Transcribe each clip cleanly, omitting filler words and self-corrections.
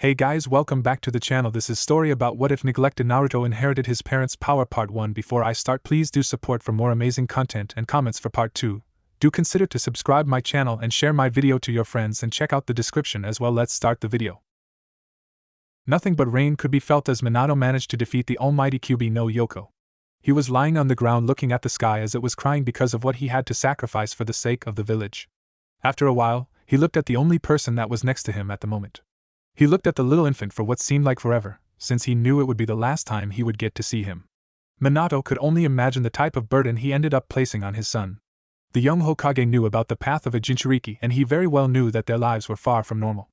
Hey guys, welcome back to the channel. This is story about what if neglected Naruto inherited his parents' power part 1. Before I start, please do support for more amazing content and comments for part 2. Do consider to subscribe my channel and share my video to your friends and check out the description as well. Let's start the video. Nothing but rain could be felt as Minato managed to defeat the almighty Kyuubi no Yoko. He was lying on the ground looking at the sky as it was crying because of what he had to sacrifice for the sake of the village. After a while, he looked at the only person that was next to him at the moment. He looked at the little infant for what seemed like forever, since he knew it would be the last time he would get to see him. Minato could only imagine the type of burden he ended up placing on his son. The young Hokage knew about the path of a Jinchuriki, and he very well knew that their lives were far from normal.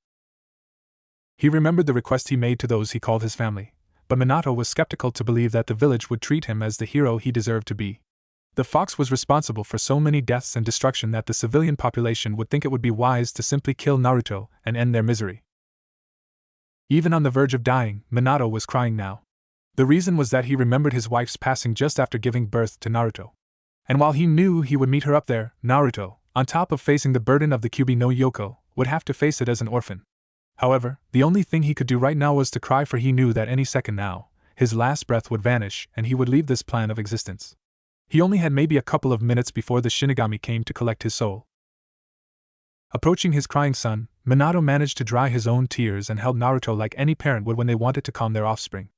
He remembered the request he made to those he called his family, but Minato was skeptical to believe that the village would treat him as the hero he deserved to be. The fox was responsible for so many deaths and destruction that the civilian population would think it would be wise to simply kill Naruto and end their misery. Even on the verge of dying, Minato was crying now. The reason was that he remembered his wife's passing just after giving birth to Naruto. And while he knew he would meet her up there, Naruto, on top of facing the burden of the Kyuubi no Yoko, would have to face it as an orphan. However, the only thing he could do right now was to cry, for he knew that any second now, his last breath would vanish and he would leave this plan of existence. He only had maybe a couple of minutes before the Shinigami came to collect his soul. Approaching his crying son, Minato managed to dry his own tears and held Naruto like any parent would when they wanted to calm their offspring.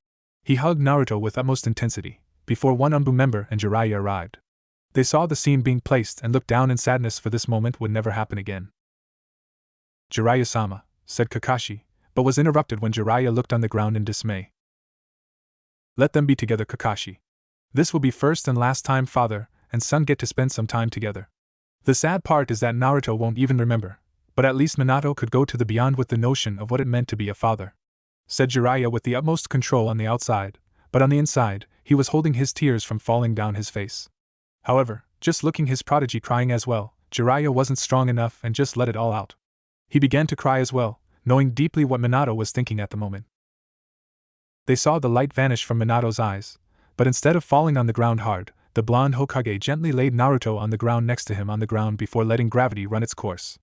He hugged Naruto with utmost intensity, before one Umbu member and Jiraiya arrived. They saw the scene being placed and looked down in sadness, for this moment would never happen again. "Jiraiya-sama," said Kakashi, but was interrupted when Jiraiya looked on the ground in dismay. "Let them be together, Kakashi. This will be first and last time father and son get to spend some time together. The sad part is that Naruto won't even remember, but at least Minato could go to the beyond with the notion of what it meant to be a father," said Jiraiya with the utmost control on the outside, but on the inside, he was holding his tears from falling down his face. However, just looking his prodigy crying as well, Jiraiya wasn't strong enough and just let it all out. He began to cry as well, knowing deeply what Minato was thinking at the moment. They saw the light vanish from Minato's eyes, but instead of falling on the ground hard, the blonde Hokage gently laid Naruto on the ground next to him on the ground before letting gravity run its course.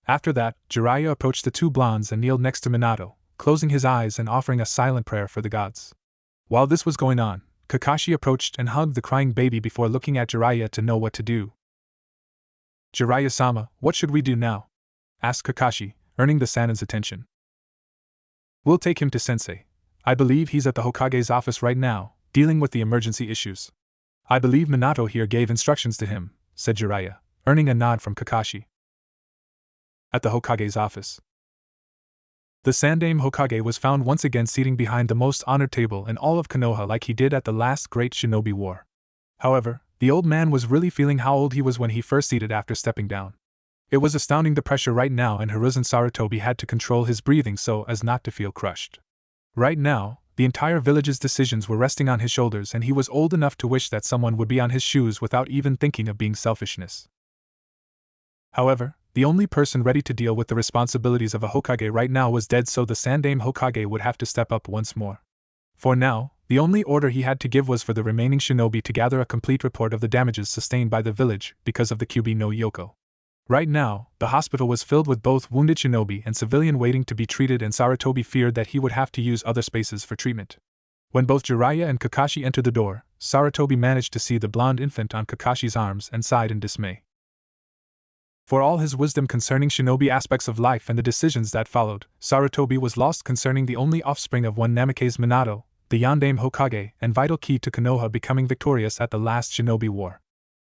After that, Jiraiya approached the two blondes and kneeled next to Minato, closing his eyes and offering a silent prayer for the gods. While this was going on, Kakashi approached and hugged the crying baby before looking at Jiraiya to know what to do. "Jiraiya-sama, what should we do now?" asked Kakashi, earning the Sanin's attention. "We'll take him to Sensei. I believe he's at the Hokage's office right now, dealing with the emergency issues. I believe Minato here gave instructions to him," said Jiraiya, earning a nod from Kakashi. At the Hokage's office, the Sandaime Hokage was found once again seating behind the most honored table in all of Konoha, like he did at the last great shinobi war. However, the old man was really feeling how old he was when he first seated after stepping down. It was astounding the pressure right now, and Hiruzen Sarutobi had to control his breathing so as not to feel crushed. Right now, the entire village's decisions were resting on his shoulders, and he was old enough to wish that someone would be on his shoes without even thinking of being selfishness. However, the only person ready to deal with the responsibilities of a Hokage right now was dead, so the Sandaime Hokage would have to step up once more. For now, the only order he had to give was for the remaining shinobi to gather a complete report of the damages sustained by the village because of the Kyuubi no Yoko. Right now, the hospital was filled with both wounded shinobi and civilian waiting to be treated, and Sarutobi feared that he would have to use other spaces for treatment. When both Jiraiya and Kakashi entered the door, Sarutobi managed to see the blonde infant on Kakashi's arms and sighed in dismay. For all his wisdom concerning shinobi aspects of life and the decisions that followed, Sarutobi was lost concerning the only offspring of one Namikaze Minato, the Yondaime Hokage and vital key to Konoha becoming victorious at the last shinobi war.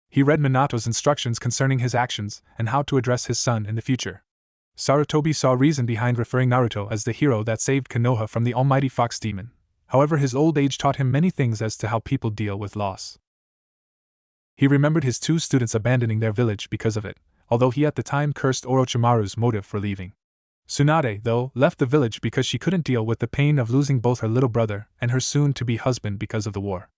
He read Minato's instructions concerning his actions and how to address his son in the future. Sarutobi saw reason behind referring Naruto as the hero that saved Konoha from the almighty fox demon. However, his old age taught him many things as to how people deal with loss. He remembered his two students abandoning their village because of it, although he at the time cursed Orochimaru's motive for leaving. Tsunade, though, left the village because she couldn't deal with the pain of losing both her little brother and her soon-to-be husband because of the war.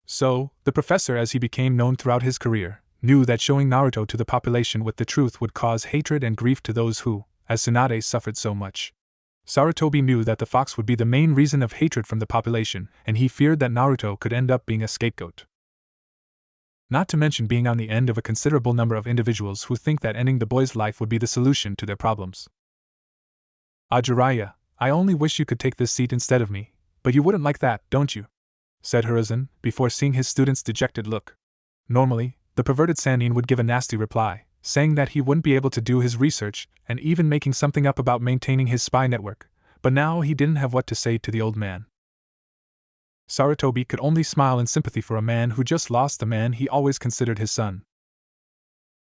So, the professor, as he became known throughout his career, knew that showing Naruto to the population with the truth would cause hatred and grief to those who, as Tsunade, suffered so much. Sarutobi knew that the fox would be the main reason of hatred from the population, and he feared that Naruto could end up being a scapegoat. Not to mention being on the end of a considerable number of individuals who think that ending the boy's life would be the solution to their problems. "Ah, Jiraiya, I only wish you could take this seat instead of me, but you wouldn't like that, don't you? Said Hiruzen, before seeing his student's dejected look. Normally, the perverted Sannin would give a nasty reply, saying that he wouldn't be able to do his research and even making something up about maintaining his spy network, but now he didn't have what to say to the old man. Sarutobi could only smile in sympathy for a man who just lost the man he always considered his son.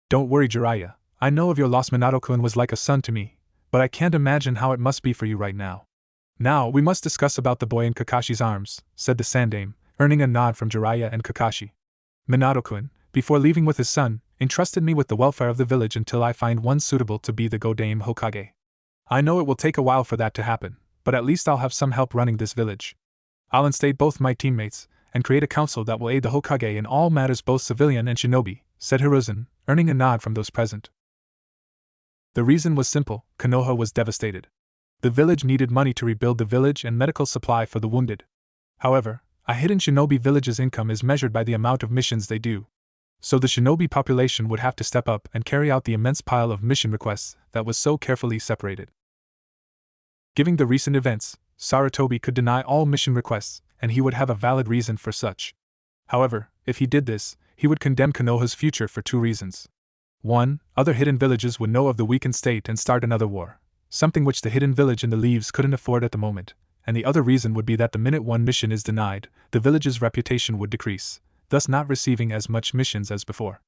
Don't worry, Jiraiya, I know of your loss. Minato-kun was like a son to me, but I can't imagine how it must be for you right now. Now we must discuss about the boy in Kakashi's arms, said the Sandame, earning a nod from Jiraiya and Kakashi. Minato-kun, before leaving with his son, entrusted me with the welfare of the village until I find one suitable to be the Godame Hokage. I know it will take a while for that to happen, but at least I'll have some help running this village. I'll instate both my teammates, and create a council that will aid the Hokage in all matters both civilian and shinobi, said Hiruzen, earning a nod from those present. The reason was simple, Konoha was devastated. The village needed money to rebuild the village and medical supply for the wounded. However, a hidden shinobi village's income is measured by the amount of missions they do. So the shinobi population would have to step up and carry out the immense pile of mission requests that was so carefully separated. Given the recent events, Sarutobi could deny all mission requests, and he would have a valid reason for such. However, if he did this, he would condemn Konoha's future for two reasons. 1. Other hidden villages would know of the weakened state and start another war, something which the hidden village in the leaves couldn't afford at the moment, and the other reason would be that the minute one mission is denied, the village's reputation would decrease, thus not receiving as much missions as before.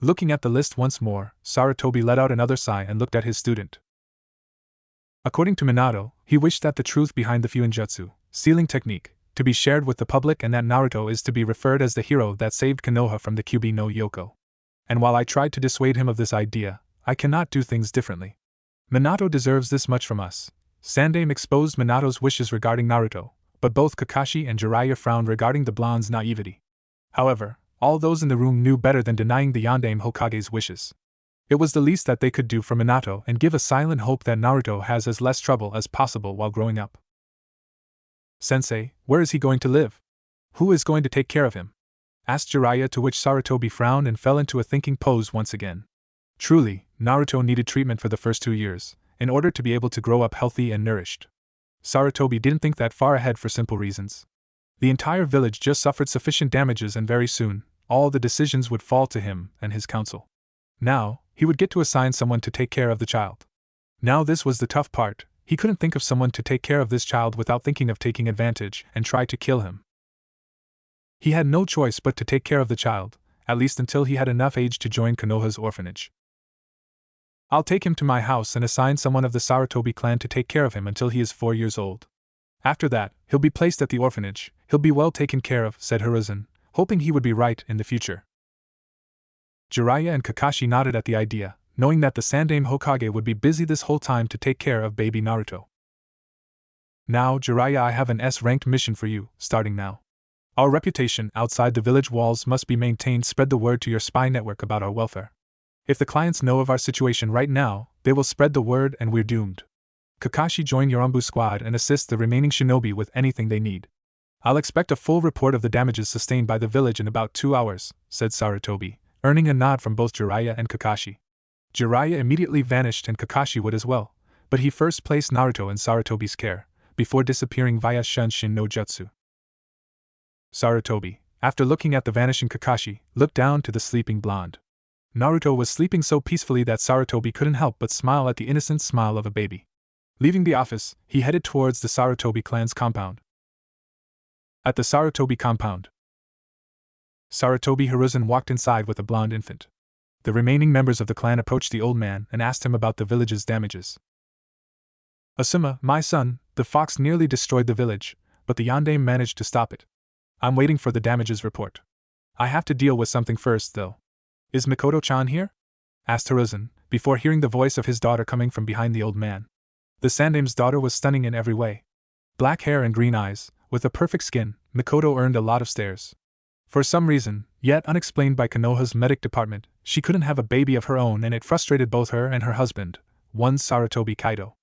Looking at the list once more, Sarutobi let out another sigh and looked at his student. According to Minato, he wished that the truth behind the Fuinjutsu, sealing technique, to be shared with the public and that Naruto is to be referred as the hero that saved Konoha from the Kyuubi no Yoko. And while I tried to dissuade him of this idea, I cannot do things differently. Minato deserves this much from us. Sandame exposed Minato's wishes regarding Naruto, but both Kakashi and Jiraiya frowned regarding the blonde's naivety. However, all those in the room knew better than denying the Yondaime Hokage's wishes. It was the least that they could do for Minato and give a silent hope that Naruto has as less trouble as possible while growing up. Sensei, where is he going to live? Who is going to take care of him? Asked Jiraiya, to which Sarutobi frowned and fell into a thinking pose once again. Truly, Naruto needed treatment for the first 2 years, in order to be able to grow up healthy and nourished. Sarutobi didn't think that far ahead for simple reasons. The entire village just suffered sufficient damages and very soon, all the decisions would fall to him and his council. Now, he would get to assign someone to take care of the child. Now this was the tough part, he couldn't think of someone to take care of this child without thinking of taking advantage and try to kill him. He had no choice but to take care of the child, at least until he had enough age to join Konoha's orphanage. I'll take him to my house and assign someone of the Sarutobi clan to take care of him until he is 4 years old. After that, he'll be placed at the orphanage, he'll be well taken care of, said Hiruzen, hoping he would be right in the future. Jiraiya and Kakashi nodded at the idea, knowing that the Sandame Hokage would be busy this whole time to take care of baby Naruto. Now, Jiraiya, I have an S-ranked mission for you, starting now. Our reputation outside the village walls must be maintained. Spread the word to your spy network about our welfare. If the clients know of our situation right now, they will spread the word and we're doomed. Kakashi, join Yorambu squad and assist the remaining shinobi with anything they need. I'll expect a full report of the damages sustained by the village in about 2 hours, said Sarutobi, earning a nod from both Jiraiya and Kakashi. Jiraiya immediately vanished and Kakashi would as well, but he first placed Naruto in Sarutobi's care, before disappearing via Shunshin no Jutsu. Sarutobi, after looking at the vanishing Kakashi, looked down to the sleeping blonde. Naruto was sleeping so peacefully that Sarutobi couldn't help but smile at the innocent smile of a baby. Leaving the office, he headed towards the Sarutobi clan's compound. At the Sarutobi compound, Sarutobi Hiruzen walked inside with a blonde infant. The remaining members of the clan approached the old man and asked him about the village's damages. Asuma, my son, the fox nearly destroyed the village, but the Yondaime managed to stop it. I'm waiting for the damages report. I have to deal with something first, though. Is Mikoto-chan here? Asked Hiruzen, before hearing the voice of his daughter coming from behind the old man. The Sandame's daughter was stunning in every way. Black hair and green eyes, with a perfect skin, Mikoto earned a lot of stares. For some reason, yet unexplained by Konoha's medic department, she couldn't have a baby of her own and it frustrated both her and her husband, one Sarutobi Kaido.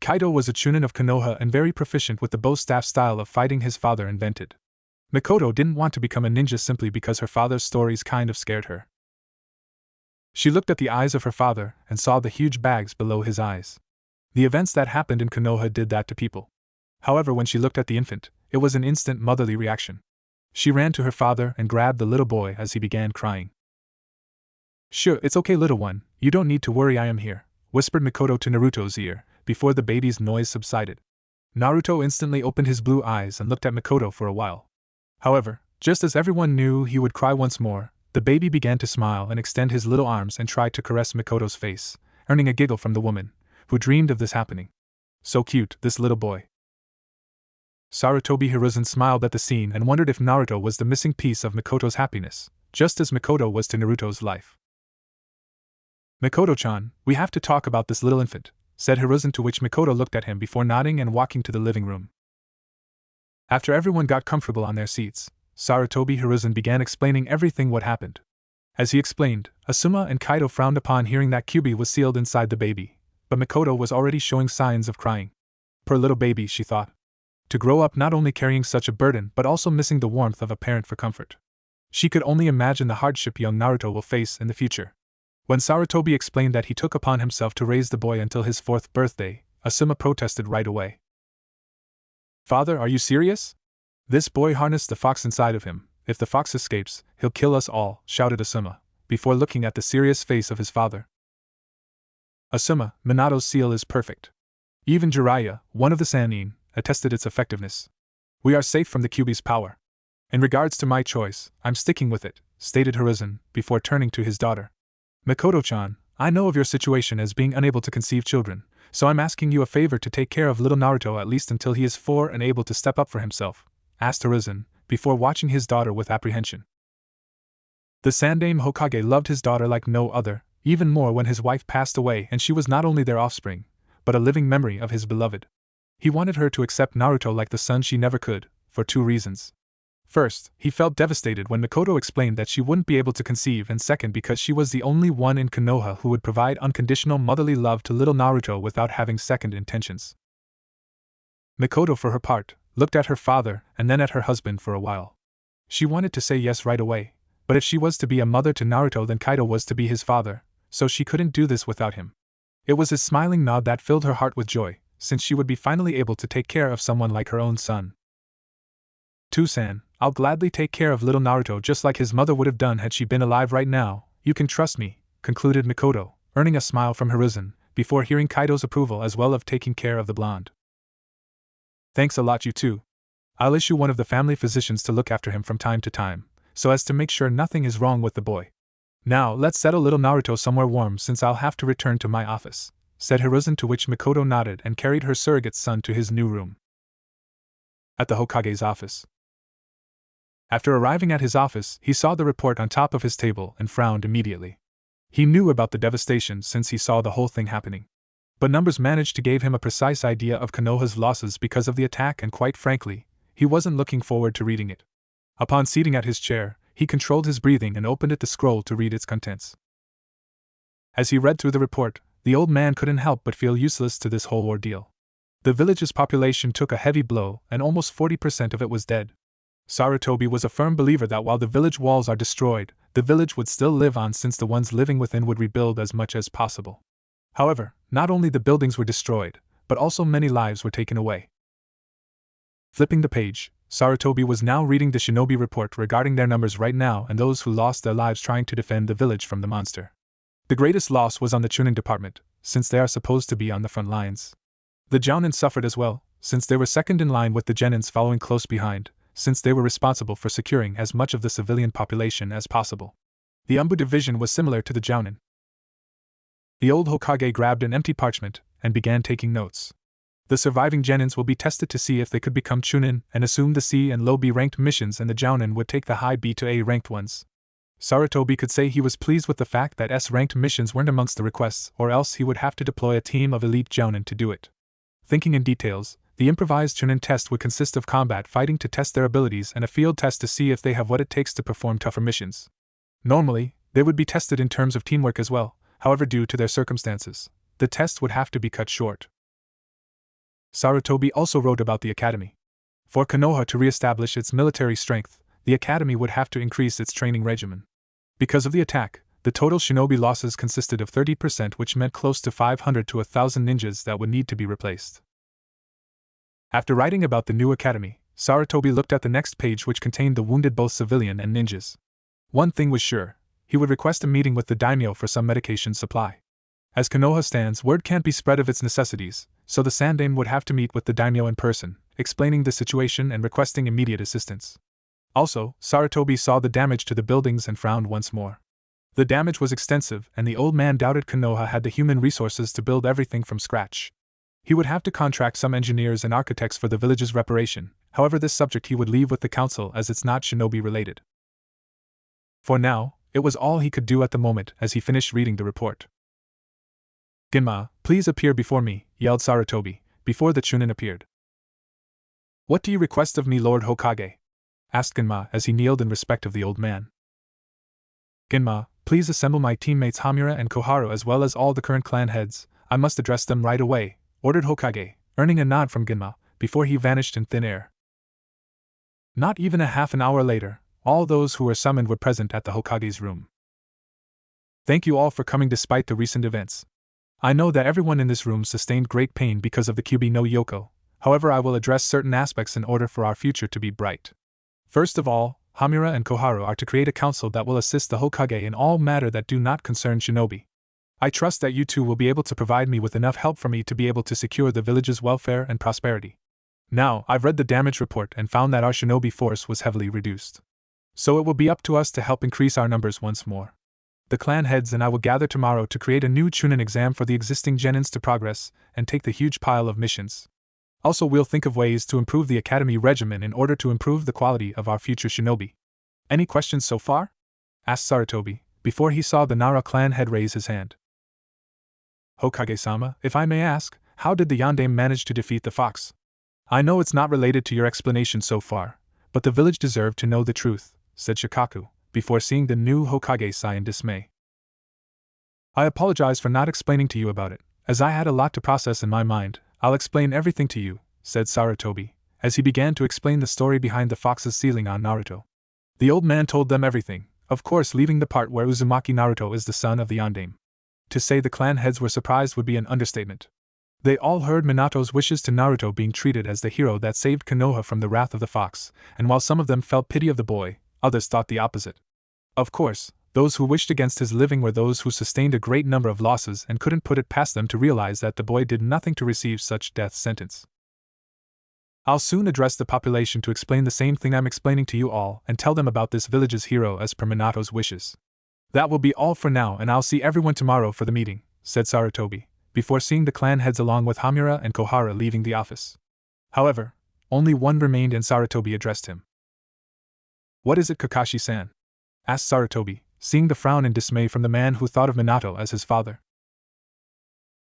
Kaido was a chunin of Konoha and very proficient with the bow staff style of fighting his father invented. Mikoto didn't want to become a ninja simply because her father's stories kind of scared her. She looked at the eyes of her father and saw the huge bags below his eyes. The events that happened in Konoha did that to people. However, when she looked at the infant, it was an instant motherly reaction. She ran to her father and grabbed the little boy as he began crying. "Sure, it's okay, little one, you don't need to worry, I am here," whispered Mikoto to Naruto's ear, before the baby's noise subsided. Naruto instantly opened his blue eyes and looked at Mikoto for a while. However, just as everyone knew he would cry once more, the baby began to smile and extend his little arms and try to caress Mikoto's face, earning a giggle from the woman, who dreamed of this happening. So cute, this little boy. Sarutobi Hiruzen smiled at the scene and wondered if Naruto was the missing piece of Mikoto's happiness, just as Mikoto was to Naruto's life. "Mikoto-chan, we have to talk about this little infant," said Hiruzen, to which Mikoto looked at him before nodding and walking to the living room. After everyone got comfortable on their seats, Sarutobi Hiruzen began explaining everything what happened. As he explained, Asuma and Kaido frowned upon hearing that Kyuubi was sealed inside the baby, but Mikoto was already showing signs of crying. Poor little baby, she thought. To grow up not only carrying such a burden but also missing the warmth of a parent for comfort. She could only imagine the hardship young Naruto will face in the future. When Sarutobi explained that he took upon himself to raise the boy until his 4th birthday, Asuma protested right away. "Father, are you serious? This boy harnessed the fox inside of him. If the fox escapes, he'll kill us all," shouted Asuma, before looking at the serious face of his father. "Asuma, Minato's seal is perfect. Even Jiraiya, one of the Sannin, attested its effectiveness. We are safe from the Kyuubi's power. In regards to my choice, I'm sticking with it," stated Hiruzen, before turning to his daughter. "Mikoto-chan, I know of your situation as being unable to conceive children, so I'm asking you a favor to take care of little Naruto at least until he is 4 and able to step up for himself," asked Hiruzen, before watching his daughter with apprehension. The Sandaime Hokage loved his daughter like no other, even more when his wife passed away and she was not only their offspring, but a living memory of his beloved. He wanted her to accept Naruto like the son she never could, for 2 reasons. First, he felt devastated when Mikoto explained that she wouldn't be able to conceive, and second because she was the only one in Konoha who would provide unconditional motherly love to little Naruto without having second intentions. Mikoto, for her part, looked at her father and then at her husband for a while. She wanted to say yes right away, but if she was to be a mother to Naruto then Kaido was to be his father, so she couldn't do this without him. It was his smiling nod that filled her heart with joy, since she would be finally able to take care of someone like her own son. "Tusan, I'll gladly take care of little Naruto just like his mother would have done had she been alive right now, you can trust me," concluded Mikoto, earning a smile from Hiruzen, before hearing Kaido's approval as well of taking care of the blonde. "Thanks a lot, you two. I'll issue one of the family physicians to look after him from time to time, so as to make sure nothing is wrong with the boy. Now let's settle little Naruto somewhere warm since I'll have to return to my office," said Hiruzen, to which Mikoto nodded and carried her surrogate son to his new room. At the Hokage's office. After arriving at his office, he saw the report on top of his table and frowned immediately. He knew about the devastation since he saw the whole thing happening. But numbers managed to give him a precise idea of Konoha's losses because of the attack, and quite frankly, he wasn't looking forward to reading it. Upon seating at his chair, he controlled his breathing and opened it to scroll to read its contents. As he read through the report, the old man couldn't help but feel useless to this whole ordeal. The village's population took a heavy blow, and almost 40% of it was dead. Sarutobi was a firm believer that while the village walls are destroyed, the village would still live on since the ones living within would rebuild as much as possible. However, not only the buildings were destroyed, but also many lives were taken away. Flipping the page, Sarutobi was now reading the shinobi report regarding their numbers right now and those who lost their lives trying to defend the village from the monster. The greatest loss was on the Chunin department, since they are supposed to be on the front lines. The Jounin suffered as well, since they were second in line with the Genins following close behind, since they were responsible for securing as much of the civilian population as possible. The Umbu division was similar to the Jounin. The old Hokage grabbed an empty parchment and began taking notes. The surviving Genins will be tested to see if they could become Chunin and assume the C and low B ranked missions, and the Jounin would take the high B to A ranked ones. Sarutobi could say he was pleased with the fact that S ranked missions weren't amongst the requests, or else he would have to deploy a team of elite Jounin to do it. Thinking in details, the improvised Chunin test would consist of combat fighting to test their abilities and a field test to see if they have what it takes to perform tougher missions. Normally, they would be tested in terms of teamwork as well, however due to their circumstances, the test would have to be cut short. Sarutobi also wrote about the academy. For Konoha to re-establish its military strength, the academy would have to increase its training regimen. Because of the attack, The total shinobi losses consisted of 30%, which meant close to 500 to 1,000 ninjas that would need to be replaced. After writing about the new academy, Sarutobi looked at the next page, which contained the wounded both civilian and ninjas. One thing was sure, he would request a meeting with the daimyo for some medication supply. As Konoha stands, word can't be spread of its necessities, so the Sandaime would have to meet with the daimyo in person, explaining the situation and requesting immediate assistance. Also, Sarutobi saw the damage to the buildings and frowned once more. The damage was extensive, and the old man doubted Konoha had the human resources to build everything from scratch. He would have to contract some engineers and architects for the village's reparation. However, this subject he would leave with the council as it's not shinobi related. For now, it was all he could do at the moment as he finished reading the report. "Ginma, please appear before me," yelled Sarutobi, before the Chunin appeared. "What do you request of me, Lord Hokage?" asked Ginma as he kneeled in respect of the old man. "Ginma, please assemble my teammates Hamura and Koharu as well as all the current clan heads. I must address them right away," ordered Hokage, earning a nod from Ginma, before he vanished in thin air. Not even a half an hour later, all those who were summoned were present at the Hokage's room. "Thank you all for coming despite the recent events. I know that everyone in this room sustained great pain because of the Kyubi no Yoko, however I will address certain aspects in order for our future to be bright. First of all, Hamura and Koharu are to create a council that will assist the Hokage in all matter that do not concern shinobi. I trust that you two will be able to provide me with enough help for me to be able to secure the village's welfare and prosperity. Now, I've read the damage report and found that our shinobi force was heavily reduced. So it will be up to us to help increase our numbers once more. The clan heads and I will gather tomorrow to create a new Chunin exam for the existing genins to progress and take the huge pile of missions. Also, we'll think of ways to improve the academy regimen in order to improve the quality of our future shinobi. Any questions so far?" asked Sarutobi, before he saw the Nara clan head raise his hand. "Hokage-sama, if I may ask, how did the Yondaime manage to defeat the fox? I know it's not related to your explanation so far, but the village deserved to know the truth," said Shikaku, before seeing the new Hokage sigh in dismay. "I apologize for not explaining to you about it, as I had a lot to process in my mind. I'll explain everything to you," said Sarutobi, as he began to explain the story behind the fox's sealing on Naruto. The old man told them everything, of course leaving the part where Uzumaki Naruto is the son of the Yondaime. To say the clan heads were surprised would be an understatement. They all heard Minato's wishes to Naruto being treated as the hero that saved Konoha from the wrath of the fox, and while some of them felt pity of the boy, others thought the opposite. Of course, those who wished against his living were those who sustained a great number of losses and couldn't put it past them to realize that the boy did nothing to receive such death sentence. I'll soon address the population to explain the same thing I'm explaining to you all and tell them about this village's hero as per Minato's wishes. That will be all for now, and I'll see everyone tomorrow for the meeting," said Sarutobi, before seeing the clan heads along with Hamura and Koharu leaving the office. However, only one remained and Sarutobi addressed him. "What is it, Kakashi-san?" asked Sarutobi, seeing the frown and dismay from the man who thought of Minato as his father.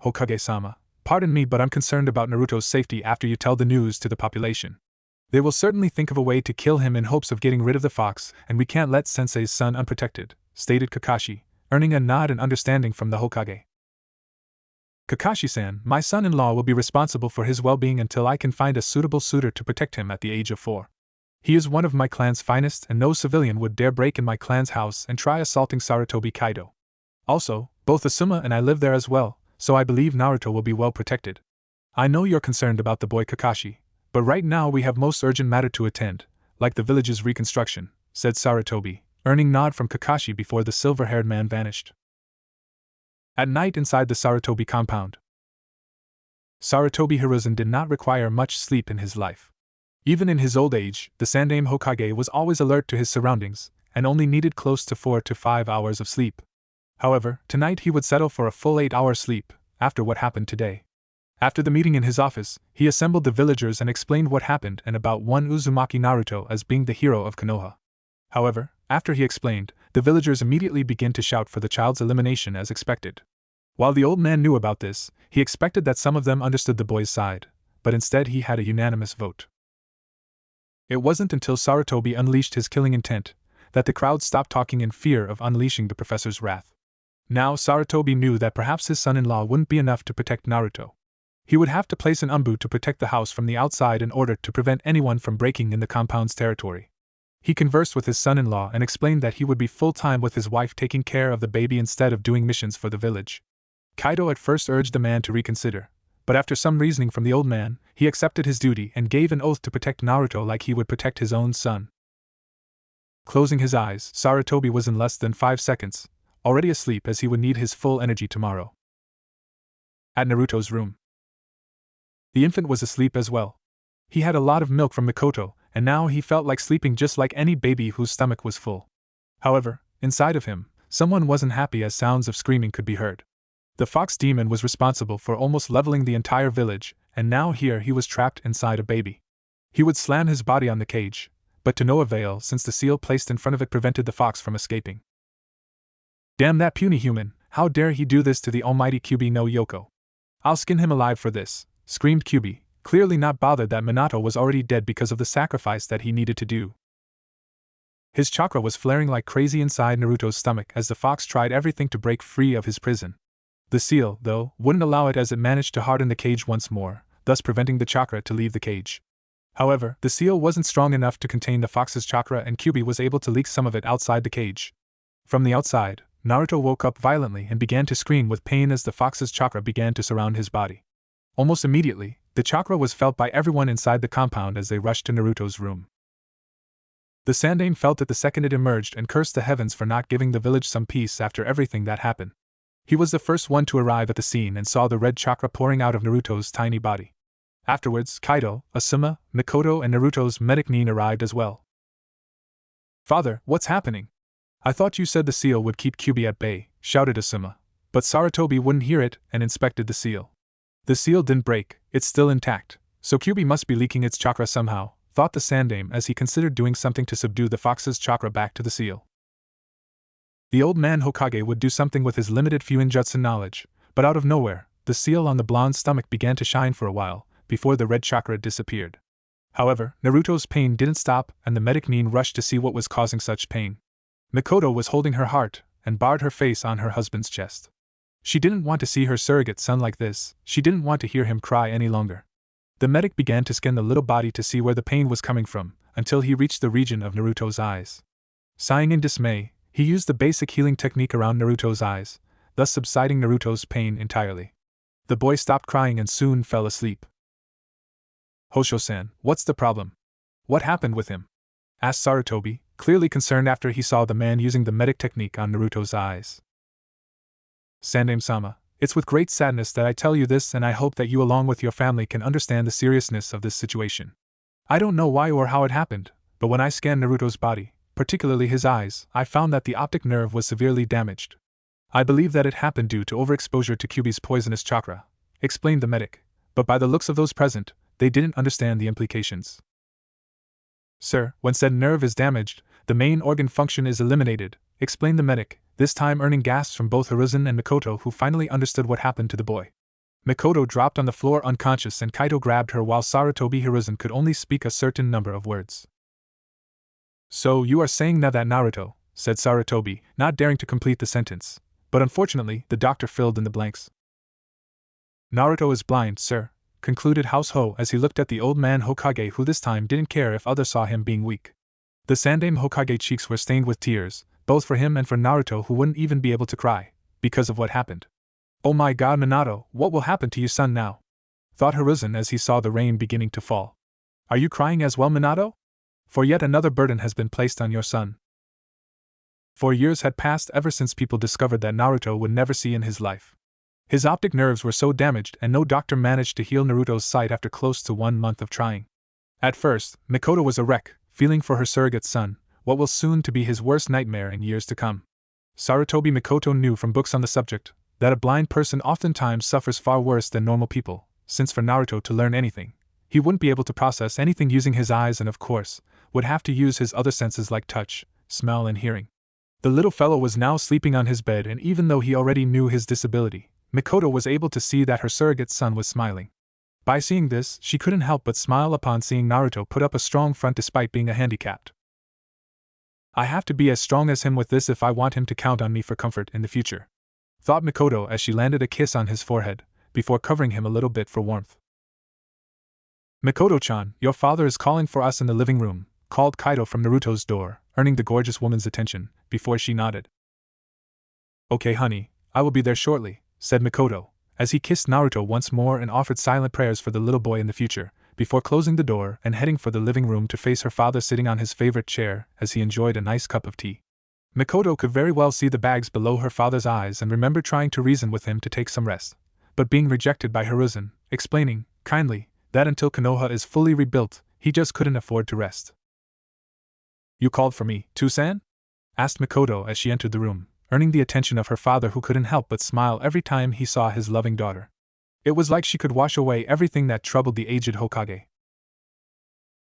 "Hokage-sama, pardon me, but I'm concerned about Naruto's safety after you tell the news to the population. They will certainly think of a way to kill him in hopes of getting rid of the fox, and we can't let Sensei's son unprotected," stated Kakashi, earning a nod and understanding from the Hokage. "Kakashi-san, my son-in-law will be responsible for his well-being until I can find a suitable suitor to protect him at the age of 4. He is one of my clan's finest, and no civilian would dare break in my clan's house and try assaulting Sarutobi Kaido. Also, both Asuma and I live there as well, so I believe Naruto will be well protected. I know you're concerned about the boy Kakashi, but right now we have most urgent matter to attend, like the village's reconstruction," said Sarutobi, earning nod from Kakashi before the silver-haired man vanished. At night inside the Sarutobi compound. Sarutobi Hiruzen did not require much sleep in his life. Even in his old age, the Sandaime Hokage was always alert to his surroundings, and only needed close to 4 to 5 hours of sleep. However, tonight he would settle for a full 8-hour sleep, after what happened today. After the meeting in his office, he assembled the villagers and explained what happened and about one Uzumaki Naruto as being the hero of Konoha. However, after he explained, the villagers immediately began to shout for the child's elimination as expected. While the old man knew about this, he expected that some of them understood the boy's side, but instead he had a unanimous vote. It wasn't until Sarutobi unleashed his killing intent that the crowd stopped talking in fear of unleashing the professor's wrath. Now Sarutobi knew that perhaps his son-in-law wouldn't be enough to protect Naruto. He would have to place an umbu to protect the house from the outside in order to prevent anyone from breaking in the compound's territory. He conversed with his son-in-law and explained that he would be full-time with his wife taking care of the baby instead of doing missions for the village. Kaido at first urged the man to reconsider, but after some reasoning from the old man, he accepted his duty and gave an oath to protect Naruto like he would protect his own son. Closing his eyes, Sarutobi was in less than 5 seconds, already asleep as he would need his full energy tomorrow. At Naruto's room, the infant was asleep as well. He had a lot of milk from Mikoto, and now he felt like sleeping just like any baby whose stomach was full. However, inside of him, someone wasn't happy as sounds of screaming could be heard. The fox demon was responsible for almost leveling the entire village, and now here he was trapped inside a baby. He would slam his body on the cage, but to no avail since the seal placed in front of it prevented the fox from escaping. Damn that puny human, how dare he do this to the almighty Kyuubi no Yoko. I'll skin him alive for this, screamed Kyuubi, clearly not bothered that Minato was already dead because of the sacrifice that he needed to do. His chakra was flaring like crazy inside Naruto's stomach as the fox tried everything to break free of his prison. The seal, though, wouldn't allow it as it managed to harden the cage once more, thus preventing the chakra to leave the cage. However, the seal wasn't strong enough to contain the fox's chakra and Kyuubi was able to leak some of it outside the cage. From the outside, Naruto woke up violently and began to scream with pain as the fox's chakra began to surround his body. Almost immediately, the chakra was felt by everyone inside the compound as they rushed to Naruto's room. The Sandaime felt it the second it emerged and cursed the heavens for not giving the village some peace after everything that happened. He was the first one to arrive at the scene and saw the red chakra pouring out of Naruto's tiny body. Afterwards, Kaido, Asuma, Mikoto and Naruto's medic Nin arrived as well. "Father, what's happening? I thought you said the seal would keep Kyuubi at bay," shouted Asuma, but Sarutobi wouldn't hear it and inspected the seal. The seal didn't break, it's still intact, so Kyuubi must be leaking its chakra somehow, thought the Sandaime as he considered doing something to subdue the fox's chakra back to the seal. The old man Hokage would do something with his limited Fuinjutsu knowledge, but out of nowhere, the seal on the blonde's stomach began to shine for a while, before the red chakra disappeared. However, Naruto's pain didn't stop and the medic Nin rushed to see what was causing such pain. Mikoto was holding her heart and barred her face on her husband's chest. She didn't want to see her surrogate son like this, she didn't want to hear him cry any longer. The medic began to scan the little body to see where the pain was coming from, until he reached the region of Naruto's eyes. Sighing in dismay, he used the basic healing technique around Naruto's eyes, thus subsiding Naruto's pain entirely. The boy stopped crying and soon fell asleep. "Hosho-san, what's the problem? What happened with him?" asked Sarutobi, clearly concerned after he saw the man using the medic technique on Naruto's eyes. "Sandaime-sama, it's with great sadness that I tell you this and I hope that you along with your family can understand the seriousness of this situation. I don't know why or how it happened, but when I scanned Naruto's body, particularly his eyes, I found that the optic nerve was severely damaged. I believe that it happened due to overexposure to Kyuubi's poisonous chakra," explained the medic, but by the looks of those present, they didn't understand the implications. "Sir, when said nerve is damaged, the main organ function is eliminated," explained the medic, this time earning gasps from both Hiruzen and Mikoto who finally understood what happened to the boy. Mikoto dropped on the floor unconscious and Kaido grabbed her while Sarutobi Hiruzen could only speak a certain number of words. "So you are saying now that Naruto," said Sarutobi, not daring to complete the sentence, but unfortunately the doctor filled in the blanks. "Naruto is blind, sir," concluded House Ho as he looked at the old man Hokage who this time didn't care if others saw him being weak. The Sandaime Hokage cheeks were stained with tears, both for him and for Naruto who wouldn't even be able to cry, because of what happened. "Oh my god Minato, what will happen to your son now?" thought Hiruzen as he saw the rain beginning to fall. "Are you crying as well, Minato? For yet another burden has been placed on your son." 4 years had passed ever since people discovered that Naruto would never see in his life. His optic nerves were so damaged and no doctor managed to heal Naruto's sight after close to 1 month of trying. At first, Mikoto was a wreck, feeling for her surrogate son, what will soon to be his worst nightmare in years to come. Sarutobi Mikoto knew from books on the subject that a blind person oftentimes suffers far worse than normal people, since for Naruto to learn anything, he wouldn't be able to process anything using his eyes and of course, would have to use his other senses like touch, smell and hearing. The little fellow was now sleeping on his bed and even though he already knew his disability, Mikoto was able to see that her surrogate son was smiling. By seeing this, she couldn't help but smile upon seeing Naruto put up a strong front despite being a handicapped. "I have to be as strong as him with this if I want him to count on me for comfort in the future," thought Mikoto as she landed a kiss on his forehead, before covering him a little bit for warmth. "Mikoto-chan, your father is calling for us in the living room," called Kaido from Naruto's door, earning the gorgeous woman's attention, before she nodded. Okay honey, I will be there shortly, said Mikoto, as he kissed Naruto once more and offered silent prayers for the little boy in the future, before closing the door and heading for the living room to face her father sitting on his favorite chair as he enjoyed a nice cup of tea. Mikoto could very well see the bags below her father's eyes and remembered trying to reason with him to take some rest, but being rejected by Hiruzen, explaining, kindly, that until Konoha is fully rebuilt, he just couldn't afford to rest. You called for me, Tusan? Asked Mikoto as she entered the room, earning the attention of her father who couldn't help but smile every time he saw his loving daughter. It was like she could wash away everything that troubled the aged Hokage.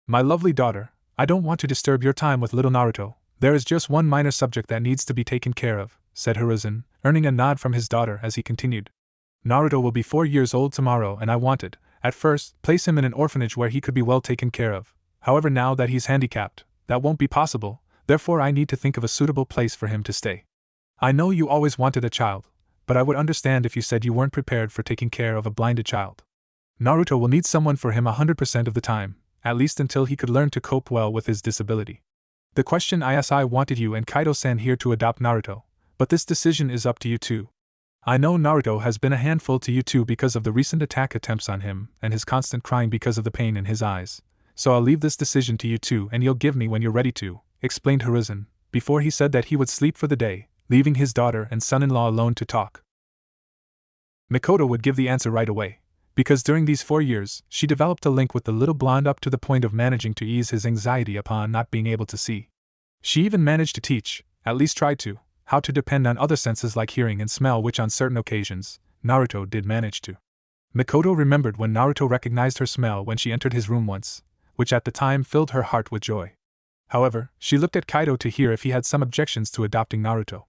My lovely daughter, I don't want to disturb your time with little Naruto. There is just one minor subject that needs to be taken care of, said Hiruzen, earning a nod from his daughter as he continued. Naruto will be 4 years old tomorrow and I wanted, at first, place him in an orphanage where he could be well taken care of. However, now that he's handicapped, that won't be possible, therefore I need to think of a suitable place for him to stay. I know you always wanted a child, but I would understand if you said you weren't prepared for taking care of a blinded child. Naruto will need someone for him 100% of the time, at least until he could learn to cope well with his disability. The question is, I wanted you and Kaido-san here to adopt Naruto, but this decision is up to you too. I know Naruto has been a handful to you too because of the recent attack attempts on him and his constant crying because of the pain in his eyes, so I'll leave this decision to you too and you'll give me when you're ready to, explained Hiruzen, before he said that he would sleep for the day, leaving his daughter and son-in-law alone to talk. Mikoto would give the answer right away, because during these 4 years, she developed a link with the little blonde up to the point of managing to ease his anxiety upon not being able to see. She even managed to teach, at least tried to, how to depend on other senses like hearing and smell, which on certain occasions, Naruto did manage to. Mikoto remembered when Naruto recognized her smell when she entered his room once, which at the time filled her heart with joy. However, she looked at Kaido to hear if he had some objections to adopting Naruto.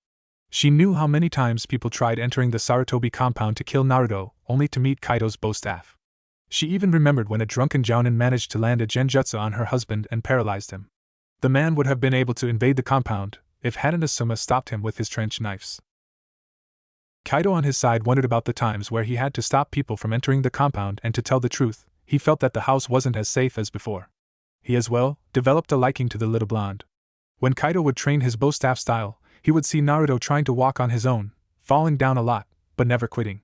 She knew how many times people tried entering the Sarutobi compound to kill Naruto, only to meet Kaido's bow staff. She even remembered when a drunken jounin managed to land a genjutsu on her husband and paralyzed him. The man would have been able to invade the compound if hadn't Asuma stopped him with his trench knives. Kaido on his side wondered about the times where he had to stop people from entering the compound, and to tell the truth, he felt that the house wasn't as safe as before. He as well developed a liking to the little blonde. When Kaido would train his bow staff style, he would see Naruto trying to walk on his own, falling down a lot, but never quitting.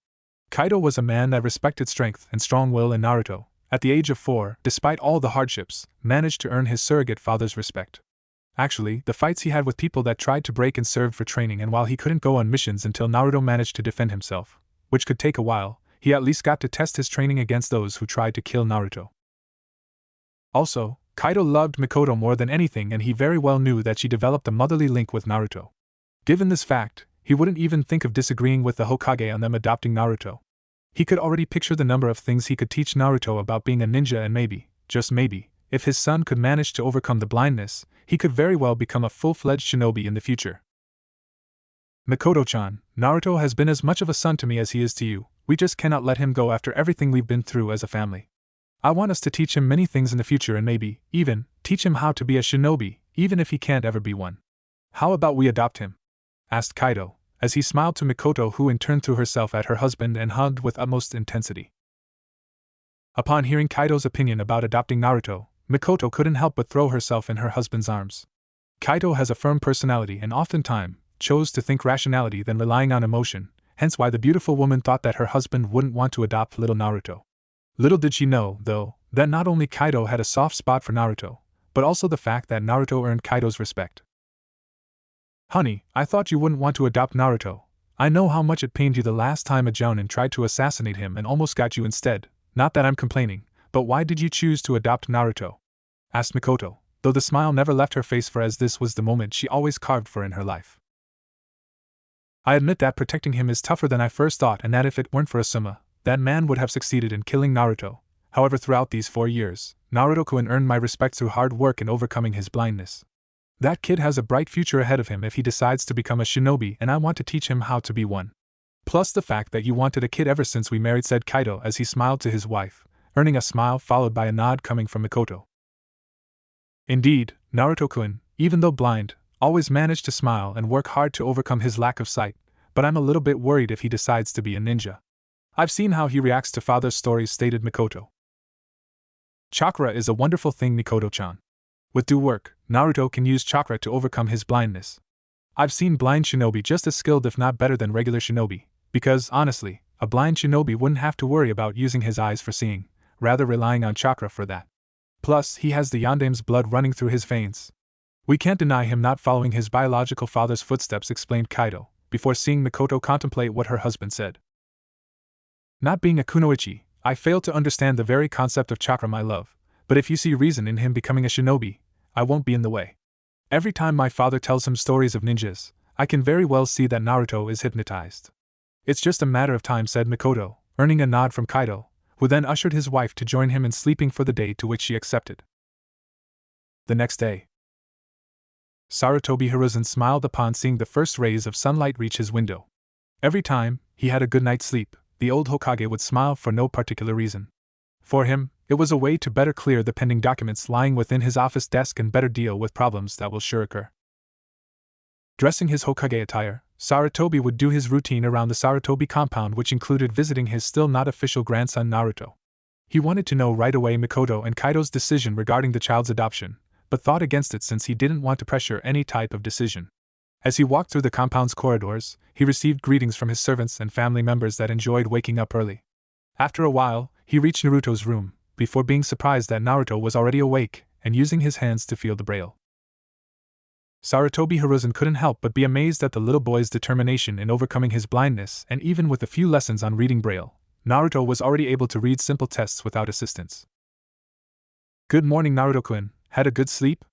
Kaido was a man that respected strength and strong will, and Naruto, at the age of 4, despite all the hardships, managed to earn his surrogate father's respect. Actually, the fights he had with people that tried to break and served for training, and while he couldn't go on missions until Naruto managed to defend himself, which could take a while, he at least got to test his training against those who tried to kill Naruto. Also, Kaido loved Mikoto more than anything, and he very well knew that she developed a motherly link with Naruto. Given this fact, he wouldn't even think of disagreeing with the Hokage on them adopting Naruto. He could already picture the number of things he could teach Naruto about being a ninja, and maybe, just maybe, if his son could manage to overcome the blindness, he could very well become a full-fledged shinobi in the future. Mikoto-chan, Naruto has been as much of a son to me as he is to you. We just cannot let him go after everything we've been through as a family. I want us to teach him many things in the future, and maybe, even, teach him how to be a shinobi, even if he can't ever be one. How about we adopt him? Asked Kaido, as he smiled to Mikoto, who in turn threw herself at her husband and hugged with utmost intensity. Upon hearing Kaido's opinion about adopting Naruto, Mikoto couldn't help but throw herself in her husband's arms. Kaido has a firm personality and oftentimes chose to think rationality than relying on emotion, hence why the beautiful woman thought that her husband wouldn't want to adopt little Naruto. Little did she know, though, that not only Kaido had a soft spot for Naruto, but also the fact that Naruto earned Kaido's respect. Honey, I thought you wouldn't want to adopt Naruto. I know how much it pained you the last time a jounin tried to assassinate him and almost got you instead. Not that I'm complaining, but why did you choose to adopt Naruto? Asked Mikoto, though the smile never left her face, for as this was the moment she always carved for in her life. I admit that protecting him is tougher than I first thought, and that if it weren't for Asuma, that man would have succeeded in killing Naruto. However, throughout these 4 years, Naruto-kun earned my respect through hard work and overcoming his blindness. That kid has a bright future ahead of him if he decides to become a shinobi, and I want to teach him how to be one. Plus the fact that you wanted a kid ever since we married, said Kaido as he smiled to his wife, earning a smile followed by a nod coming from Mikoto. Indeed, Naruto-kun, even though blind, always managed to smile and work hard to overcome his lack of sight, but I'm a little bit worried if he decides to be a ninja. I've seen how he reacts to father's stories, stated Mikoto. Chakra is a wonderful thing, Mikoto-chan. With due work, Naruto can use chakra to overcome his blindness. I've seen blind shinobi just as skilled if not better than regular shinobi, because, honestly, a blind shinobi wouldn't have to worry about using his eyes for seeing, rather relying on chakra for that. Plus, he has the Yandame's blood running through his veins. We can't deny him not following his biological father's footsteps, explained Kaido, before seeing Mikoto contemplate what her husband said. Not being a kunoichi, I fail to understand the very concept of chakra, my love, but if you see reason in him becoming a shinobi, I won't be in the way. Every time my father tells him stories of ninjas, I can very well see that Naruto is hypnotized. It's just a matter of time, said Mikoto, earning a nod from Kaido, who then ushered his wife to join him in sleeping for the day, to which she accepted. The next day, Sarutobi Hiruzen smiled upon seeing the first rays of sunlight reach his window. Every time he had a good night's sleep, the old Hokage would smile for no particular reason. For him, it was a way to better clear the pending documents lying within his office desk and better deal with problems that will sure occur. Dressing his Hokage attire, Sarutobi would do his routine around the Sarutobi compound, which included visiting his still not official grandson Naruto. He wanted to know right away Mikoto and Kaido's decision regarding the child's adoption, but thought against it since he didn't want to pressure any type of decision. As he walked through the compound's corridors, he received greetings from his servants and family members that enjoyed waking up early. After a while, he reached Naruto's room, before being surprised that Naruto was already awake and using his hands to feel the braille. Sarutobi Hiruzen couldn't help but be amazed at the little boy's determination in overcoming his blindness, and even with a few lessons on reading braille, Naruto was already able to read simple tests without assistance. Good morning, Naruto-kun. Had a good sleep?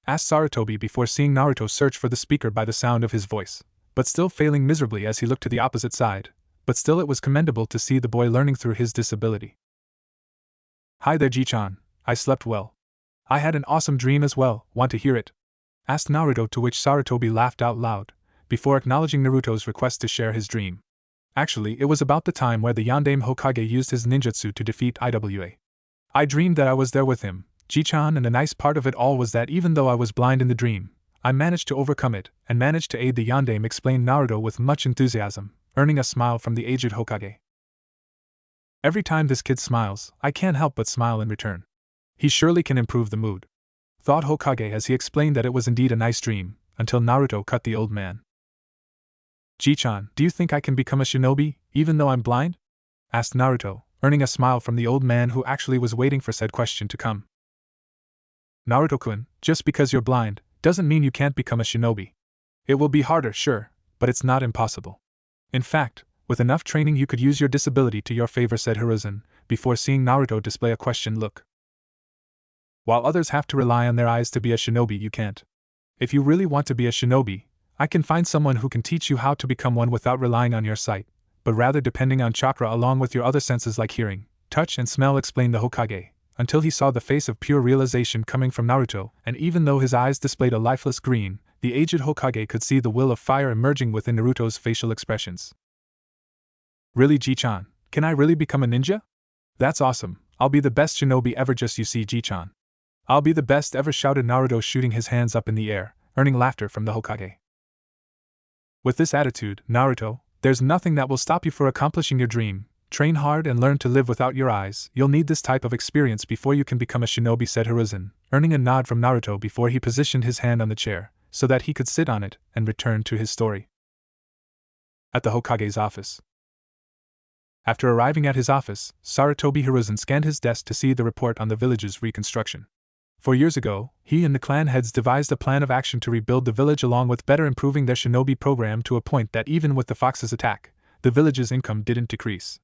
Asked Sarutobi before seeing Naruto search for the speaker by the sound of his voice, but still failing miserably as he looked to the opposite side. But still it was commendable to see the boy learning through his disability. Hi there, Ji-chan. I slept well. I had an awesome dream as well. Want to hear it? Asked Naruto, to which Sarutobi laughed out loud, before acknowledging Naruto's request to share his dream. Actually, it was about the time where the Yandame Hokage used his ninjutsu to defeat Iwa. I dreamed that I was there with him, Ji-chan, and the nice part of it all was that even though I was blind in the dream, I managed to overcome it, and managed to aid the Yandame, explained Naruto with much enthusiasm, earning a smile from the aged Hokage. Every time this kid smiles, I can't help but smile in return. He surely can improve the mood, thought Hokage as he explained that it was indeed a nice dream, until Naruto cut the old man. Ji-chan, do you think I can become a shinobi, even though I'm blind? Asked Naruto, earning a smile from the old man who actually was waiting for said question to come. Naruto-kun, just because you're blind, doesn't mean you can't become a shinobi. It will be harder, sure, but it's not impossible. In fact, with enough training you could use your disability to your favor, said Hiruzen, before seeing Naruto display a questioned look. While others have to rely on their eyes to be a shinobi, you can't. If you really want to be a shinobi, I can find someone who can teach you how to become one without relying on your sight, but rather depending on chakra along with your other senses like hearing, touch and smell, explained the Hokage, until he saw the face of pure realization coming from Naruto, and even though his eyes displayed a lifeless green, the aged Hokage could see the will of fire emerging within Naruto's facial expressions. Really, Ji-chan, can I really become a ninja? That's awesome, I'll be the best shinobi ever, just you see, Ji-chan. I'll be the best ever, shouted Naruto, shooting his hands up in the air, earning laughter from the Hokage. With this attitude, Naruto, there's nothing that will stop you from accomplishing your dream. Train hard and learn to live without your eyes. You'll need this type of experience before you can become a shinobi, said Hiruzen, earning a nod from Naruto before he positioned his hand on the chair, so that he could sit on it and return to his story. At the Hokage's office. After arriving at his office, Sarutobi Hiruzen scanned his desk to see the report on the village's reconstruction. 4 years ago, he and the clan heads devised a plan of action to rebuild the village along with better improving their shinobi program to a point that even with the fox's attack, the village's income didn't decrease.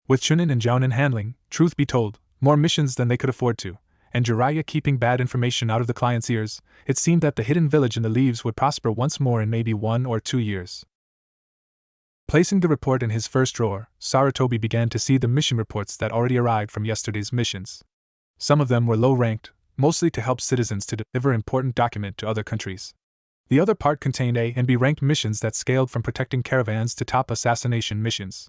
With Chunin and Jounin handling, truth be told, more missions than they could afford to, and Jiraiya keeping bad information out of the client's ears, it seemed that the hidden village in the leaves would prosper once more in maybe 1 or 2 years. Placing the report in his first drawer, Sarutobi began to see the mission reports that already arrived from yesterday's missions. Some of them were low-ranked, mostly to help citizens to deliver important document to other countries. The other part contained A and B ranked missions that scaled from protecting caravans to top assassination missions.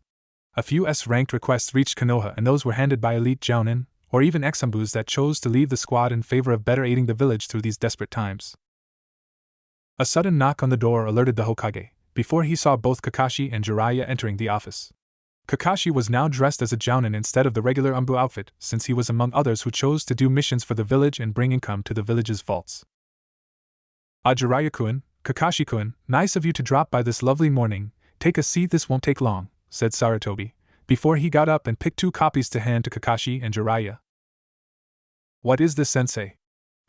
A few S-ranked requests reached Konoha, and those were handed by elite Jounin, or even Exambus that chose to leave the squad in favor of better aiding the village through these desperate times. A sudden knock on the door alerted the Hokage, before he saw both Kakashi and Jiraiya entering the office. Kakashi was now dressed as a jounin instead of the regular Umbu outfit, since he was among others who chose to do missions for the village and bring income to the village's vaults. Jiraiya-kun, Kakashi-kun, nice of you to drop by this lovely morning. Take a seat, this won't take long, said Sarutobi, before he got up and picked 2 copies to hand to Kakashi and Jiraiya. What is this, sensei?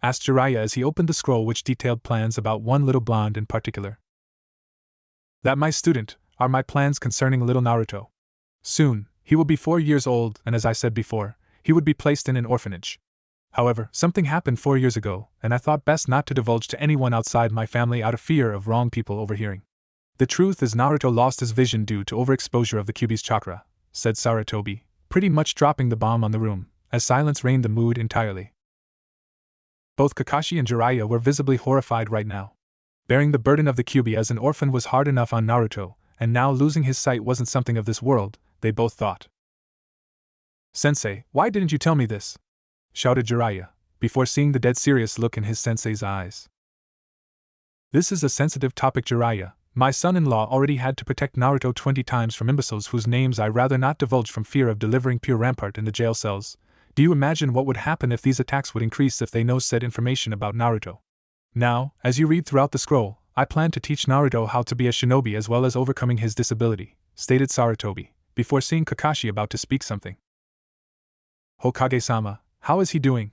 Asked Jiraiya as he opened the scroll which detailed plans about one little blonde in particular. That, my student, are my plans concerning little Naruto. Soon, he will be 4 years old, and as I said before, he would be placed in an orphanage. However, something happened 4 years ago, and I thought best not to divulge to anyone outside my family out of fear of wrong people overhearing. The truth is Naruto lost his vision due to overexposure of the Kyuubi's chakra, said Sarutobi, pretty much dropping the bomb on the room, as silence reigned the mood entirely. Both Kakashi and Jiraiya were visibly horrified right now. Bearing the burden of the Kyuubi as an orphan was hard enough on Naruto, and now losing his sight wasn't something of this world, they both thought. Sensei, why didn't you tell me this? Shouted Jiraiya, before seeing the dead serious look in his sensei's eyes. This is a sensitive topic, Jiraiya. My son-in-law already had to protect Naruto 20 times from imbeciles whose names I rather not divulge from fear of delivering pure rampart in the jail cells. Do you imagine what would happen if these attacks would increase if they know said information about Naruto? Now, as you read throughout the scroll, I plan to teach Naruto how to be a shinobi as well as overcoming his disability, stated Sarutobi, before seeing Kakashi about to speak something. Hokage-sama, how is he doing?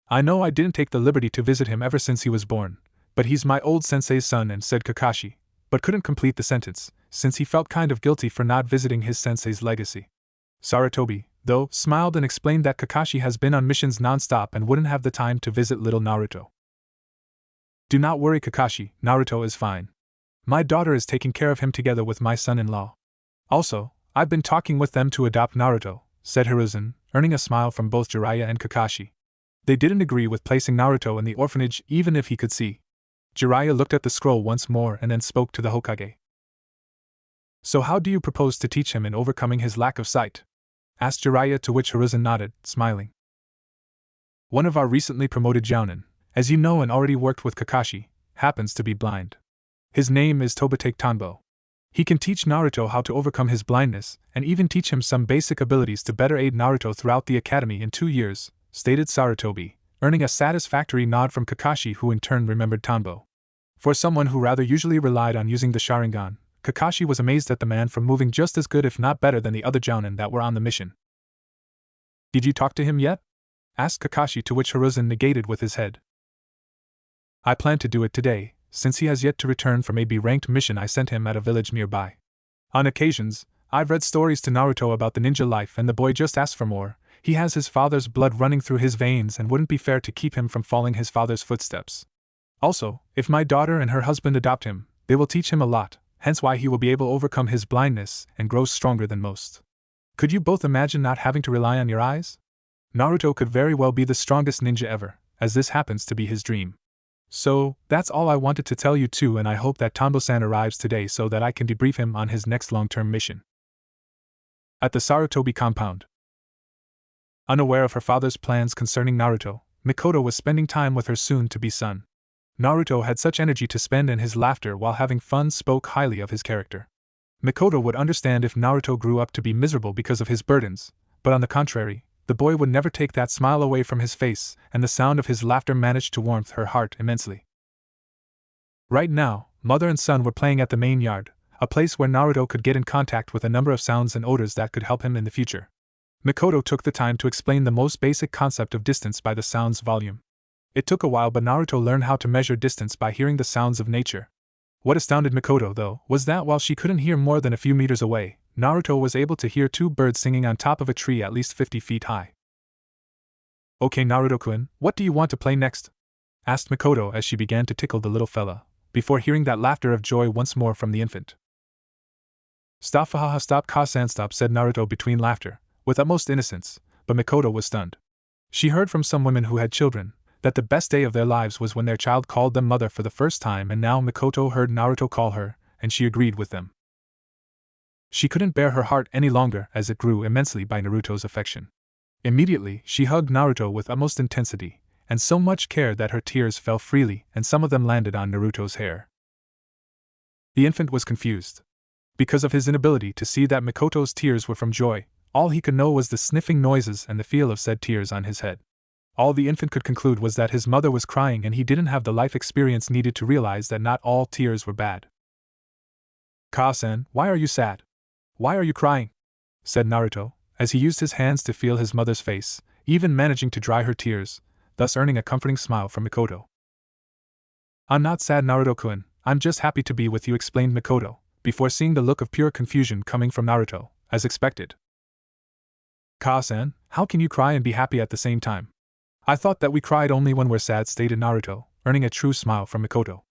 I know I didn't take the liberty to visit him ever since he was born, but he's my old sensei's son, and said Kakashi, but couldn't complete the sentence, since he felt kind of guilty for not visiting his sensei's legacy. Sarutobi, though, smiled and explained that Kakashi has been on missions non-stop and wouldn't have the time to visit little Naruto. Do not worry, Kakashi, Naruto is fine. My daughter is taking care of him together with my son-in-law. Also, I've been talking with them to adopt Naruto, said Hiruzen, earning a smile from both Jiraiya and Kakashi. They didn't agree with placing Naruto in the orphanage even if he could see. Jiraiya looked at the scroll once more and then spoke to the Hokage. So how do you propose to teach him in overcoming his lack of sight? Asked Jiraiya, to which Hiruzen nodded, smiling. One of our recently promoted jounin, as you know and already worked with Kakashi, happens to be blind. His name is Tobitake Tanbo. He can teach Naruto how to overcome his blindness, and even teach him some basic abilities to better aid Naruto throughout the academy in 2 years, stated Sarutobi, earning a satisfactory nod from Kakashi, who in turn remembered Tanbo. For someone who rather usually relied on using the Sharingan, Kakashi was amazed at the man for moving just as good if not better than the other jounin that were on the mission. Did you talk to him yet? Asked Kakashi, to which Hiruzen negated with his head. I plan to do it today, since he has yet to return from a B-ranked mission I sent him at a village nearby. On occasions, I've read stories to Naruto about the ninja life and the boy just asks for more. He has his father's blood running through his veins and wouldn't be fair to keep him from following his father's footsteps. Also, if my daughter and her husband adopt him, they will teach him a lot, hence why he will be able to overcome his blindness and grow stronger than most. Could you both imagine not having to rely on your eyes? Naruto could very well be the strongest ninja ever, as this happens to be his dream. So, that's all I wanted to tell you too, and I hope that Tanbo-san arrives today so that I can debrief him on his next long-term mission. At the Sarutobi compound. Unaware of her father's plans concerning Naruto, Mikoto was spending time with her soon-to-be son. Naruto had such energy to spend, and his laughter while having fun spoke highly of his character. Mikoto would understand if Naruto grew up to be miserable because of his burdens, but on the contrary, the boy would never take that smile away from his face, and the sound of his laughter managed to warm her heart immensely. Right now, mother and son were playing at the main yard, a place where Naruto could get in contact with a number of sounds and odors that could help him in the future. Mikoto took the time to explain the most basic concept of distance by the sound's volume. It took a while, but Naruto learned how to measure distance by hearing the sounds of nature. What astounded Mikoto, though, was that while she couldn't hear more than a few meters away, Naruto was able to hear 2 birds singing on top of a tree at least 50 feet high. Okay, Naruto-kun, what do you want to play next? Asked Mikoto as she began to tickle the little fella, before hearing that laughter of joy once more from the infant. Stop, haha, stop, Ka-san, stop, said Naruto between laughter, with utmost innocence, but Mikoto was stunned. She heard from some women who had children that the best day of their lives was when their child called them mother for the first time, and now Mikoto heard Naruto call her, and she agreed with them. She couldn't bear her heart any longer as it grew immensely by Naruto's affection. Immediately, she hugged Naruto with utmost intensity, and so much care that her tears fell freely and some of them landed on Naruto's hair. The infant was confused. Because of his inability to see that Mikoto's tears were from joy, all he could know was the sniffing noises and the feel of said tears on his head. All the infant could conclude was that his mother was crying, and he didn't have the life experience needed to realize that not all tears were bad. "Ka-san, why are you sad? Why are you crying?" said Naruto, as he used his hands to feel his mother's face, even managing to dry her tears, thus earning a comforting smile from Mikoto. "I'm not sad, Naruto-kun, I'm just happy to be with you," explained Mikoto, before seeing the look of pure confusion coming from Naruto, as expected. "Ka-san, how can you cry and be happy at the same time? I thought that we cried only when we're sad," stated Naruto, earning a true smile from Mikoto.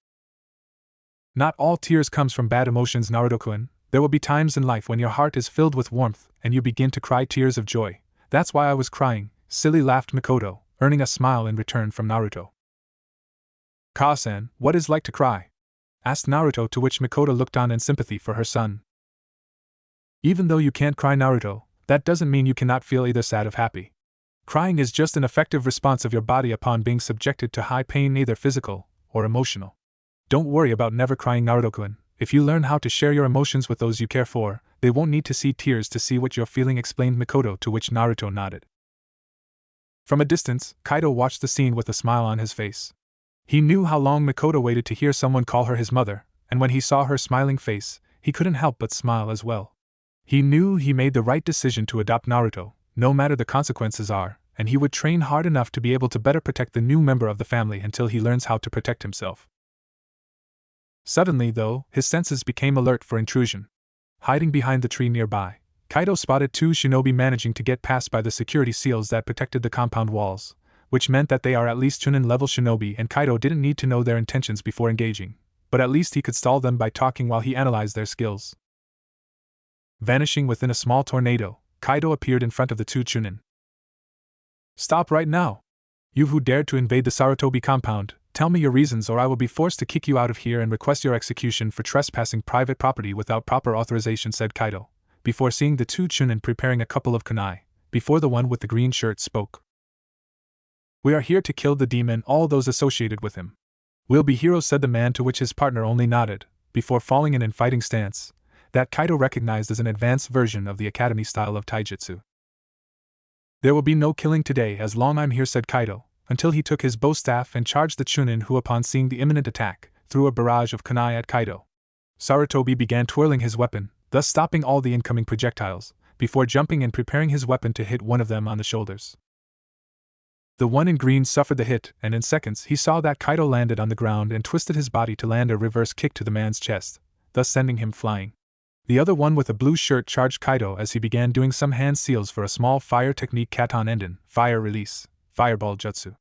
"Not all tears comes from bad emotions, Naruto-kun. There will be times in life when your heart is filled with warmth and you begin to cry tears of joy. That's why I was crying," silly laughed Mikoto, earning a smile in return from Naruto. "Ka-san, what is like to cry?" asked Naruto, to which Mikoto looked on in sympathy for her son. "Even though you can't cry, Naruto, that doesn't mean you cannot feel either sad or happy. Crying is just an effective response of your body upon being subjected to high pain, either physical or emotional. Don't worry about never crying, Naruto-kun. If you learn how to share your emotions with those you care for, they won't need to see tears to see what you're feeling," explained Mikoto, to which Naruto nodded. From a distance, Kaido watched the scene with a smile on his face. He knew how long Mikoto waited to hear someone call her his mother, and when he saw her smiling face, he couldn't help but smile as well. He knew he made the right decision to adopt Naruto, no matter the consequences are, and he would train hard enough to be able to better protect the new member of the family until he learns how to protect himself. Suddenly, though, his senses became alert for intrusion. Hiding behind the tree nearby, Kaido spotted two shinobi managing to get past by the security seals that protected the compound walls, which meant that they are at least Chunin-level shinobi, and Kaido didn't need to know their intentions before engaging, but at least he could stall them by talking while he analyzed their skills. Vanishing within a small tornado, Kaido appeared in front of the two Chunin. "Stop right now! You who dared to invade the Sarutobi compound, tell me your reasons or I will be forced to kick you out of here and request your execution for trespassing private property without proper authorization," said Kaido, before seeing the two Chunin preparing a couple of kunai, before the one with the green shirt spoke. "We are here to kill the demon, all those associated with him. We'll be heroes," said the man, to which his partner only nodded, before falling in fighting stance, that Kaido recognized as an advanced version of the academy style of taijutsu. "There will be no killing today as long I'm here," said Kaido, until he took his bow staff and charged the Chunin, who upon seeing the imminent attack, threw a barrage of kunai at Kaido. Sarutobi began twirling his weapon, thus stopping all the incoming projectiles, before jumping and preparing his weapon to hit one of them on the shoulders. The one in green suffered the hit, and in seconds he saw that Kaido landed on the ground and twisted his body to land a reverse kick to the man's chest, thus sending him flying. The other one with a blue shirt charged Kaido as he began doing some hand seals for a small fire technique, Katon Enden, fire release, fireball jutsu.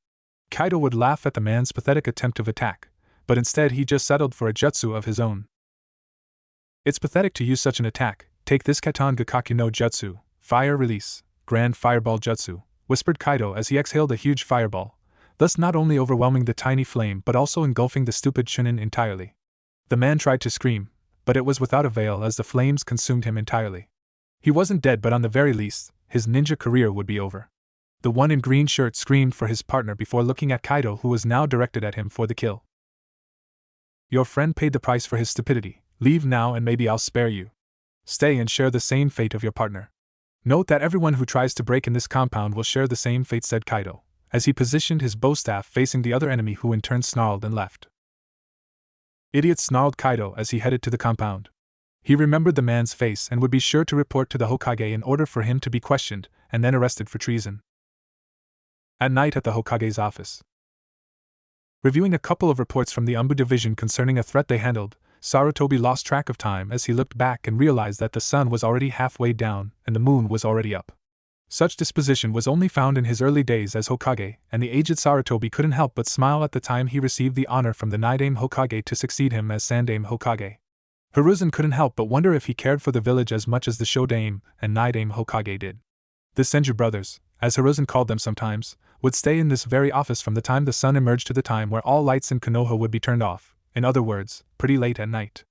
Kaido would laugh at the man's pathetic attempt of attack, but instead he just settled for a jutsu of his own. "It's pathetic to use such an attack. Take this Katon Gakaki no Jutsu, fire release, grand fireball jutsu," whispered Kaido as he exhaled a huge fireball, thus not only overwhelming the tiny flame but also engulfing the stupid Chunin entirely. The man tried to scream, but it was without avail as the flames consumed him entirely. He wasn't dead, but on the very least, his ninja career would be over. The one in green shirt screamed for his partner before looking at Kaido, who was now directed at him for the kill. "Your friend paid the price for his stupidity. Leave now and maybe I'll spare you. Stay and share the same fate of your partner. Note that everyone who tries to break in this compound will share the same fate," said Kaido, as he positioned his bow staff facing the other enemy, who in turn snarled and left. "Idiot," snarled Kaido as he headed to the compound. He remembered the man's face and would be sure to report to the Hokage in order for him to be questioned and then arrested for treason. At night at the Hokage's office. Reviewing a couple of reports from the Umbu division concerning a threat they handled, Sarutobi lost track of time as he looked back and realized that the sun was already halfway down and the moon was already up. Such disposition was only found in his early days as Hokage, and the aged Sarutobi couldn't help but smile at the time he received the honor from the Naidame Hokage to succeed him as Sandame Hokage. Hiruzen couldn't help but wonder if he cared for the village as much as the Shodame and Naidame Hokage did. The Senju brothers, as Hiruzen called them sometimes, would stay in this very office from the time the sun emerged to the time where all lights in Konoha would be turned off, in other words, pretty late at night.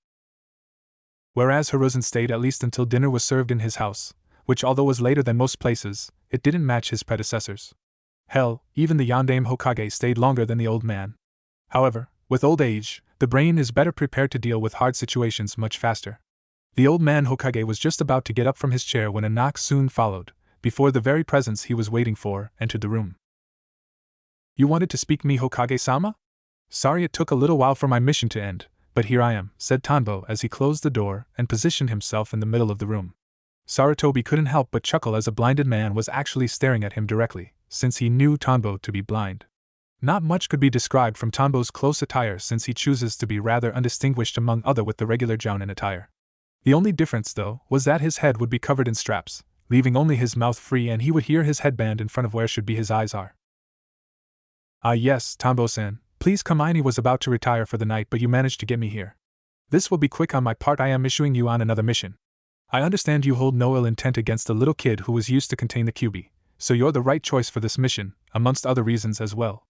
Whereas Hiruzen stayed at least until dinner was served in his house, which although was later than most places, it didn't match his predecessors. Hell, even the Yandame Hokage stayed longer than the old man. However, with old age, the brain is better prepared to deal with hard situations much faster. The old man Hokage was just about to get up from his chair when a knock soon followed, before the very presence he was waiting for entered the room. "You wanted to speak me, Hokage-sama? Sorry it took a little while for my mission to end, but here I am," said Tanbo as he closed the door and positioned himself in the middle of the room. Sarutobi couldn't help but chuckle as a blinded man was actually staring at him directly, since he knew Tanbo to be blind. Not much could be described from Tanbo's close attire since he chooses to be rather undistinguished among other with the regular jounin attire. The only difference, though, was that his head would be covered in straps, leaving only his mouth free, and he would hear his headband in front of where should be his eyes are. "Ah yes, Tanbo-san, please come. I was about to retire for the night, but you managed to get me here. This will be quick on my part. I am issuing you on another mission. I understand you hold no ill intent against the little kid who was used to contain the Kyuubi, so you're the right choice for this mission, amongst other reasons as well.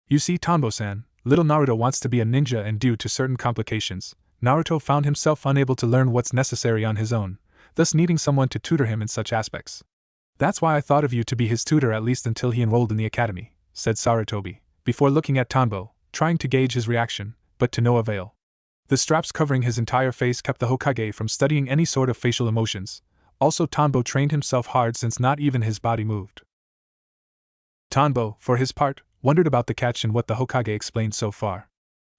You see, Tanbo-san, little Naruto wants to be a ninja, and due to certain complications, Naruto found himself unable to learn what's necessary on his own, thus needing someone to tutor him in such aspects. That's why I thought of you to be his tutor, at least until he enrolled in the academy," said Sarutobi, before looking at Tanbo, trying to gauge his reaction, but to no avail. The straps covering his entire face kept the Hokage from studying any sort of facial emotions. Also, Tanbo trained himself hard since not even his body moved. Tanbo, for his part, wondered about the catch in what the Hokage explained so far.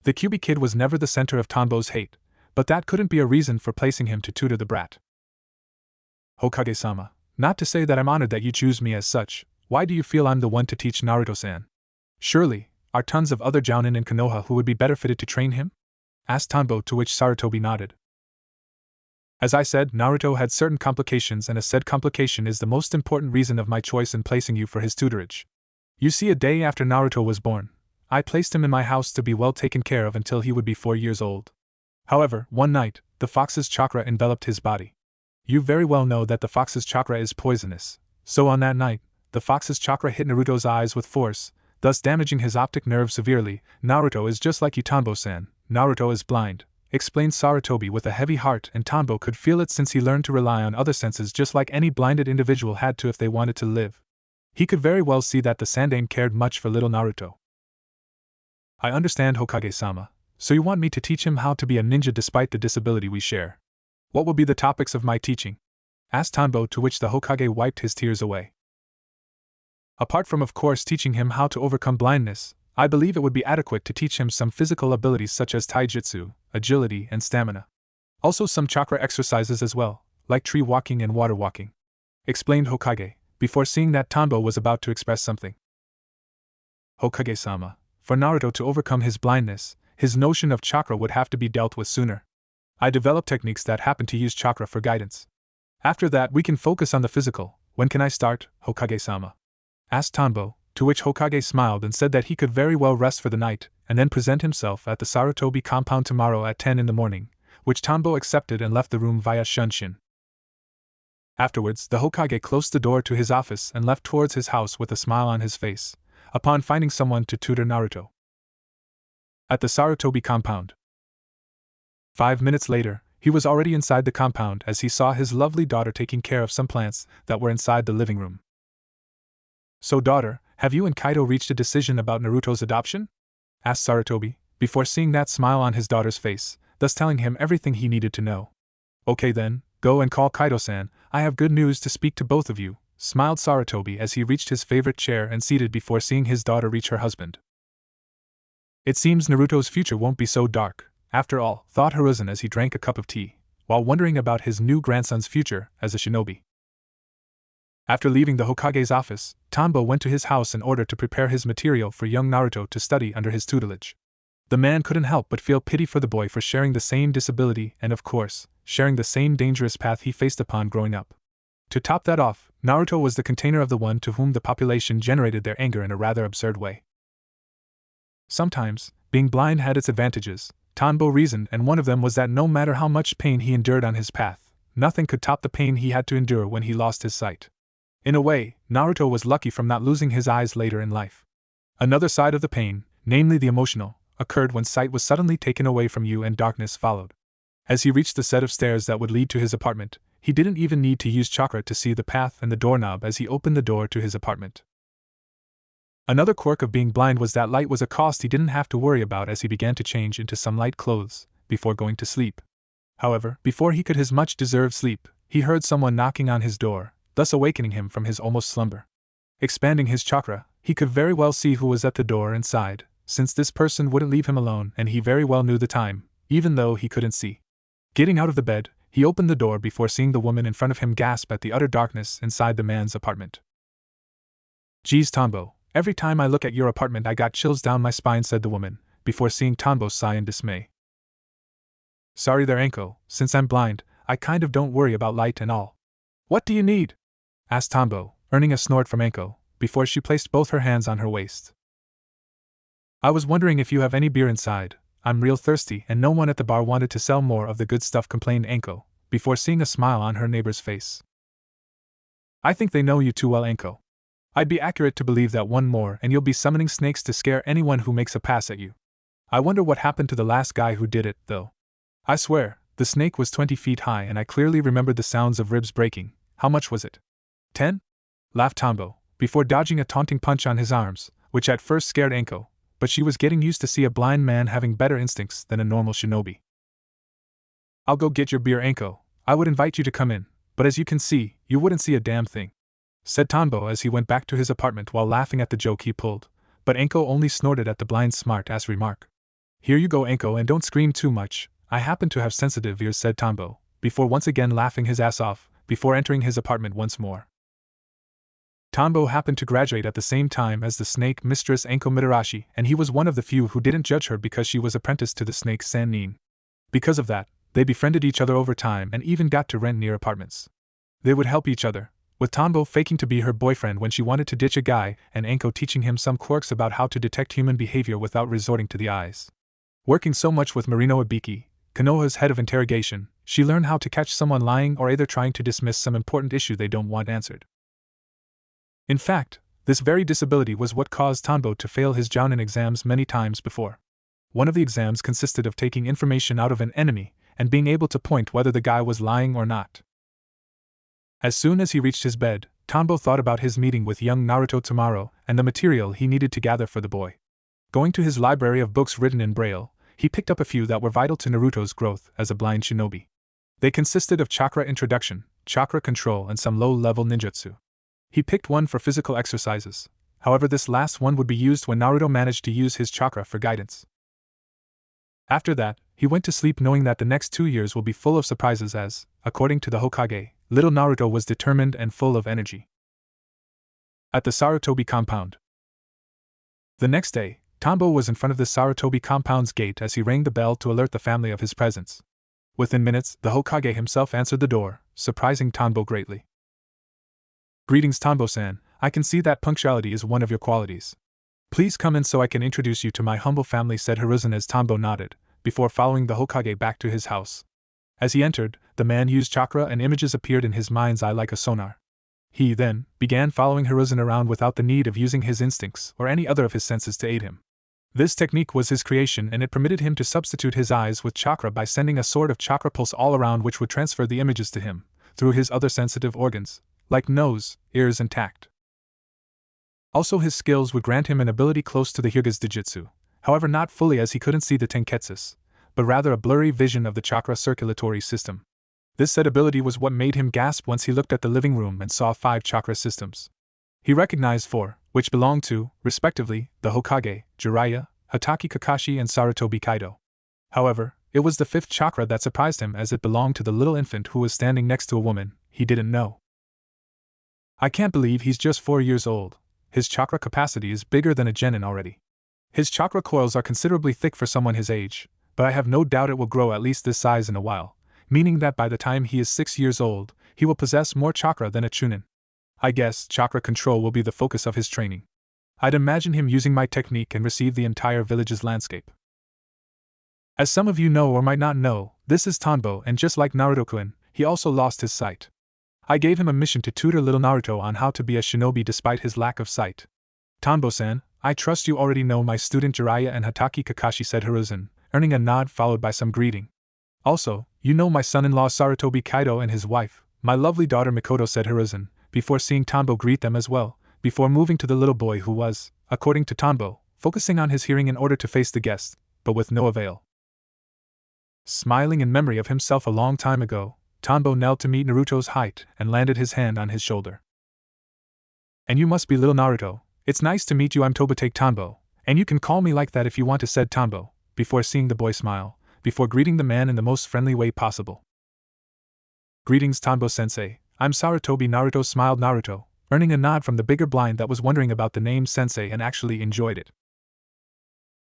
The Kyuubi kid was never the center of Tanbo's hate, but that couldn't be a reason for placing him to tutor the brat. "Hokage-sama, not to say that I'm honored that you choose me as such, why do you feel I'm the one to teach Naruto-san? Surely, are tons of other jounin in Konoha who would be better fitted to train him?" asked Tanbo, to which Sarutobi nodded. "As I said, Naruto had certain complications, and a said complication is the most important reason of my choice in placing you for his tutorage. You see, a day after Naruto was born, I placed him in my house to be well taken care of until he would be 4 years old. However, one night, the fox's chakra enveloped his body. You very well know that the fox's chakra is poisonous, so on that night, the fox's chakra hit Naruto's eyes with force, thus damaging his optic nerve severely. Naruto is just like you, Tanbo-san. Naruto is blind," explained Sarutobi with a heavy heart, and Tanbo could feel it since he learned to rely on other senses just like any blinded individual had to if they wanted to live. He could very well see that the Sandaime cared much for little Naruto. "I understand, Hokage-sama, so you want me to teach him how to be a ninja despite the disability we share. What will be the topics of my teaching?" asked Tanbo, to which the Hokage wiped his tears away. "Apart from, of course, teaching him how to overcome blindness, I believe it would be adequate to teach him some physical abilities such as taijutsu, agility, and stamina. Also some chakra exercises as well, like tree walking and water walking," explained Hokage, before seeing that Tanbo was about to express something. "Hokage-sama, for Naruto to overcome his blindness, his notion of chakra would have to be dealt with sooner. I developed techniques that happen to use chakra for guidance. After that we can focus on the physical. When can I start, Hokage-sama?" asked Tanbo, to which Hokage smiled and said that he could very well rest for the night, and then present himself at the Sarutobi compound tomorrow at 10 in the morning, which Tanbo accepted and left the room via Shunshin. Afterwards, the Hokage closed the door to his office and left towards his house with a smile on his face, upon finding someone to tutor Naruto. At the Sarutobi compound. 5 minutes later, he was already inside the compound as he saw his lovely daughter taking care of some plants that were inside the living room. "So daughter, have you and Kaido reached a decision about Naruto's adoption?" asked Sarutobi, before seeing that smile on his daughter's face, thus telling him everything he needed to know. "Okay then, go and call Kaido-san, I have good news to speak to both of you," smiled Sarutobi as he reached his favorite chair and seated before seeing his daughter reach her husband. "It seems Naruto's future won't be so dark, after all," thought Hiruzen as he drank a cup of tea, while wondering about his new grandson's future as a shinobi. After leaving the Hokage's office, Tanbo went to his house in order to prepare his material for young Naruto to study under his tutelage. The man couldn't help but feel pity for the boy for sharing the same disability and, of course, sharing the same dangerous path he faced upon growing up. To top that off, Naruto was the container of the one to whom the population generated their anger in a rather absurd way. Sometimes, being blind had its advantages, Tanbo reasoned, and one of them was that no matter how much pain he endured on his path, nothing could top the pain he had to endure when he lost his sight. In a way, Naruto was lucky from not losing his eyes later in life. Another side of the pain, namely the emotional, occurred when sight was suddenly taken away from you and darkness followed. As he reached the set of stairs that would lead to his apartment, he didn't even need to use chakra to see the path and the doorknob as he opened the door to his apartment. Another quirk of being blind was that light was a cost he didn't have to worry about as he began to change into some light clothes before going to sleep. However, before he could his much-deserved sleep, he heard someone knocking on his door, thus awakening him from his almost slumber. Expanding his chakra, he could very well see who was at the door and sighed, since this person wouldn't leave him alone and he very well knew the time, even though he couldn't see. Getting out of the bed, he opened the door before seeing the woman in front of him gasp at the utter darkness inside the man's apartment. "Geez, Tanbo, every time I look at your apartment I got chills down my spine," said the woman, before seeing Tanbo sigh in dismay. "Sorry there, Anko, since I'm blind, I kind of don't worry about light and all." "What do you need?" asked Tanbo, earning a snort from Anko, before she placed both her hands on her waist. "I was wondering if you have any beer inside. I'm real thirsty and no one at the bar wanted to sell more of the good stuff," complained Anko, before seeing a smile on her neighbor's face. "I think they know you too well, Anko. I'd be accurate to believe that one more and you'll be summoning snakes to scare anyone who makes a pass at you. I wonder what happened to the last guy who did it, though. I swear, the snake was 20 feet high and I clearly remembered the sounds of ribs breaking. How much was it?" 10? laughed Tanbo, before dodging a taunting punch on his arms, which at first scared Anko, but she was getting used to see a blind man having better instincts than a normal shinobi. "I'll go get your beer, Anko. I would invite you to come in, but as you can see, you wouldn't see a damn thing," said Tanbo as he went back to his apartment while laughing at the joke he pulled, but Anko only snorted at the blind smart-ass remark. "Here you go, Anko, and don't scream too much. I happen to have sensitive ears," said Tanbo, before once again laughing his ass off, before entering his apartment once more. Tanbo happened to graduate at the same time as the snake mistress Anko Mitarashi, and he was one of the few who didn't judge her because she was apprenticed to the snake Sannin. Because of that, they befriended each other over time and even got to rent near apartments. They would help each other, with Tanbo faking to be her boyfriend when she wanted to ditch a guy, and Anko teaching him some quirks about how to detect human behavior without resorting to the eyes. Working so much with Marino Ibiki, Konoha's head of interrogation, she learned how to catch someone lying or either trying to dismiss some important issue they don't want answered. In fact, this very disability was what caused Tanbo to fail his Jounin exams many times before. One of the exams consisted of taking information out of an enemy and being able to point whether the guy was lying or not. As soon as he reached his bed, Tanbo thought about his meeting with young Naruto tomorrow and the material he needed to gather for the boy. Going to his library of books written in Braille, he picked up a few that were vital to Naruto's growth as a blind shinobi. They consisted of chakra introduction, chakra control, and some low-level ninjutsu. He picked one for physical exercises, however this last one would be used when Naruto managed to use his chakra for guidance. After that, he went to sleep knowing that the next 2 years will be full of surprises as, according to the Hokage, little Naruto was determined and full of energy. At the Sarutobi compound. The next day, Tanbo was in front of the Sarutobi compound's gate as he rang the bell to alert the family of his presence. Within minutes, the Hokage himself answered the door, surprising Tanbo greatly. "Greetings, Tanbo-san, I can see that punctuality is one of your qualities. Please come in so I can introduce you to my humble family," said Hiruzen as Tanbo nodded, before following the Hokage back to his house. As he entered, the man used chakra and images appeared in his mind's eye like a sonar. He, then, began following Hiruzen around without the need of using his instincts or any other of his senses to aid him. This technique was his creation and it permitted him to substitute his eyes with chakra by sending a sort of chakra pulse all around which would transfer the images to him, through his other sensitive organs, like nose, ears, and tact. Also, his skills would grant him an ability close to the Hyuga's Dijutsu, however not fully as he couldn't see the Tenketsus, but rather a blurry vision of the chakra circulatory system. This said ability was what made him gasp once he looked at the living room and saw 5 chakra systems. He recognized 4, which belonged to, respectively, the Hokage, Jiraiya, Hatake Kakashi, and Sarutobi Kaido. However, it was the 5th chakra that surprised him as it belonged to the little infant who was standing next to a woman he didn't know. "I can't believe he's just 4 years old. His chakra capacity is bigger than a genin already. His chakra coils are considerably thick for someone his age, but I have no doubt it will grow at least this size in a while, meaning that by the time he is 6 years old, he will possess more chakra than a chunin. I guess chakra control will be the focus of his training. I'd imagine him using my technique and receive the entire village's landscape." As some of you know or might not know, this is Tanbo, and just like Naruto-kun, he also lost his sight. I gave him a mission to tutor little Naruto on how to be a shinobi despite his lack of sight. "Tanbo-san, I trust you already know my student Jiraiya and Hatake Kakashi," said Hiruzen, earning a nod followed by some greeting. "Also, you know my son-in-law Sarutobi Kaido and his wife, my lovely daughter Mikoto," said Hiruzen, before seeing Tanbo greet them as well, before moving to the little boy who was, according to Tanbo, focusing on his hearing in order to face the guest, but with no avail. Smiling in memory of himself a long time ago, Tanbo knelt to meet Naruto's height and landed his hand on his shoulder. "And you must be little Naruto. It's nice to meet you. I'm Tobitake Tanbo, and you can call me like that if you want to," said Tanbo, before seeing the boy smile, before greeting the man in the most friendly way possible. "Greetings, Tanbo-sensei. I'm Sarutobi." Naruto smiled. Naruto, earning a nod from the bigger blind that was wondering about the name sensei and actually enjoyed it.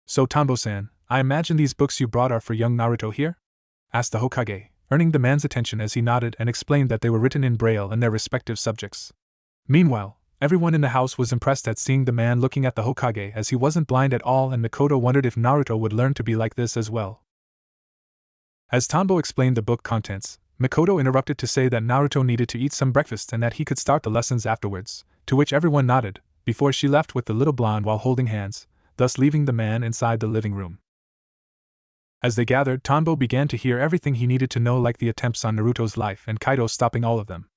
"So Tanbo-san, I imagine these books you brought are for young Naruto here?" asked the Hokage, earning the man's attention as he nodded and explained that they were written in Braille and their respective subjects. Meanwhile, everyone in the house was impressed at seeing the man looking at the Hokage, as he wasn't blind at all, and Mikoto wondered if Naruto would learn to be like this as well. As Tanbo explained the book contents, Mikoto interrupted to say that Naruto needed to eat some breakfast and that he could start the lessons afterwards, to which everyone nodded, before she left with the little blonde while holding hands, thus leaving the man inside the living room. As they gathered, Tanbo began to hear everything he needed to know, like the attempts on Naruto's life and Kaido stopping all of them.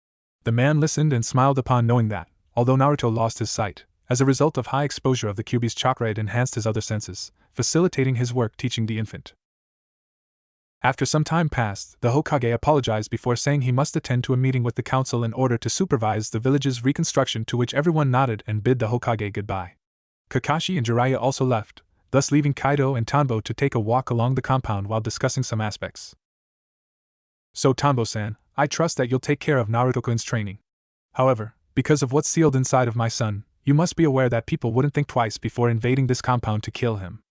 The man listened and smiled upon knowing that, although Naruto lost his sight, as a result of high exposure of the Kyuubi's chakra, it enhanced his other senses, facilitating his work teaching the infant. After some time passed, the Hokage apologized before saying he must attend to a meeting with the council in order to supervise the village's reconstruction, to which everyone nodded and bid the Hokage goodbye. Kakashi and Jiraiya also left, thus leaving Kaido and Tanbo to take a walk along the compound while discussing some aspects. "So Tanbo-san, I trust that you'll take care of Naruto-kun's training. However, because of what's sealed inside of my son, you must be aware that people wouldn't think twice before invading this compound to kill him.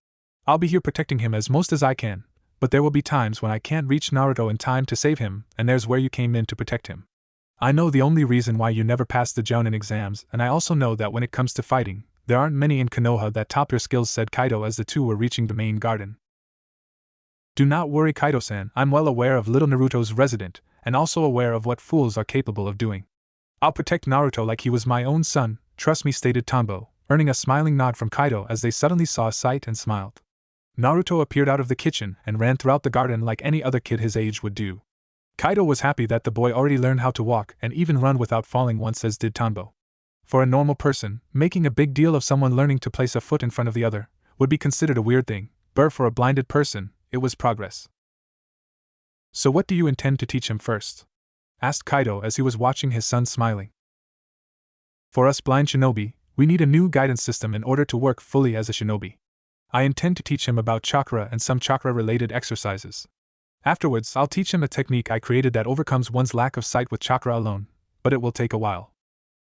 I'll be here protecting him as most as I can, but there will be times when I can't reach Naruto in time to save him, and there's where you came in to protect him. I know the only reason why you never passed the Jounin exams, and I also know that when it comes to fighting, there aren't many in Konoha that top your skills," said Kaido as the two were reaching the main garden. "Do not worry, Kaido-san, I'm well aware of little Naruto's resident, and also aware of what fools are capable of doing. I'll protect Naruto like he was my own son, trust me," stated Tanbo, earning a smiling nod from Kaido as they suddenly saw a sight and smiled. Naruto appeared out of the kitchen and ran throughout the garden like any other kid his age would do. Kaido was happy that the boy already learned how to walk and even run without falling once, as did Tanbo. For a normal person, making a big deal of someone learning to place a foot in front of the other would be considered a weird thing, but for a blinded person, it was progress. "So what do you intend to teach him first?" asked Kaido as he was watching his son smiling. "For us blind shinobi, we need a new guidance system in order to work fully as a shinobi. I intend to teach him about chakra and some chakra-related exercises. Afterwards, I'll teach him a technique I created that overcomes one's lack of sight with chakra alone, but it will take a while.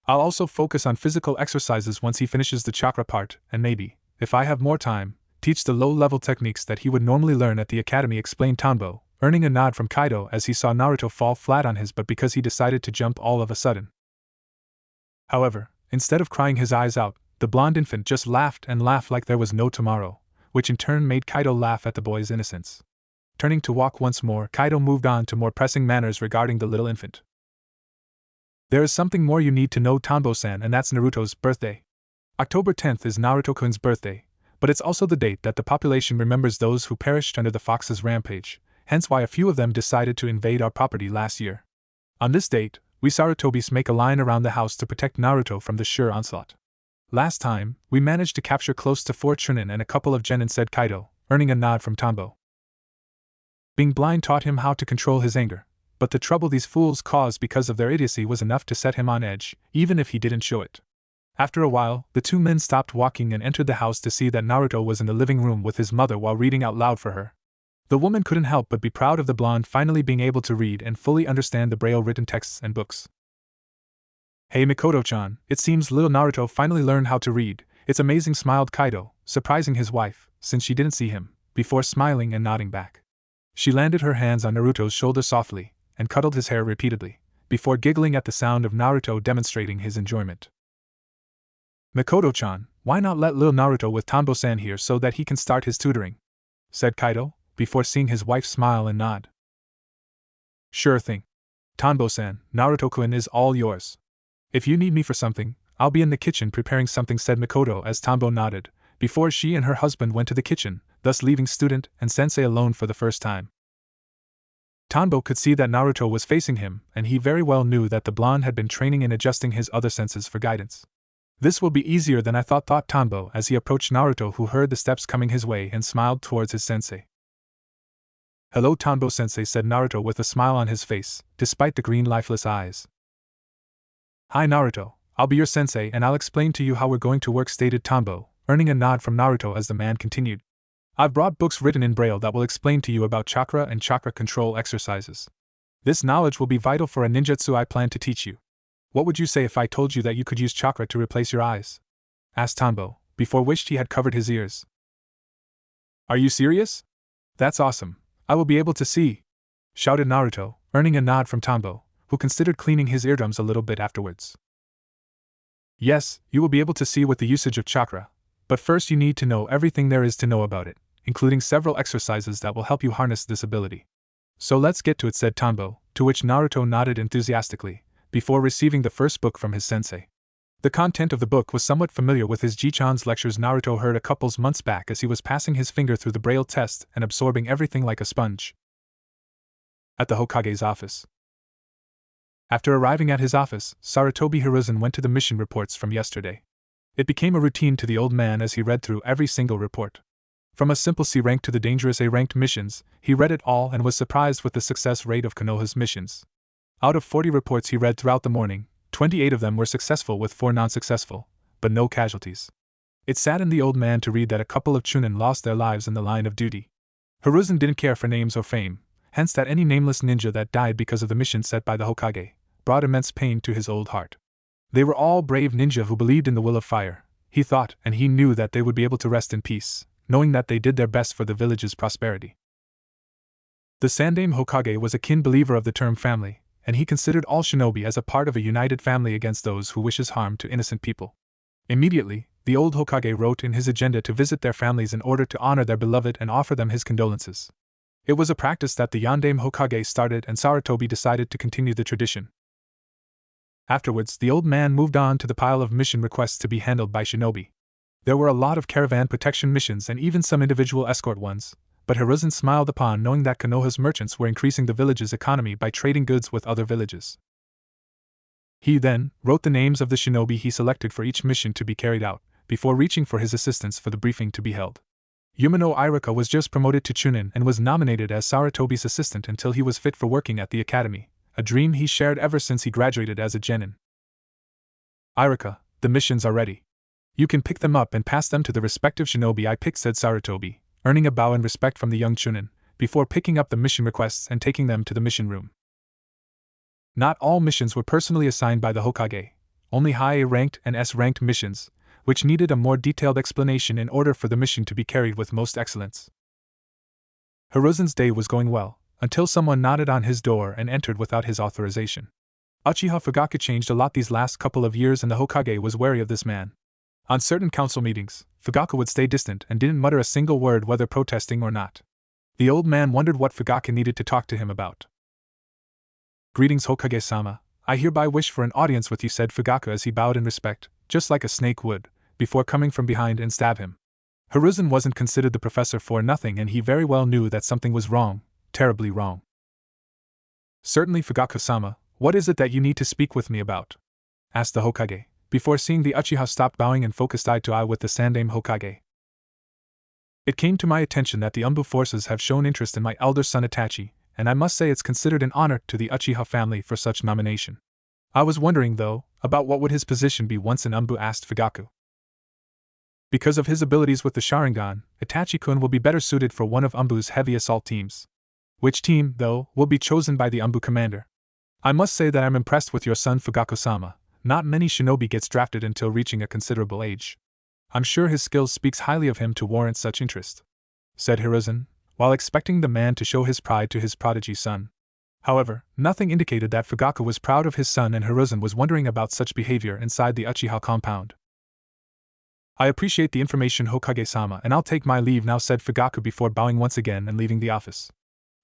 I'll also focus on physical exercises once he finishes the chakra part, and maybe, if I have more time, teach the low-level techniques that he would normally learn at the academy," explained Tanbo, earning a nod from Kaido as he saw Naruto fall flat on his butt because he decided to jump all of a sudden. However, instead of crying his eyes out, the blonde infant just laughed and laughed like there was no tomorrow, which in turn made Kaido laugh at the boy's innocence. Turning to walk once more, Kaido moved on to more pressing matters regarding the little infant. "There is something more you need to know, Tanbo-san, and that's Naruto's birthday. October 10th is Naruto-kun's birthday, but it's also the date that the population remembers those who perished under the Fox's rampage, hence why a few of them decided to invade our property last year. On this date, we Sarutobis make a line around the house to protect Naruto from the sure onslaught. Last time, we managed to capture close to 4 Chunin and a couple of genin," said Kaido, earning a nod from Tanbo. Being blind taught him how to control his anger, but the trouble these fools caused because of their idiocy was enough to set him on edge, even if he didn't show it. After a while, the two men stopped walking and entered the house to see that Naruto was in the living room with his mother while reading out loud for her. The woman couldn't help but be proud of the blonde finally being able to read and fully understand the Braille written texts and books. "Hey Mikoto-chan, it seems little Naruto finally learned how to read. It's amazing," smiled Kaido, surprising his wife, since she didn't see him, before smiling and nodding back. She landed her hands on Naruto's shoulder softly, and cuddled his hair repeatedly, before giggling at the sound of Naruto demonstrating his enjoyment. "Mikoto-chan, why not let little Naruto with Tanbo-san here so that he can start his tutoring?" said Kaido, before seeing his wife smile and nod. "Sure thing. Tanbo-san, Naruto-kun is all yours. If you need me for something, I'll be in the kitchen preparing something," said Mikoto as Tanbo nodded, before she and her husband went to the kitchen, thus leaving student and sensei alone for the first time. Tanbo could see that Naruto was facing him, and he very well knew that the blonde had been training in adjusting his other senses for guidance. "This will be easier than I thought," Tanbo as he approached Naruto, who heard the steps coming his way and smiled towards his sensei. Hello Tanbo-sensei, said Naruto with a smile on his face, despite the green lifeless eyes. Hi Naruto, I'll be your sensei and I'll explain to you how we're going to work, stated Tanbo, earning a nod from Naruto as the man continued. I've brought books written in Braille that will explain to you about chakra and chakra control exercises. This knowledge will be vital for a ninjutsu I plan to teach you. What would you say if I told you that you could use chakra to replace your eyes? Asked Tanbo, before which he had covered his ears. Are you serious? That's awesome. I will be able to see, shouted Naruto, earning a nod from Tanbo, who considered cleaning his eardrums a little bit afterwards. Yes, you will be able to see with the usage of chakra, but first you need to know everything there is to know about it, including several exercises that will help you harness this ability. So let's get to it, said Tanbo, to which Naruto nodded enthusiastically, before receiving the first book from his sensei. The content of the book was somewhat familiar with his Ji-chan's lectures Naruto heard a couple months back as he was passing his finger through the Braille test and absorbing everything like a sponge. At the Hokage's office. After arriving at his office, Sarutobi Hiruzen went to the mission reports from yesterday. It became a routine to the old man as he read through every single report. From a simple C rank to the dangerous A ranked missions, he read it all and was surprised with the success rate of Konoha's missions. Out of 40 reports he read throughout the morning, 28 of them were successful with 4 non-successful, but no casualties. It saddened the old man to read that a couple of Chunin lost their lives in the line of duty. Hiruzen didn't care for names or fame, hence that any nameless ninja that died because of the mission set by the Hokage brought immense pain to his old heart. They were all brave ninja who believed in the will of fire, he thought, and he knew that they would be able to rest in peace, knowing that they did their best for the village's prosperity. The Sandaime Hokage was a keen believer of the term family, and he considered all shinobi as a part of a united family against those who wishes harm to innocent people. Immediately, the old Hokage wrote in his agenda to visit their families in order to honor their beloved and offer them his condolences. It was a practice that the Yondaime Hokage started and Sarutobi decided to continue the tradition. Afterwards, the old man moved on to the pile of mission requests to be handled by shinobi. There were a lot of caravan protection missions and even some individual escort ones, but Hiruzen smiled upon knowing that Konoha's merchants were increasing the village's economy by trading goods with other villages. He then wrote the names of the shinobi he selected for each mission to be carried out, before reaching for his assistants for the briefing to be held. Yumino Iruka was just promoted to Chunin and was nominated as Sarutobi's assistant until he was fit for working at the academy, a dream he shared ever since he graduated as a genin. Iruka, the missions are ready. You can pick them up and pass them to the respective shinobi I picked, said Sarutobi, earning a bow in respect from the young Chunin, before picking up the mission requests and taking them to the mission room. Not all missions were personally assigned by the Hokage, only high A-ranked and S-ranked missions, which needed a more detailed explanation in order for the mission to be carried with most excellence. Hiruzen's day was going well, until someone nodded on his door and entered without his authorization. Uchiha Fugaku changed a lot these last couple of years and the Hokage was wary of this man. On certain council meetings, Fugaku would stay distant and didn't mutter a single word whether protesting or not. The old man wondered what Fugaku needed to talk to him about. Greetings Hokage-sama, I hereby wish for an audience with you, said Fugaku as he bowed in respect, just like a snake would, before coming from behind and stab him. Hiruzen wasn't considered the professor for nothing and he very well knew that something was wrong, terribly wrong. Certainly Fugaku-sama, what is it that you need to speak with me about? Asked the Hokage, before seeing the Uchiha stop bowing and focused eye to eye with the Sandaime Hokage. It came to my attention that the Umbu forces have shown interest in my elder son Itachi, and I must say it's considered an honor to the Uchiha family for such nomination. I was wondering, though, about what would his position be once in Umbu, asked Fugaku. Because of his abilities with the Sharingan, Itachi-kun will be better suited for one of Umbu's heavy assault teams. Which team, though, will be chosen by the Umbu commander. I must say that I'm impressed with your son Fugaku-sama. Not many shinobi gets drafted until reaching a considerable age. I'm sure his skills speaks highly of him to warrant such interest, said Hiruzen, while expecting the man to show his pride to his prodigy son. However, nothing indicated that Fugaku was proud of his son and Hiruzen was wondering about such behavior inside the Uchiha compound. I appreciate the information Hokage-sama and I'll take my leave now, said Fugaku before bowing once again and leaving the office.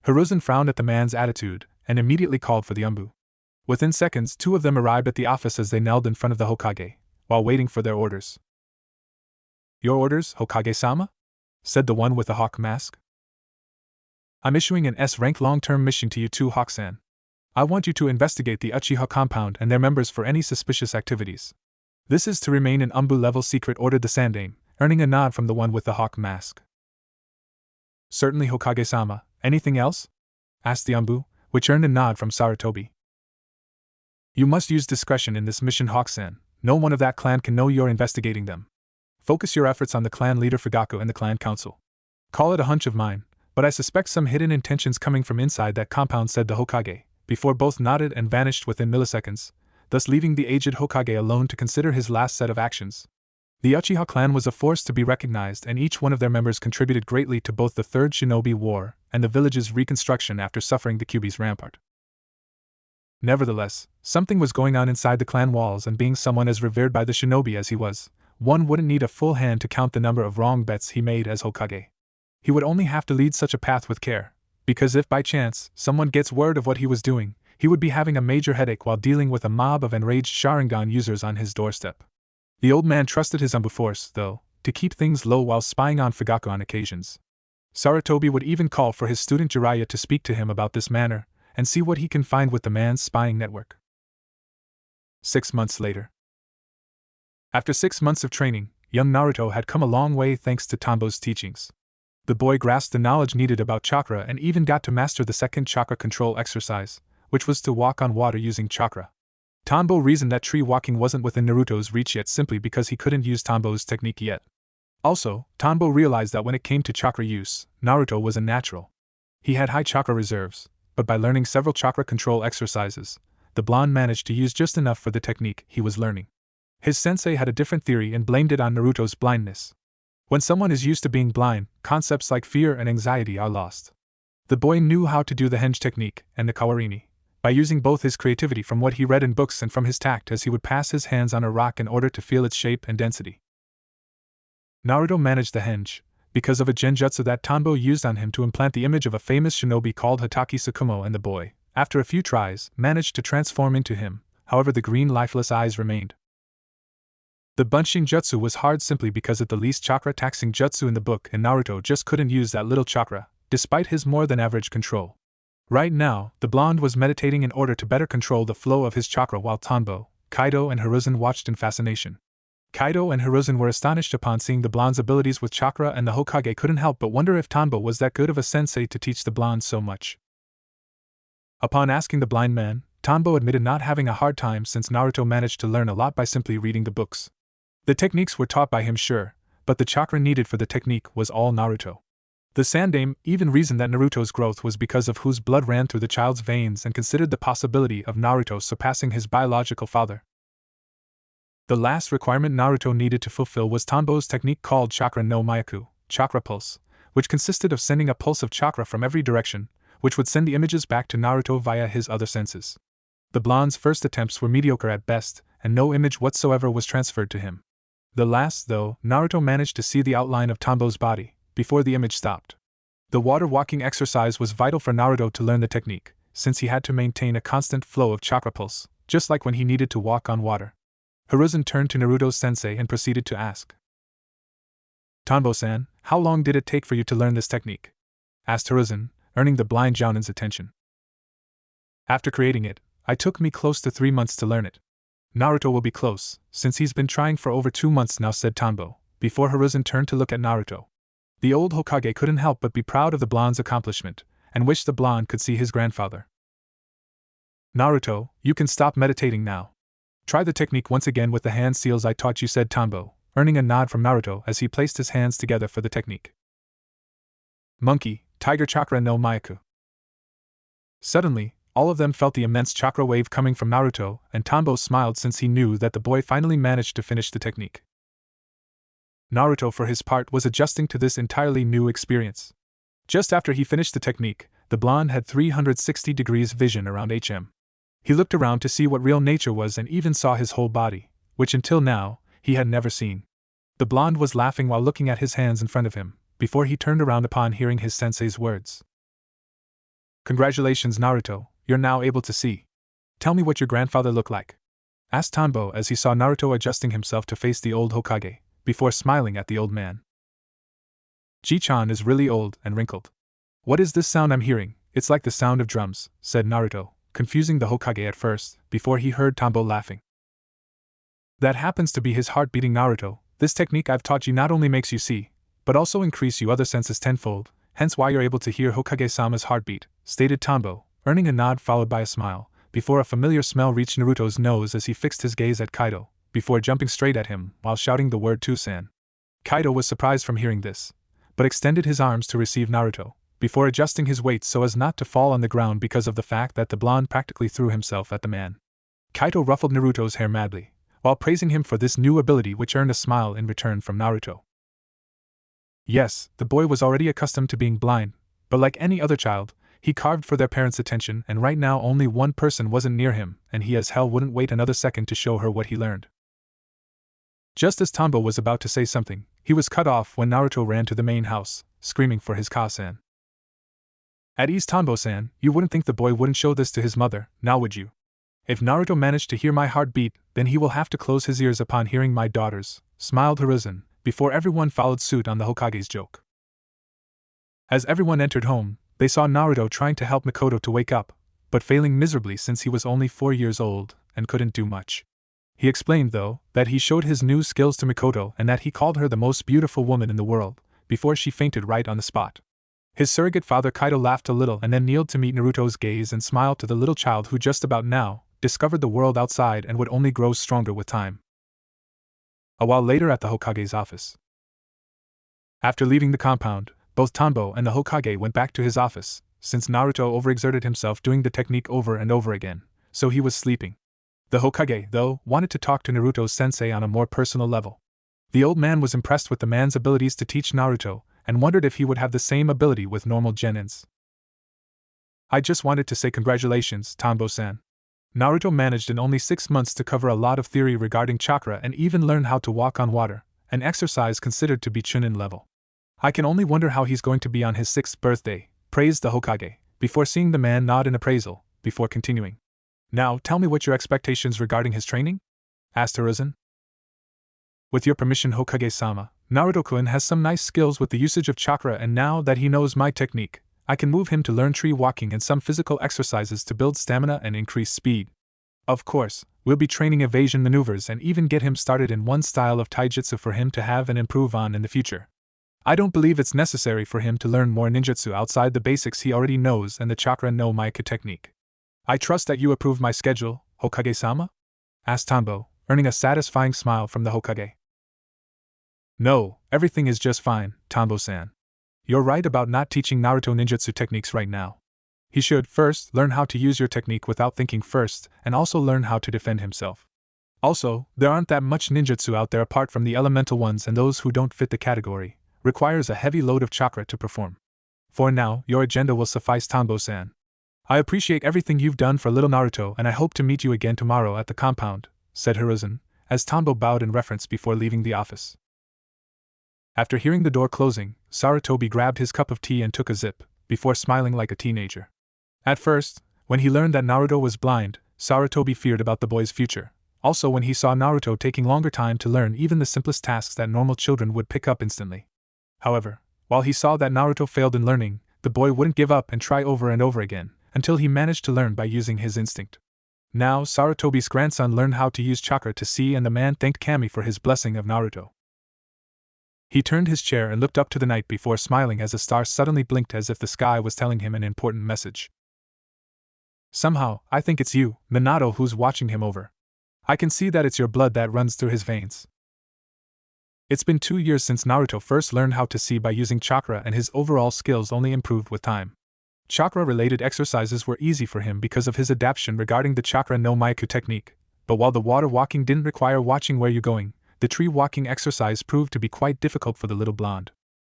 Hiruzen frowned at the man's attitude and immediately called for the Umbu. Within seconds, 2 of them arrived at the office as they knelt in front of the Hokage, while waiting for their orders. Your orders, Hokage-sama? Said the one with the hawk mask. I'm issuing an S-rank long-term mission to you too, Hawk-san. I want you to investigate the Uchiha compound and their members for any suspicious activities. This is to remain an Umbu-level secret, ordered the Sandaime, earning a nod from the one with the hawk mask. Certainly, Hokage-sama, Anything else? Asked the Anbu, which earned a nod from Sarutobi. You must use discretion in this mission, Hawk-san. No one of that clan can know you're investigating them. Focus your efforts on the clan leader Fugaku and the clan council. Call it a hunch of mine, but I suspect some hidden intentions coming from inside that compound, said the Hokage, before both nodded and vanished within milliseconds, thus leaving the aged Hokage alone to consider his last set of actions. The Uchiha clan was a force to be recognized, and each one of their members contributed greatly to both the Third Shinobi War and the village's reconstruction after suffering the Kyuubi's rampart. Nevertheless, something was going on inside the clan walls, and being someone as revered by the shinobi as he was, one wouldn't need a full hand to count the number of wrong bets he made as Hokage. He would only have to lead such a path with care, because if by chance someone gets word of what he was doing, he would be having a major headache while dealing with a mob of enraged Sharingan users on his doorstep. The old man trusted his Anbu force, though, to keep things low while spying on Fugaku on occasions. Sarutobi would even call for his student Jiraiya to speak to him about this matter, and see what he can find with the man's spying network. 6 months later. After 6 months of training, young Naruto had come a long way thanks to Tanbo's teachings. The boy grasped the knowledge needed about chakra and even got to master the second chakra control exercise, which was to walk on water using chakra. Tanbo reasoned that tree walking wasn't within Naruto's reach yet simply because he couldn't use Tanbo's technique yet. Also, Tanbo realized that when it came to chakra use, Naruto was a natural. He had high chakra reserves, but by learning several chakra control exercises, the blonde managed to use just enough for the technique he was learning. His sensei had a different theory and blamed it on Naruto's blindness. When someone is used to being blind, concepts like fear and anxiety are lost. The boy knew how to do the henge technique and the kawarini, by using both his creativity from what he read in books and from his tact as he would pass his hands on a rock in order to feel its shape and density. Naruto managed the henge because of a genjutsu that Tanbo used on him to implant the image of a famous shinobi called Hatake Tsukumo, and the boy, after a few tries, managed to transform into him. However, the green lifeless eyes remained. The Bunshin Jutsu was hard simply because it's the least chakra-taxing jutsu in the book, and Naruto just couldn't use that little chakra, despite his more-than-average control. Right now, the blonde was meditating in order to better control the flow of his chakra while Tanbo, Kaido and Hiruzen watched in fascination. Kaido and Hiruzen were astonished upon seeing the blonde's abilities with chakra, and the Hokage couldn't help but wonder if Tanbo was that good of a sensei to teach the blonde so much. Upon asking the blind man, Tanbo admitted not having a hard time since Naruto managed to learn a lot by simply reading the books. The techniques were taught by him, sure, but the chakra needed for the technique was all Naruto. The Sandaime even reasoned that Naruto's growth was because of whose blood ran through the child's veins and considered the possibility of Naruto surpassing his biological father. The last requirement Naruto needed to fulfill was Tanbo's technique called Chakra no Myaku, Chakra Pulse, which consisted of sending a pulse of chakra from every direction, which would send the images back to Naruto via his other senses. The blonde's first attempts were mediocre at best, and no image whatsoever was transferred to him. The last, though, Naruto managed to see the outline of Tanbo's body, before the image stopped. The water walking exercise was vital for Naruto to learn the technique, since he had to maintain a constant flow of chakra pulse, just like when he needed to walk on water. Hiruzen turned to Naruto's sensei and proceeded to ask. Tanbo-san, how long did it take for you to learn this technique? Asked Hiruzen, earning the blind Jounin's attention. After creating it, it took me close to 3 months to learn it. Naruto will be close, since he's been trying for over 2 months now, said Tanbo, before Hiruzen turned to look at Naruto. The old Hokage couldn't help but be proud of the blonde's accomplishment, and wished the blonde could see his grandfather. Naruto, you can stop meditating now. Try the technique once again with the hand seals I taught you, said Tanbo, earning a nod from Naruto as he placed his hands together for the technique. Monkey, Tiger Chakra no Myaku. Suddenly, all of them felt the immense chakra wave coming from Naruto, and Tanbo smiled since he knew that the boy finally managed to finish the technique. Naruto, for his part, was adjusting to this entirely new experience. Just after he finished the technique, the blonde had 360 degrees vision around him. He looked around to see what real nature was and even saw his whole body, which until now, he had never seen. The blonde was laughing while looking at his hands in front of him, before he turned around upon hearing his sensei's words. Congratulations, Naruto, you're now able to see. Tell me what your grandfather looked like. Asked Tanbo as he saw Naruto adjusting himself to face the old Hokage, before smiling at the old man. Ji-chan is really old and wrinkled. What is this sound I'm hearing? It's like the sound of drums, said Naruto, confusing the Hokage at first, before he heard Tanbo laughing. That happens to be his heart beating, Naruto. This technique I've taught you not only makes you see, but also increase you other senses tenfold. hence why you're able to hear Hokage-sama's heartbeat, stated Tombo, earning a nod followed by a smile, before a familiar smell reached Naruto's nose as he fixed his gaze at Kaido, before jumping straight at him while shouting the word Tusan. Kaido was surprised from hearing this, but extended his arms to receive Naruto, before adjusting his weight so as not to fall on the ground because of the fact that the blonde practically threw himself at the man. Kaido ruffled Naruto's hair madly, while praising him for this new ability which earned a smile in return from Naruto. Yes, the boy was already accustomed to being blind, but like any other child, he carved for their parents' attention, and right now only one person wasn't near him, and he as hell wouldn't wait another second to show her what he learned. Just as Tombo was about to say something, he was cut off when Naruto ran to the main house, screaming for his Ka-san. At ease, Tombo-san, you wouldn't think the boy wouldn't show this to his mother, now would you? If Naruto managed to hear my heartbeat, then he will have to close his ears upon hearing my daughters, smiled Hiruzen, before everyone followed suit on the Hokage's joke. As everyone entered home, they saw Naruto trying to help Mikoto to wake up, but failing miserably since he was only 4 years old and couldn't do much. He explained, though, that he showed his new skills to Mikoto and that he called her the most beautiful woman in the world, before she fainted right on the spot. His surrogate father Kaido laughed a little and then kneeled to meet Naruto's gaze and smiled to the little child who just about now discovered the world outside and would only grow stronger with time. A while later at the Hokage's office. After leaving the compound, both Tombo and the Hokage went back to his office, since Naruto overexerted himself doing the technique over and over again, so he was sleeping. The Hokage, though, wanted to talk to Naruto's sensei on a more personal level. The old man was impressed with the man's abilities to teach Naruto, and wondered if he would have the same ability with normal genins. I just wanted to say congratulations, Tombo-san. Naruto managed in only 6 months to cover a lot of theory regarding chakra and even learn how to walk on water, an exercise considered to be Chunin level. I can only wonder how he's going to be on his 6th birthday, praised the Hokage, before seeing the man nod in appraisal, before continuing. Now tell me what your expectations regarding his training? Asked Hiruzen. With your permission, Hokage-sama, Naruto-kun has some nice skills with the usage of chakra, and now that he knows my technique, I can move him to learn tree walking and some physical exercises to build stamina and increase speed. Of course, we'll be training evasion maneuvers and even get him started in one style of taijutsu for him to have and improve on in the future. I don't believe it's necessary for him to learn more ninjutsu outside the basics he already knows and the chakra no Maika technique. I trust that you approve my schedule, Hokage-sama? Asked Tombo, earning a satisfying smile from the Hokage. No, everything is just fine, Tombo-san. You're right about not teaching Naruto ninjutsu techniques right now. He should first learn how to use your technique without thinking first, and also learn how to defend himself. Also, there aren't that much ninjutsu out there apart from the elemental ones, and those who don't fit the category requires a heavy load of chakra to perform. For now, your agenda will suffice, Tombo-san. I appreciate everything you've done for little Naruto, and I hope to meet you again tomorrow at the compound, said Hiruzen, as Tombo bowed in reverence before leaving the office. After hearing the door closing, Sarutobi grabbed his cup of tea and took a sip, before smiling like a teenager. At first, when he learned that Naruto was blind, Sarutobi feared about the boy's future. Also, when he saw Naruto taking longer time to learn even the simplest tasks that normal children would pick up instantly. However, while he saw that Naruto failed in learning, the boy wouldn't give up and try over and over again, until he managed to learn by using his instinct. Now, Sarutobi's grandson learned how to use chakra to see, and the man thanked Kami for his blessing of Naruto. He turned his chair and looked up to the night before smiling as a star suddenly blinked as if the sky was telling him an important message. Somehow, I think it's you, Minato, who's watching him over. I can see that it's your blood that runs through his veins. It's been 2 years since Naruto first learned how to see by using chakra, and his overall skills only improved with time. Chakra-related exercises were easy for him because of his adaptation regarding the chakra no Maiku technique, but while the water walking didn't require watching where you're going, the tree walking exercise proved to be quite difficult for the little blonde.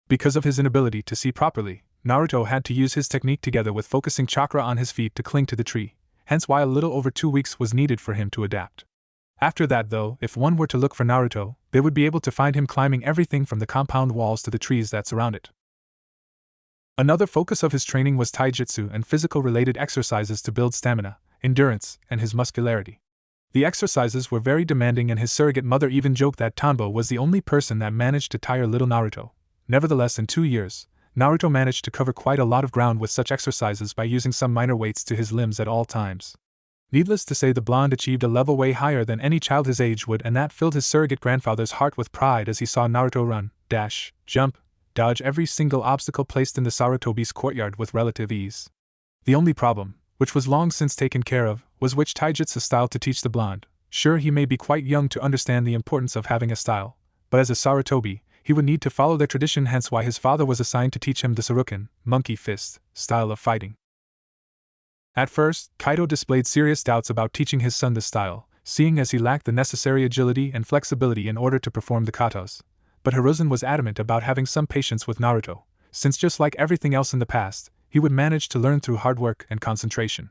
Because of his inability to see properly, Naruto had to use his technique together with focusing chakra on his feet to cling to the tree, hence why a little over 2 weeks was needed for him to adapt. After that, though, if one were to look for Naruto, they would be able to find him climbing everything from the compound walls to the trees that surround it. Another focus of his training was taijutsu and physical-related exercises to build stamina, endurance, and his muscularity. The exercises were very demanding, and his surrogate mother even joked that Tanbo was the only person that managed to tire little Naruto. Nevertheless, in 2 years, Naruto managed to cover quite a lot of ground with such exercises by using some minor weights to his limbs at all times. Needless to say, the blonde achieved a level way higher than any child his age would, and that filled his surrogate grandfather's heart with pride as he saw Naruto run, dash, jump, dodge every single obstacle placed in the Sarutobi's courtyard with relative ease. The only problem, which was long since taken care of, was which taijutsu style to teach the blonde. Sure, he may be quite young to understand the importance of having a style, but as a Sarutobi, he would need to follow their tradition, hence why his father was assigned to teach him the Saruken, monkey fist, style of fighting. At first, Kaido displayed serious doubts about teaching his son this style, seeing as he lacked the necessary agility and flexibility in order to perform the katas. But Hiruzen was adamant about having some patience with Naruto, since just like everything else in the past, he would manage to learn through hard work and concentration.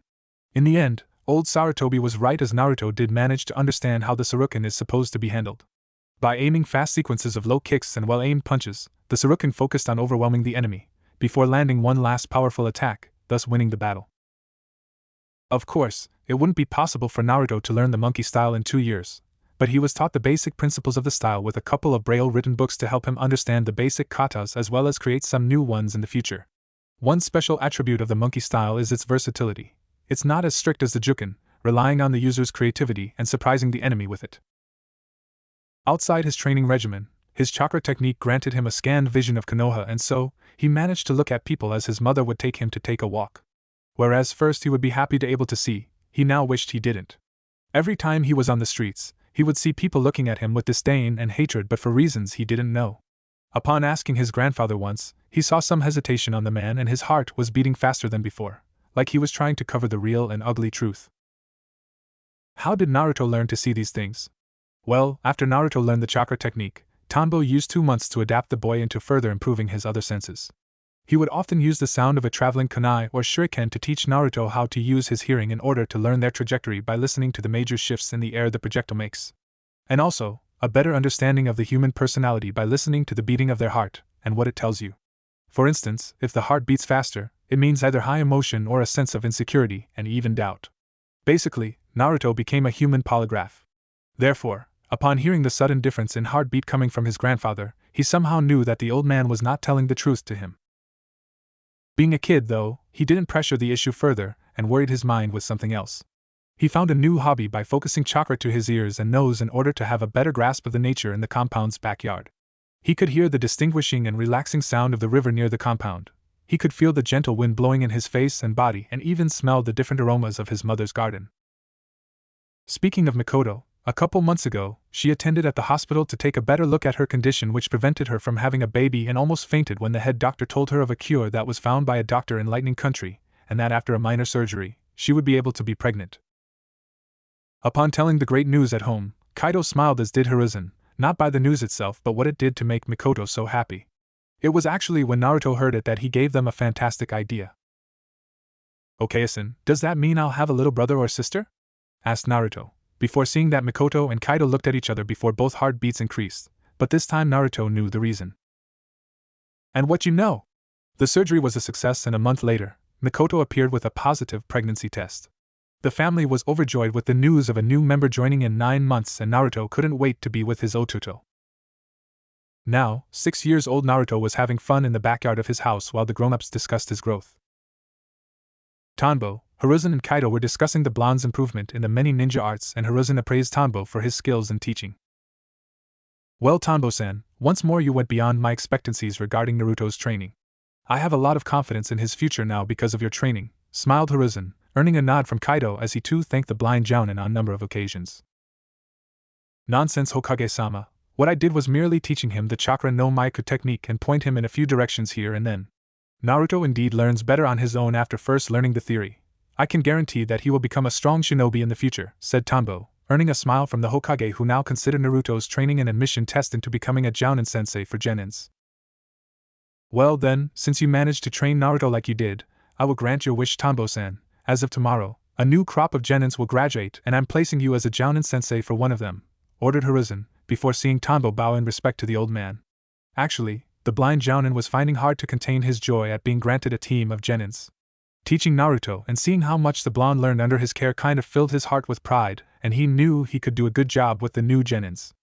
In the end, old Sarutobi was right, as Naruto did manage to understand how the Saruken is supposed to be handled. By aiming fast sequences of low kicks and well-aimed punches, the Saruken focused on overwhelming the enemy, before landing one last powerful attack, thus winning the battle. Of course, it wouldn't be possible for Naruto to learn the monkey style in 2 years, but he was taught the basic principles of the style with a couple of Braille-written books to help him understand the basic katas as well as create some new ones in the future. One special attribute of the monkey style is its versatility. It's not as strict as the Juken, relying on the user's creativity and surprising the enemy with it. Outside his training regimen, his chakra technique granted him a scanned vision of Konoha, and so, he managed to look at people as his mother would take him to take a walk. Whereas first he would be happy to able to see, he now wished he didn't. Every time he was on the streets, he would see people looking at him with disdain and hatred, but for reasons he didn't know. Upon asking his grandfather once, he saw some hesitation on the man and his heart was beating faster than before, like he was trying to cover the real and ugly truth. How did Naruto learn to see these things? Well, after Naruto learned the chakra technique, Tanbo used 2 months to adapt the boy into further improving his other senses. He would often use the sound of a traveling kunai or shuriken to teach Naruto how to use his hearing in order to learn their trajectory by listening to the major shifts in the air the projectile makes. And also, a better understanding of the human personality by listening to the beating of their heart and what it tells you. For instance, if the heart beats faster, it means either high emotion or a sense of insecurity and even doubt. Basically, Naruto became a human polygraph. Therefore, upon hearing the sudden difference in heartbeat coming from his grandfather, he somehow knew that the old man was not telling the truth to him. Being a kid, though, he didn't pressure the issue further and worried his mind with something else. He found a new hobby by focusing chakra to his ears and nose in order to have a better grasp of the nature in the compound's backyard. He could hear the distinguishing and relaxing sound of the river near the compound. He could feel the gentle wind blowing in his face and body and even smell the different aromas of his mother's garden. Speaking of Mikoto, a couple months ago, she attended at the hospital to take a better look at her condition, which prevented her from having a baby, and almost fainted when the head doctor told her of a cure that was found by a doctor in Lightning Country, and that after a minor surgery, she would be able to be pregnant. Upon telling the great news at home, Kaido smiled, as did Hiruzen, not by the news itself but what it did to make Mikoto so happy. It was actually when Naruto heard it that he gave them a fantastic idea. "Okay-san, does that mean I'll have a little brother or sister?" asked Naruto, before seeing that Mikoto and Kaido looked at each other before both heartbeats increased, but this time Naruto knew the reason. "And what you know?" The surgery was a success, and a month later, Mikoto appeared with a positive pregnancy test. The family was overjoyed with the news of a new member joining in 9 months, and Naruto couldn't wait to be with his Otuto. Now, 6 years old Naruto was having fun in the backyard of his house while the grown-ups discussed his growth. Tanbo, Hiruzen and Kaido were discussing the blonde's improvement in the many ninja arts, and Hiruzen appraised Tanbo for his skills in teaching. "Well, Tanbo-san, once more you went beyond my expectancies regarding Naruto's training. I have a lot of confidence in his future now because of your training," smiled Hiruzen, earning a nod from Kaido as he too thanked the blind jounin on a number of occasions. "Nonsense, Hokage-sama. What I did was merely teaching him the chakra no Maiku technique and point him in a few directions here and then. Naruto indeed learns better on his own after first learning the theory. I can guarantee that he will become a strong shinobi in the future," said Tanbo, earning a smile from the Hokage, who now considered Naruto's training an admission test into becoming a jounin sensei for genins. "Well then, since you managed to train Naruto like you did, I will grant your wish, Tanbo-san. As of tomorrow, a new crop of genins will graduate, and I'm placing you as a jounin sensei for one of them," ordered Hiruzen, before seeing Tanbo bow in respect to the old man. Actually, the blind jounin was finding hard to contain his joy at being granted a team of genins. Teaching Naruto and seeing how much the blonde learned under his care kind of filled his heart with pride, and he knew he could do a good job with the new genins.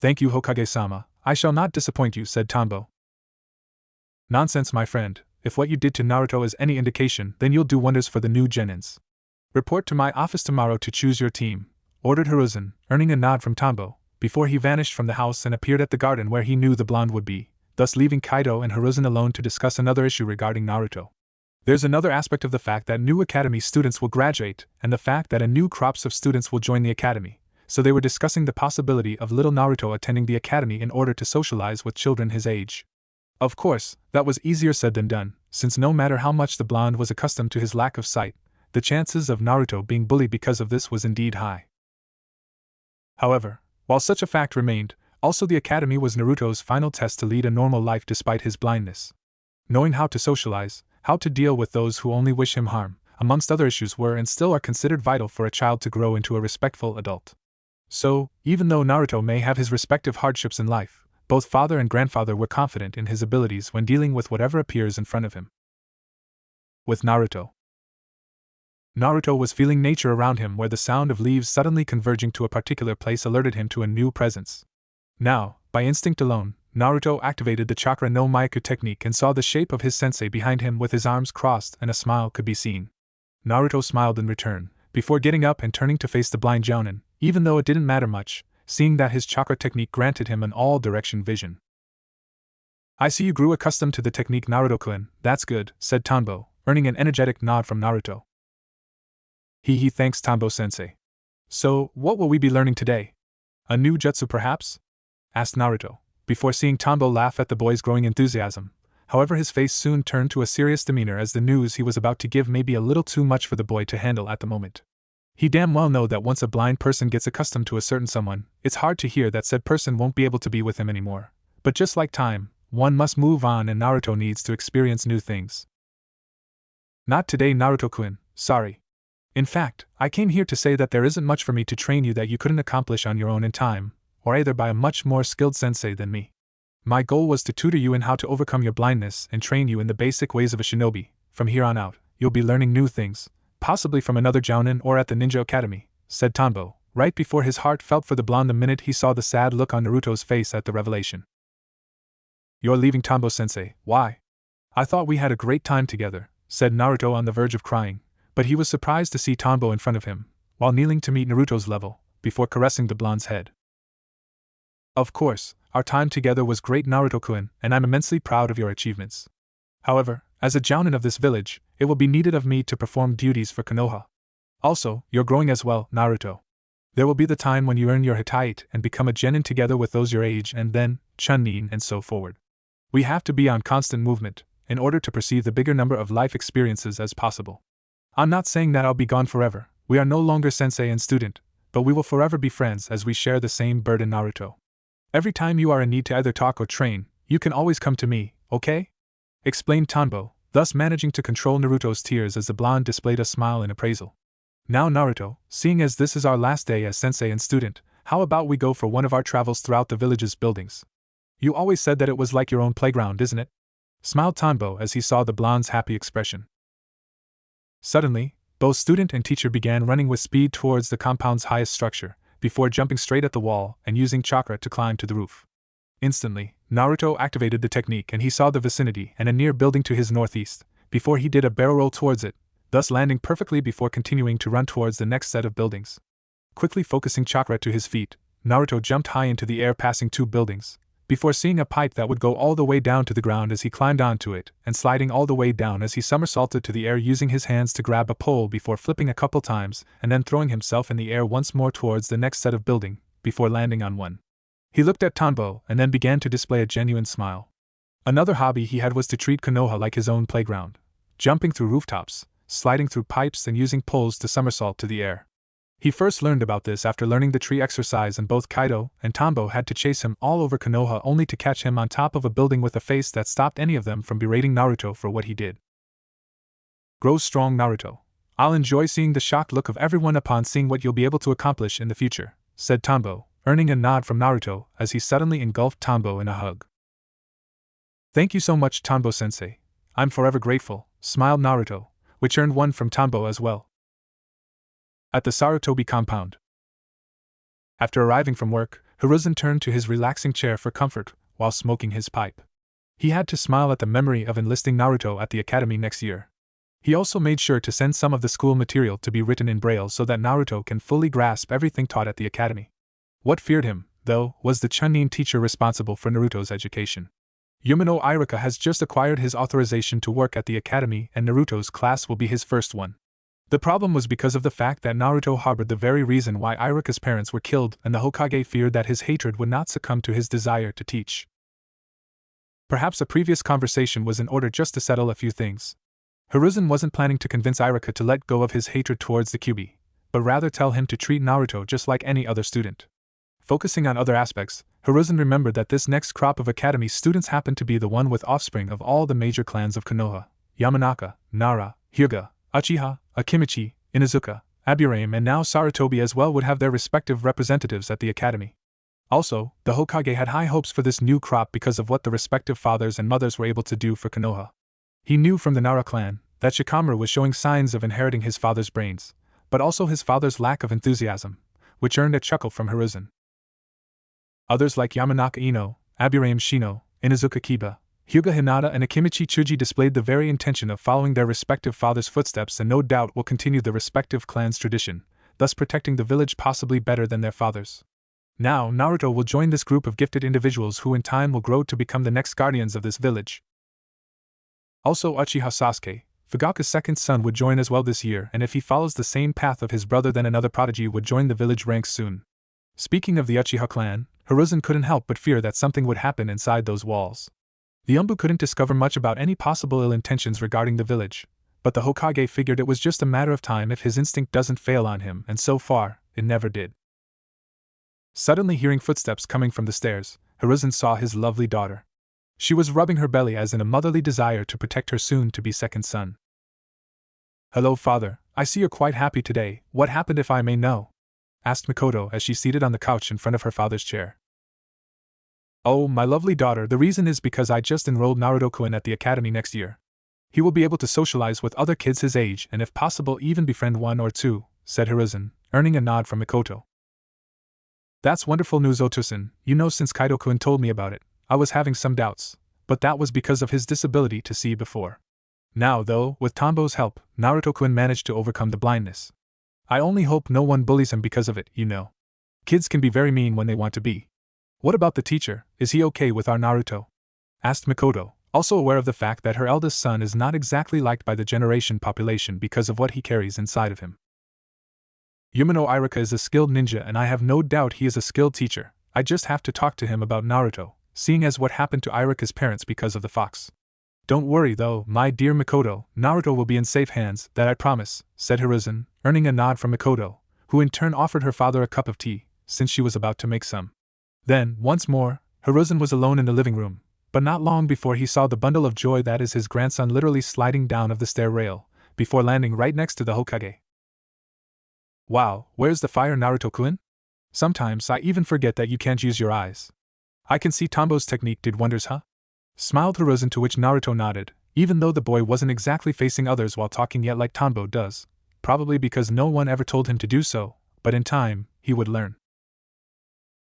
"Thank you, Hokage-sama, I shall not disappoint you," said Tanbo. "Nonsense, my friend. If what you did to Naruto is any indication, then you'll do wonders for the new genins. Report to my office tomorrow to choose your team," ordered Hiruzen, earning a nod from Tanbo, before he vanished from the house and appeared at the garden where he knew the blonde would be, thus leaving Kaido and Hiruzen alone to discuss another issue regarding Naruto. There's another aspect of the fact that new academy students will graduate, and the fact that a new crops of students will join the academy, so they were discussing the possibility of little Naruto attending the academy in order to socialize with children his age. Of course, that was easier said than done, since no matter how much the blonde was accustomed to his lack of sight, the chances of Naruto being bullied because of this was indeed high. However, while such a fact remained, also the academy was Naruto's final test to lead a normal life despite his blindness. Knowing how to socialize, how to deal with those who only wish him harm, amongst other issues were and still are considered vital for a child to grow into a respectful adult. So, even though Naruto may have his respective hardships in life, both father and grandfather were confident in his abilities when dealing with whatever appears in front of him. With Naruto was feeling nature around him, where the sound of leaves suddenly converging to a particular place alerted him to a new presence. Now, by instinct alone, Naruto activated the Chakra no Maiku technique and saw the shape of his sensei behind him with his arms crossed, and a smile could be seen. Naruto smiled in return, before getting up and turning to face the blind Jounin, even though it didn't matter much, seeing that his chakra technique granted him an all-direction vision. "I see you grew accustomed to the technique, Naruto-kun, that's good," said Tanbo, earning an energetic nod from Naruto. Thanks Tanbo-sensei. So, what will we be learning today? A new jutsu perhaps? Asked Naruto, before seeing Tanbo laugh at the boy's growing enthusiasm. However, his face soon turned to a serious demeanor, as the news he was about to give may be a little too much for the boy to handle at the moment. He damn well know that once a blind person gets accustomed to a certain someone, it's hard to hear that said person won't be able to be with him anymore. But just like time, one must move on, and Naruto needs to experience new things. Not today, Naruto-kun, sorry. In fact, I came here to say that there isn't much for me to train you that you couldn't accomplish on your own in time, or either by a much more skilled sensei than me. My goal was to tutor you in how to overcome your blindness and train you in the basic ways of a shinobi. From here on out, you'll be learning new things, possibly from another Jounin or at the Ninja Academy, said Tanbo, right before his heart felt for the blonde the minute he saw the sad look on Naruto's face at the revelation. You're leaving, Tanbo-sensei, why? I thought we had a great time together, said Naruto on the verge of crying, but he was surprised to see Tanbo in front of him, while kneeling to meet Naruto's level, before caressing the blonde's head. Of course, our time together was great, Naruto-kun, and I'm immensely proud of your achievements. However, as a Jounin of this village, it will be needed of me to perform duties for Konoha. Also, you're growing as well, Naruto. There will be the time when you earn your Hitite and become a genin together with those your age, and then, Chunin, and so forward. We have to be on constant movement, in order to perceive the bigger number of life experiences as possible. I'm not saying that I'll be gone forever, we are no longer sensei and student, but we will forever be friends as we share the same burden, Naruto. Every time you are in need to either talk or train, you can always come to me, okay? Explained Tanbo, thus managing to control Naruto's tears as the blonde displayed a smile in appraisal. Now Naruto, seeing as this is our last day as sensei and student, how about we go for one of our travels throughout the village's buildings? You always said that it was like your own playground, isn't it? Smiled Tanbo as he saw the blonde's happy expression. Suddenly, both student and teacher began running with speed towards the compound's highest structure, before jumping straight at the wall and using chakra to climb to the roof. Instantly, Naruto activated the technique and he saw the vicinity and a near building to his northeast, before he did a barrel roll towards it, thus landing perfectly before continuing to run towards the next set of buildings. Quickly focusing chakra to his feet, Naruto jumped high into the air, passing 2 buildings, before seeing a pipe that would go all the way down to the ground as he climbed onto it, and sliding all the way down as he somersaulted to the air, using his hands to grab a pole before flipping a couple times, and then throwing himself in the air once more towards the next set of building, before landing on one. He looked at Tanbo and then began to display a genuine smile. Another hobby he had was to treat Konoha like his own playground, jumping through rooftops, sliding through pipes, and using poles to somersault to the air. He first learned about this after learning the tree exercise, and both Kaido and Tanbo had to chase him all over Konoha only to catch him on top of a building with a face that stopped any of them from berating Naruto for what he did. Grow strong, Naruto. I'll enjoy seeing the shocked look of everyone upon seeing what you'll be able to accomplish in the future, said Tanbo, earning a nod from Naruto as he suddenly engulfed Tanbo in a hug. Thank you so much, Tanbo-sensei. I'm forever grateful, smiled Naruto, which earned one from Tanbo as well. At the Sarutobi compound. After arriving from work, Hiruzen turned to his relaxing chair for comfort while smoking his pipe. He had to smile at the memory of enlisting Naruto at the academy next year. He also made sure to send some of the school material to be written in Braille so that Naruto can fully grasp everything taught at the academy. What feared him, though, was the Chunin teacher responsible for Naruto's education. Yumino Iruka has just acquired his authorization to work at the academy, and Naruto's class will be his first one. The problem was because of the fact that Naruto harbored the very reason why Iruka's parents were killed, and the Hokage feared that his hatred would not succumb to his desire to teach. Perhaps a previous conversation was in order just to settle a few things. Hiruzen wasn't planning to convince Iruka to let go of his hatred towards the Kyuubi, but rather tell him to treat Naruto just like any other student. Focusing on other aspects, Hiruzen remembered that this next crop of academy students happened to be the one with offspring of all the major clans of Konoha: Yamanaka, Nara, Hyuga, Uchiha, Akimichi, Inuzuka, Aburame, and now Sarutobi as well would have their respective representatives at the academy. Also, the Hokage had high hopes for this new crop because of what the respective fathers and mothers were able to do for Konoha. He knew from the Nara clan that Shikamaru was showing signs of inheriting his father's brains, but also his father's lack of enthusiasm, which earned a chuckle from Hiruzen. Others like Yamanaka Ino, Aburame Shino, Inuzuka Kiba, Hyuga Hinata, and Akimichi Chuji displayed the very intention of following their respective fathers' footsteps and no doubt will continue the respective clans' tradition, thus protecting the village possibly better than their fathers. Now, Naruto will join this group of gifted individuals who in time will grow to become the next guardians of this village. Also, Uchiha Sasuke, Fugaku's second son, would join as well this year, and if he follows the same path of his brother, then another prodigy would join the village ranks soon. Speaking of the Uchiha clan, Hiruzen couldn't help but fear that something would happen inside those walls. The Umbu couldn't discover much about any possible ill intentions regarding the village, but the Hokage figured it was just a matter of time if his instinct doesn't fail on him, and so far, it never did. Suddenly hearing footsteps coming from the stairs, Hiruzen saw his lovely daughter. She was rubbing her belly as in a motherly desire to protect her soon-to-be second son. "Hello, father, I see you're quite happy today. What happened, if I may know?" asked Mikoto as she seated on the couch in front of her father's chair. "Oh, my lovely daughter, the reason is because I just enrolled Naruto-kun at the academy next year. He will be able to socialize with other kids his age and if possible even befriend one or two," said Hiruzen, earning a nod from Mikoto. "That's wonderful news, Otosan. You know, since Kaido-kun told me about it, I was having some doubts, but that was because of his disability to see before. Now, though, with Tombo's help, Naruto-kun managed to overcome the blindness. I only hope no one bullies him because of it, you know. Kids can be very mean when they want to be. What about the teacher, is he okay with our Naruto?" asked Mikoto, also aware of the fact that her eldest son is not exactly liked by the generation population because of what he carries inside of him. "Yumino Iruka is a skilled ninja and I have no doubt he is a skilled teacher. I just have to talk to him about Naruto, seeing as what happened to Iruka's parents because of the fox. Don't worry though, my dear Mikoto, Naruto will be in safe hands, that I promise," said Hiruzen, earning a nod from Mikoto, who in turn offered her father a cup of tea, since she was about to make some. Then, once more, Hiruzen was alone in the living room, but not long before he saw the bundle of joy that is his grandson literally sliding down of the stair rail, before landing right next to the Hokage. "Wow, where's the fire, Naruto-kun? Sometimes I even forget that you can't use your eyes. I can see Tombo's technique did wonders, huh?" smiled Hiruzen, to which Naruto nodded, even though the boy wasn't exactly facing others while talking yet like Tombo does, probably because no one ever told him to do so, but in time, he would learn.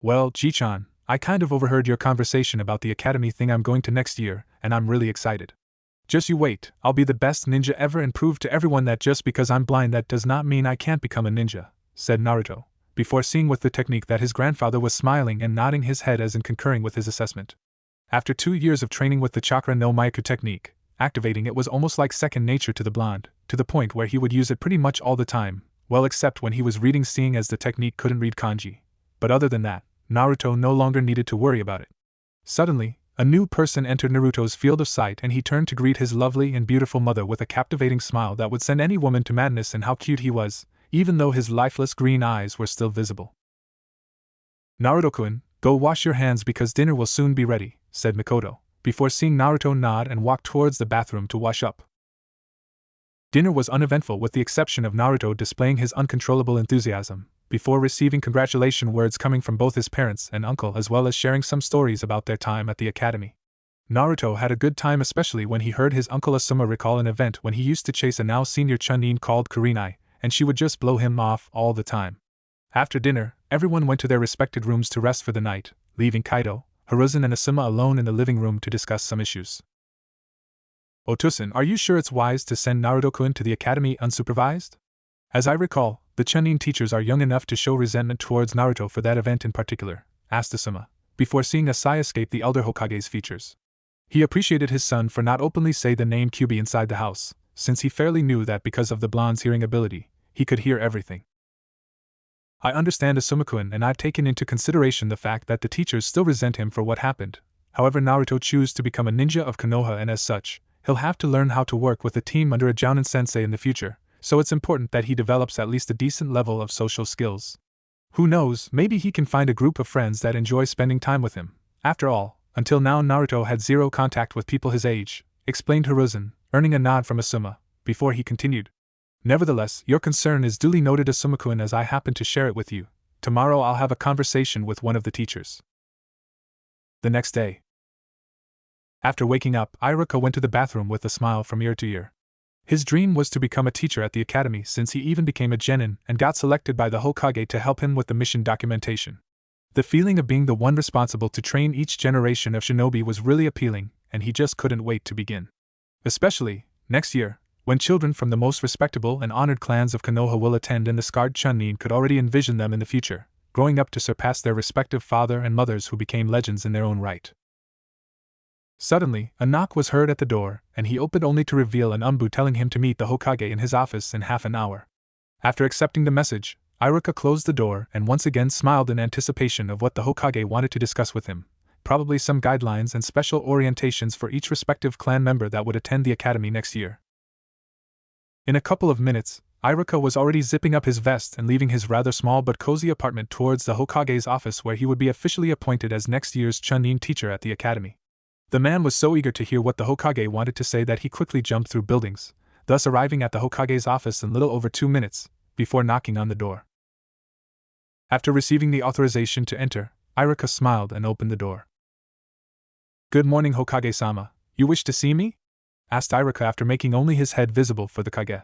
"Well, Ji-chan, I kind of overheard your conversation about the academy thing I'm going to next year, and I'm really excited. Just you wait, I'll be the best ninja ever and prove to everyone that just because I'm blind that does not mean I can't become a ninja," said Naruto, before seeing with the technique that his grandfather was smiling and nodding his head as in concurring with his assessment. After 2 years of training with the Chakra no Maiku technique, activating it was almost like second nature to the blonde, to the point where he would use it pretty much all the time, well except when he was reading, seeing as the technique couldn't read kanji. But other than that, Naruto no longer needed to worry about it. Suddenly, a new person entered Naruto's field of sight and he turned to greet his lovely and beautiful mother with a captivating smile that would send any woman to madness, and how cute he was, even though his lifeless green eyes were still visible. "Naruto-kun, go wash your hands because dinner will soon be ready," said Mikoto, before seeing Naruto nod and walk towards the bathroom to wash up. Dinner was uneventful with the exception of Naruto displaying his uncontrollable enthusiasm, before receiving congratulation words coming from both his parents and uncle, as well as sharing some stories about their time at the academy. Naruto had a good time, especially when he heard his uncle Asuma recall an event when he used to chase a now senior Chunin called Kurenai, and she would just blow him off all the time. After dinner, everyone went to their respected rooms to rest for the night, leaving Kaido, Hiruzen and Asuma alone in the living room to discuss some issues. "Otosan, are you sure it's wise to send Naruto-kun to the academy unsupervised? As I recall, the Chunin teachers are young enough to show resentment towards Naruto for that event in particular," asked Asuma, before seeing a sigh escape the elder Hokage's features. He appreciated his son for not openly saying the name Kyubi inside the house, since he fairly knew that because of the blonde's hearing ability, he could hear everything. I understand Asuma-kun, and I've taken into consideration the fact that the teachers still resent him for what happened. However, Naruto chooses to become a ninja of Konoha, and as such, he'll have to learn how to work with a team under a Jounin sensei in the future, so it's important that he develops at least a decent level of social skills. Who knows, maybe he can find a group of friends that enjoy spending time with him. After all, until now Naruto had zero contact with people his age, explained Hiruzen, earning a nod from Asuma, before he continued. Nevertheless, your concern is duly noted, Asuma-kun, as I happen to share it with you. Tomorrow I'll have a conversation with one of the teachers. The next day. After waking up, Iruka went to the bathroom with a smile from ear to ear. His dream was to become a teacher at the academy, since he even became a genin and got selected by the Hokage to help him with the mission documentation. The feeling of being the one responsible to train each generation of shinobi was really appealing, and he just couldn't wait to begin. Especially, next year, when children from the most respectable and honored clans of Konoha will attend, and the scarred Chunin could already envision them in the future, growing up to surpass their respective father and mothers who became legends in their own right. Suddenly, a knock was heard at the door, and he opened only to reveal an umbu telling him to meet the Hokage in his office in half an hour. After accepting the message, Iruka closed the door and once again smiled in anticipation of what the Hokage wanted to discuss with him, probably some guidelines and special orientations for each respective clan member that would attend the academy next year. In a couple of minutes, Iruka was already zipping up his vest and leaving his rather small but cozy apartment towards the Hokage's office, where he would be officially appointed as next year's Chunin teacher at the academy. The man was so eager to hear what the Hokage wanted to say that he quickly jumped through buildings, thus arriving at the Hokage's office in little over 2 minutes, before knocking on the door. After receiving the authorization to enter, Iruka smiled and opened the door. "Good morning, Hokage-sama. You wish to see me?" asked Iruka after making only his head visible for the Kage.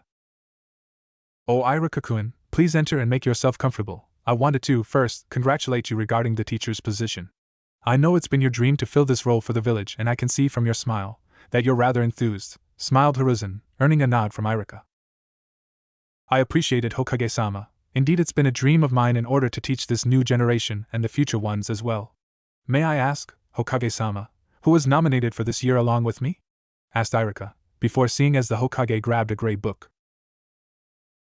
"Oh, Iruka-kun, please enter and make yourself comfortable. I wanted to, first, congratulate you regarding the teacher's position. I know it's been your dream to fill this role for the village, and I can see from your smile that you're rather enthused," smiled Hiruzen, earning a nod from Iruka. "I appreciate it, Hokage-sama. Indeed, it's been a dream of mine in order to teach this new generation and the future ones as well. May I ask, Hokage-sama, who was nominated for this year along with me?" asked Iruka, before seeing as the Hokage grabbed a gray book.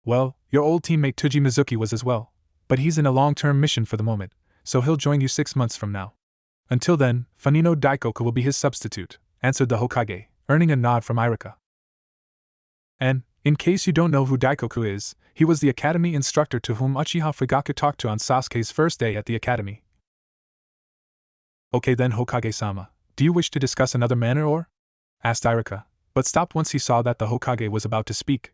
"Well, your old teammate Tuji Mizuki was as well, but he's in a long-term mission for the moment, so he'll join you 6 months from now. Until then, Fanino Daikoku will be his substitute," answered the Hokage, earning a nod from Iruka. "And, in case you don't know who Daikoku is, he was the academy instructor to whom Uchiha Fugaku talked to on Sasuke's first day at the academy." "Okay then, Hokage-sama, do you wish to discuss another matter or?" asked Iruka, but stopped once he saw that the Hokage was about to speak.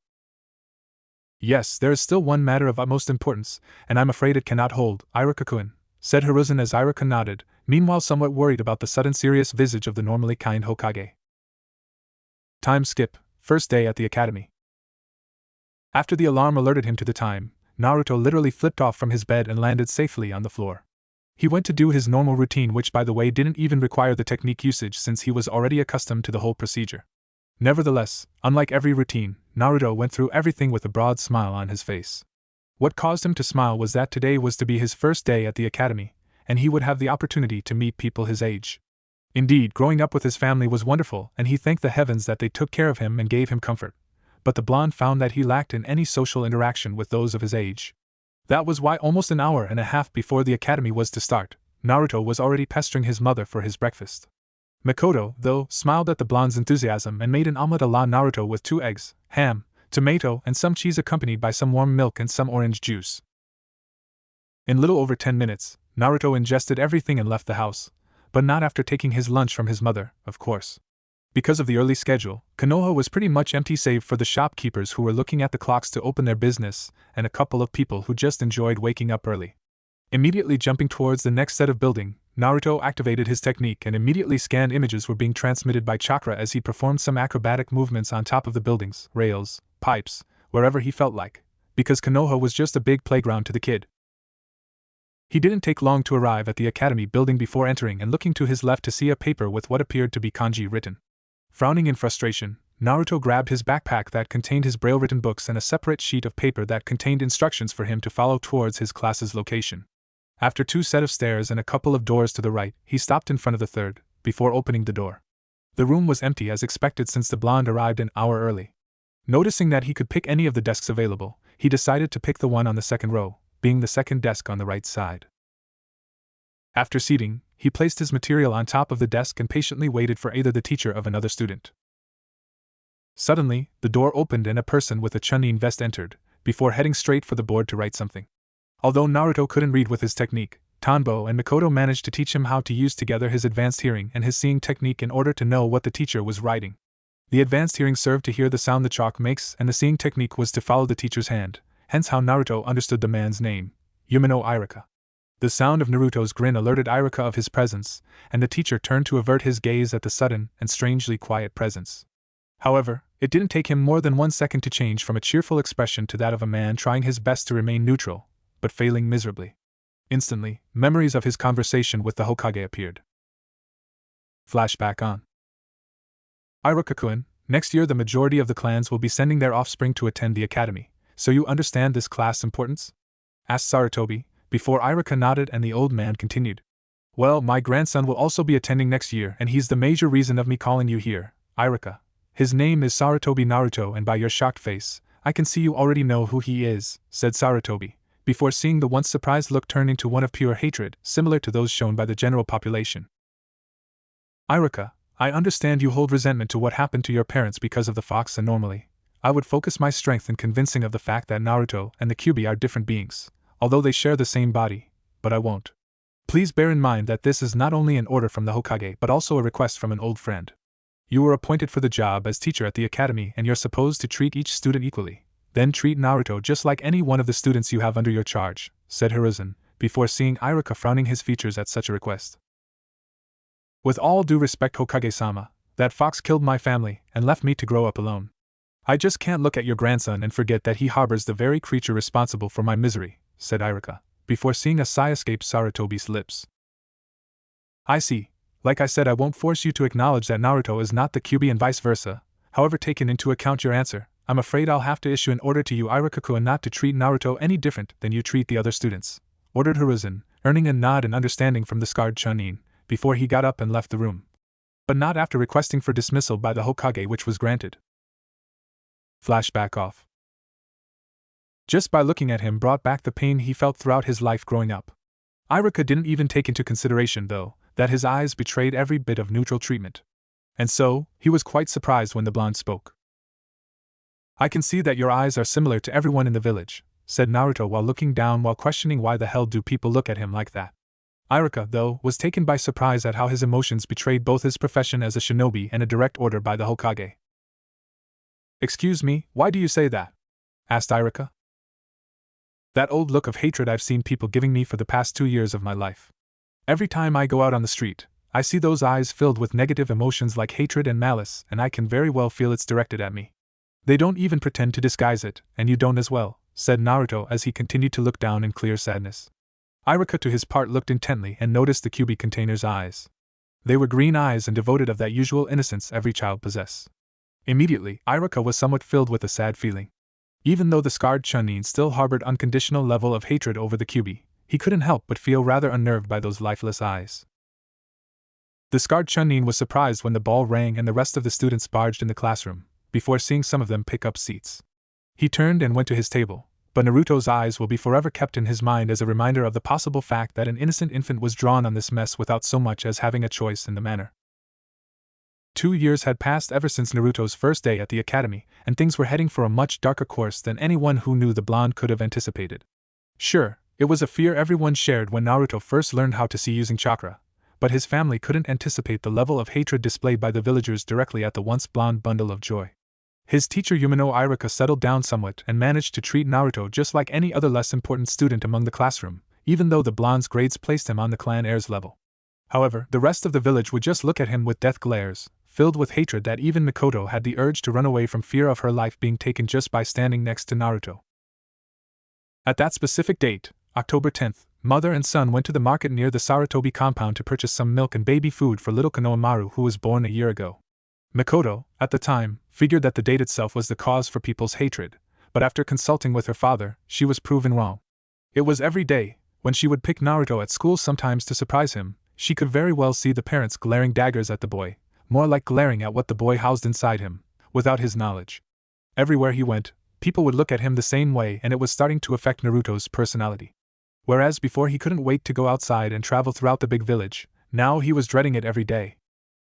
"Yes, there is still one matter of utmost importance, and I'm afraid it cannot hold, Iruka-kun," said Hiruzen as Iruka nodded, meanwhile somewhat worried about the sudden serious visage of the normally kind Hokage. Time skip, first day at the academy. After the alarm alerted him to the time, Naruto literally flipped off from his bed and landed safely on the floor. He went to do his normal routine, which by the way didn't even require the technique usage since he was already accustomed to the whole procedure. Nevertheless, unlike every routine, Naruto went through everything with a broad smile on his face. What caused him to smile was that today was to be his first day at the academy, and he would have the opportunity to meet people his age. Indeed, growing up with his family was wonderful, and he thanked the heavens that they took care of him and gave him comfort. But the blonde found that he lacked in any social interaction with those of his age. That was why almost an hour and a half before the academy was to start, Naruto was already pestering his mother for his breakfast. Makoto, though, smiled at the blonde's enthusiasm and made an omelette a la Naruto with 2 eggs, ham, tomato, and some cheese accompanied by some warm milk and some orange juice. In little over 10 minutes, Naruto ingested everything and left the house, but not after taking his lunch from his mother, of course. Because of the early schedule, Konoha was pretty much empty save for the shopkeepers who were looking at the clocks to open their business, and a couple of people who just enjoyed waking up early. Immediately jumping towards the next set of building, Naruto activated his technique and immediately scanned images were being transmitted by chakra as he performed some acrobatic movements on top of the buildings, rails, pipes, wherever he felt like, because Konoha was just a big playground to the kid. He didn't take long to arrive at the academy building before entering and looking to his left to see a paper with what appeared to be kanji written. Frowning in frustration, Naruto grabbed his backpack that contained his braille-written books and a separate sheet of paper that contained instructions for him to follow towards his class's location. After 2 sets of stairs and a couple of doors to the right, he stopped in front of the third, before opening the door. The room was empty as expected since the blonde arrived an hour early. Noticing that he could pick any of the desks available, he decided to pick the one on the second row, being the second desk on the right side. After seating, he placed his material on top of the desk and patiently waited for either the teacher or another student. Suddenly, the door opened and a person with a Chunin vest entered, before heading straight for the board to write something. Although Naruto couldn't read with his technique, Tanbo and Mikoto managed to teach him how to use together his advanced hearing and his seeing technique in order to know what the teacher was writing. The advanced hearing served to hear the sound the chalk makes, and the seeing technique was to follow the teacher's hand, hence how Naruto understood the man's name, Yumino Iruka. The sound of Naruto's grin alerted Iruka of his presence, and the teacher turned to avert his gaze at the sudden and strangely quiet presence. However, it didn't take him more than 1 second to change from a cheerful expression to that of a man trying his best to remain neutral, but failing miserably. Instantly, memories of his conversation with the Hokage appeared. Flashback on. Iruka-kun, next year the majority of the clans will be sending their offspring to attend the academy, so you understand this class' importance? Asked Sarutobi, before Iruka nodded and the old man continued. Well, my grandson will also be attending next year and he's the major reason of me calling you here, Iruka. His name is Sarutobi Naruto and by your shocked face, I can see you already know who he is, said Sarutobi, before seeing the once surprised look turn into one of pure hatred, similar to those shown by the general population. Iruka, I understand you hold resentment to what happened to your parents because of the fox, and normally, I would focus my strength in convincing of the fact that Naruto and the Kyuubi are different beings, although they share the same body, but I won't. Please bear in mind that this is not only an order from the Hokage but also a request from an old friend. You were appointed for the job as teacher at the academy and you're supposed to treat each student equally, then treat Naruto just like any one of the students you have under your charge, said Hiruzen, before seeing Iruka frowning his features at such a request. With all due respect, Hokage-sama, that fox killed my family and left me to grow up alone. I just can't look at your grandson and forget that he harbors the very creature responsible for my misery, said Iruka, before seeing a sigh escape Sarutobi's lips. I see. Like I said, I won't force you to acknowledge that Naruto is not the Kyuubi and vice versa. However, taking into account your answer, I'm afraid I'll have to issue an order to you, Iruka-kun, not to treat Naruto any different than you treat the other students, ordered Hiruzen, earning a nod and understanding from the scarred Chunin, before he got up and left the room. But not after requesting for dismissal by the Hokage, which was granted. Flashback off. Just by looking at him brought back the pain he felt throughout his life growing up. Iruka didn't even take into consideration, though, that his eyes betrayed every bit of neutral treatment. And so, he was quite surprised when the blonde spoke. I can see that your eyes are similar to everyone in the village, said Naruto while looking down while questioning why the hell do people look at him like that. Iruka, though, was taken by surprise at how his emotions betrayed both his profession as a shinobi and a direct order by the Hokage. Excuse me, why do you say that? Asked Iruka. That old look of hatred I've seen people giving me for the past 2 years of my life. Every time I go out on the street, I see those eyes filled with negative emotions like hatred and malice, and I can very well feel it's directed at me. They don't even pretend to disguise it, and you don't as well, said Naruto as he continued to look down in clear sadness. Iruka to his part looked intently and noticed the Kyuubi container's eyes. They were green eyes and devoid of that usual innocence every child possesses. Immediately, Iruka was somewhat filled with a sad feeling. Even though the scarred Chunin still harbored unconditional level of hatred over the Kyuubi, he couldn't help but feel rather unnerved by those lifeless eyes. The scarred Chunin was surprised when the bell rang and the rest of the students barged in the classroom, before seeing some of them pick up seats. He turned and went to his table, but Naruto's eyes will be forever kept in his mind as a reminder of the possible fact that an innocent infant was drawn on this mess without so much as having a choice in the matter. 2 years had passed ever since Naruto's first day at the academy, and things were heading for a much darker course than anyone who knew the blonde could have anticipated. Sure, it was a fear everyone shared when Naruto first learned how to see using chakra, but his family couldn't anticipate the level of hatred displayed by the villagers directly at the once blonde bundle of joy. His teacher Yumino Iruka settled down somewhat and managed to treat Naruto just like any other less important student among the classroom, even though the blonde's grades placed him on the clan heir's level. However, the rest of the village would just look at him with death glares, filled with hatred that even Mikoto had the urge to run away from fear of her life being taken just by standing next to Naruto. At that specific date, October 10th, mother and son went to the market near the Sarutobi compound to purchase some milk and baby food for little Konohamaru, who was born a year ago. Mikoto, at the time, figured that the date itself was the cause for people's hatred, but after consulting with her father, she was proven wrong. It was every day, when she would pick Naruto at school sometimes to surprise him, she could very well see the parents glaring daggers at the boy, more like glaring at what the boy housed inside him, without his knowledge. Everywhere he went, people would look at him the same way, and it was starting to affect Naruto's personality. Whereas before he couldn't wait to go outside and travel throughout the big village, now he was dreading it every day.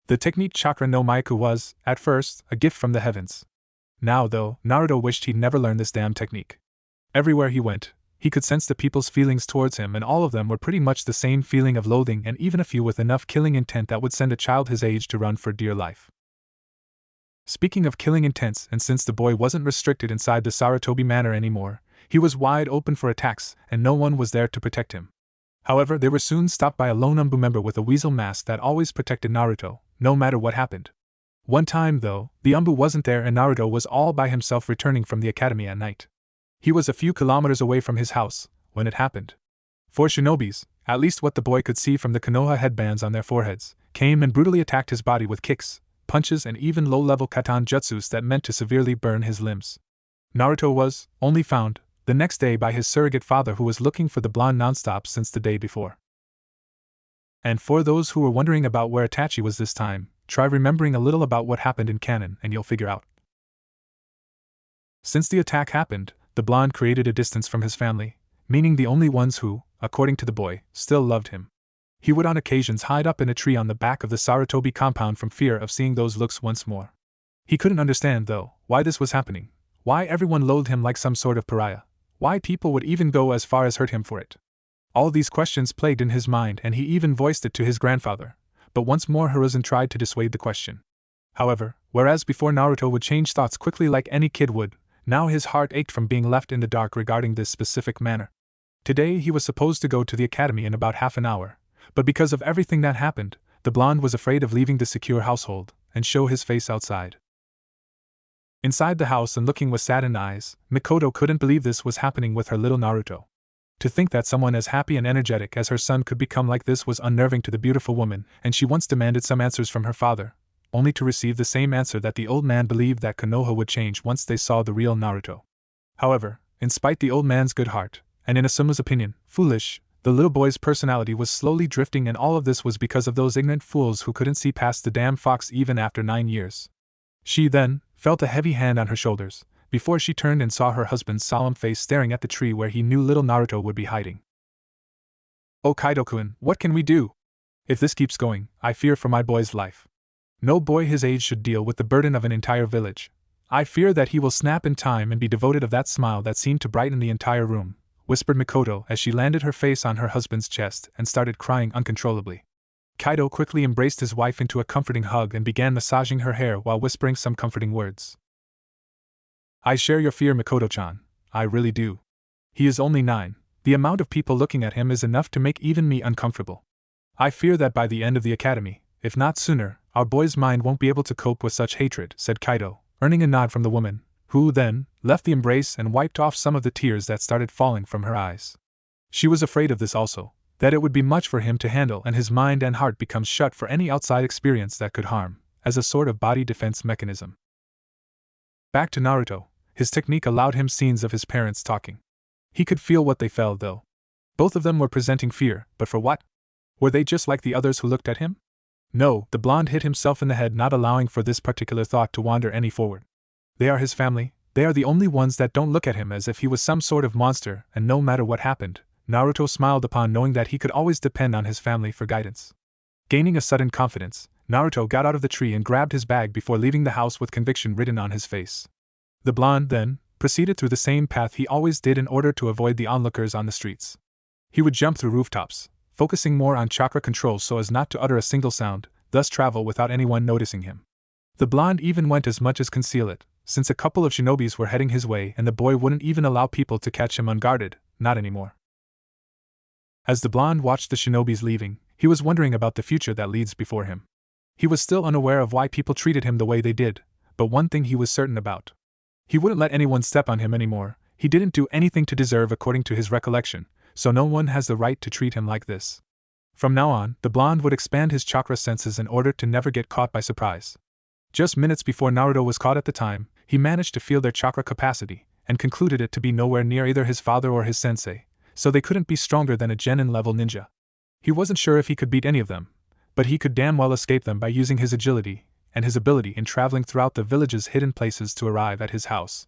The technique Chakra no Maiku was, at first, a gift from the heavens. Now, though, Naruto wished he'd never learned this damn technique. Everywhere he went, he could sense the people's feelings towards him, and all of them were pretty much the same feeling of loathing, and even a few with enough killing intent that would send a child his age to run for dear life. Speaking of killing intents, and since the boy wasn't restricted inside the Sarutobi Manor anymore, he was wide open for attacks, and no one was there to protect him. However, they were soon stopped by a lone Umbu member with a weasel mask that always protected Naruto, no matter what happened. One time, though, the Umbu wasn't there and Naruto was all by himself returning from the academy at night. He was a few kilometers away from his house when it happened. Four shinobis, at least what the boy could see from the Konoha headbands on their foreheads, came and brutally attacked his body with kicks, punches, and even low-level katan jutsus that meant to severely burn his limbs. Naruto was only found the next day by his surrogate father, who was looking for the blonde nonstop since the day before. And for those who were wondering about where Itachi was this time, try remembering a little about what happened in canon and you'll figure out. Since the attack happened, the blonde created a distance from his family, meaning the only ones who, according to the boy, still loved him. He would on occasions hide up in a tree on the back of the Sarutobi compound from fear of seeing those looks once more. He couldn't understand, though, why this was happening, why everyone loathed him like some sort of pariah, why people would even go as far as hurt him for it. All these questions plagued in his mind, and he even voiced it to his grandfather, but once more Hiruzen tried to dissuade the question. However, whereas before Naruto would change thoughts quickly like any kid would, now his heart ached from being left in the dark regarding this specific manner. Today he was supposed to go to the academy in about half an hour, but because of everything that happened, the blonde was afraid of leaving the secure household and show his face outside. Inside the house and looking with saddened eyes, Mikoto couldn't believe this was happening with her little Naruto. To think that someone as happy and energetic as her son could become like this was unnerving to the beautiful woman, and she once demanded some answers from her father, only to receive the same answer that the old man believed that Konoha would change once they saw the real Naruto. However, in spite the old man's good heart, and in Asuma's opinion, foolish, the little boy's personality was slowly drifting, and all of this was because of those ignorant fools who couldn't see past the damn fox even after 9 years. She then felt a heavy hand on her shoulders, before she turned and saw her husband's solemn face staring at the tree where he knew little Naruto would be hiding. "Oh Kaido-kun, what can we do? If this keeps going, I fear for my boy's life. No boy his age should deal with the burden of an entire village. I fear that he will snap in time and be devoid of that smile that seemed to brighten the entire room," whispered Mikoto as she landed her face on her husband's chest and started crying uncontrollably. Kaido quickly embraced his wife into a comforting hug and began massaging her hair while whispering some comforting words. "I share your fear, Mikoto-chan, I really do. He is only 9, the amount of people looking at him is enough to make even me uncomfortable. I fear that by the end of the academy, if not sooner, our boy's mind won't be able to cope with such hatred," said Kaido, earning a nod from the woman, who then left the embrace and wiped off some of the tears that started falling from her eyes. She was afraid of this also, that it would be much for him to handle and his mind and heart become shut for any outside experience that could harm, as a sort of body defense mechanism. Back to Naruto, his technique allowed him scenes of his parents talking. He could feel what they felt, though. Both of them were presenting fear, but for what? Were they just like the others who looked at him? No, the blonde hit himself in the head, not allowing for this particular thought to wander any forward. They are his family, they are the only ones that don't look at him as if he was some sort of monster, and no matter what happened, Naruto smiled upon knowing that he could always depend on his family for guidance. Gaining a sudden confidence, Naruto got out of the tree and grabbed his bag before leaving the house with conviction written on his face. The blonde then proceeded through the same path he always did in order to avoid the onlookers on the streets. He would jump through rooftops, focusing more on chakra control so as not to utter a single sound, thus travel without anyone noticing him. The blonde even went as much as conceal it, since a couple of shinobis were heading his way and the boy wouldn't even allow people to catch him unguarded, not anymore. As the blonde watched the shinobis leaving, he was wondering about the future that leads before him. He was still unaware of why people treated him the way they did, but one thing he was certain about. He wouldn't let anyone step on him anymore. He didn't do anything to deserve according to his recollection, so no one has the right to treat him like this. From now on, the blonde would expand his chakra senses in order to never get caught by surprise. Just minutes before Naruto was caught at the time, he managed to feel their chakra capacity, and concluded it to be nowhere near either his father or his sensei, so they couldn't be stronger than a genin-level ninja. He wasn't sure if he could beat any of them, but he could damn well escape them by using his agility, and his ability in traveling throughout the village's hidden places to arrive at his house.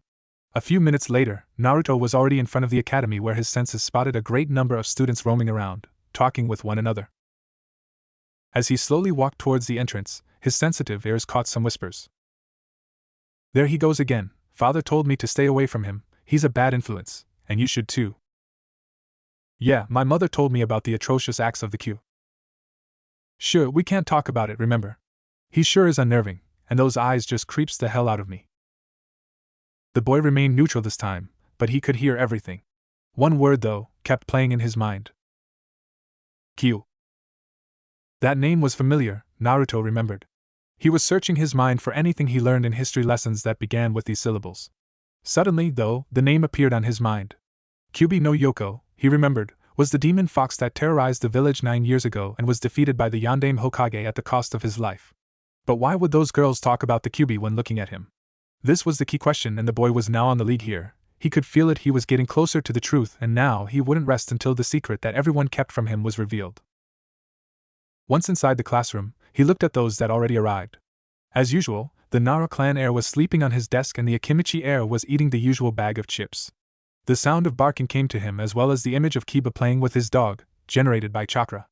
A few minutes later, Naruto was already in front of the academy where his senses spotted a great number of students roaming around, talking with one another. As he slowly walked towards the entrance, his sensitive ears caught some whispers. "There he goes again. Father told me to stay away from him. He's a bad influence, and you should too." "Yeah, my mother told me about the atrocious acts of the Q." "Sure, we can't talk about it, remember? He sure is unnerving, and those eyes just creeps the hell out of me." The boy remained neutral this time, but he could hear everything. One word, though, kept playing in his mind. Q. That name was familiar, Naruto remembered. He was searching his mind for anything he learned in history lessons that began with these syllables. Suddenly, though, the name appeared on his mind. Kyubi no Yoko, he remembered, was the demon fox that terrorized the village 9 years ago and was defeated by the Yondaime Hokage at the cost of his life. But why would those girls talk about the Kyubi when looking at him? This was the key question, and the boy was now on the lead here. He could feel it, he was getting closer to the truth, and now he wouldn't rest until the secret that everyone kept from him was revealed. Once inside the classroom, he looked at those that already arrived. As usual, the Nara clan heir was sleeping on his desk and the Akimichi heir was eating the usual bag of chips. The sound of barking came to him as well as the image of Kiba playing with his dog, generated by chakra.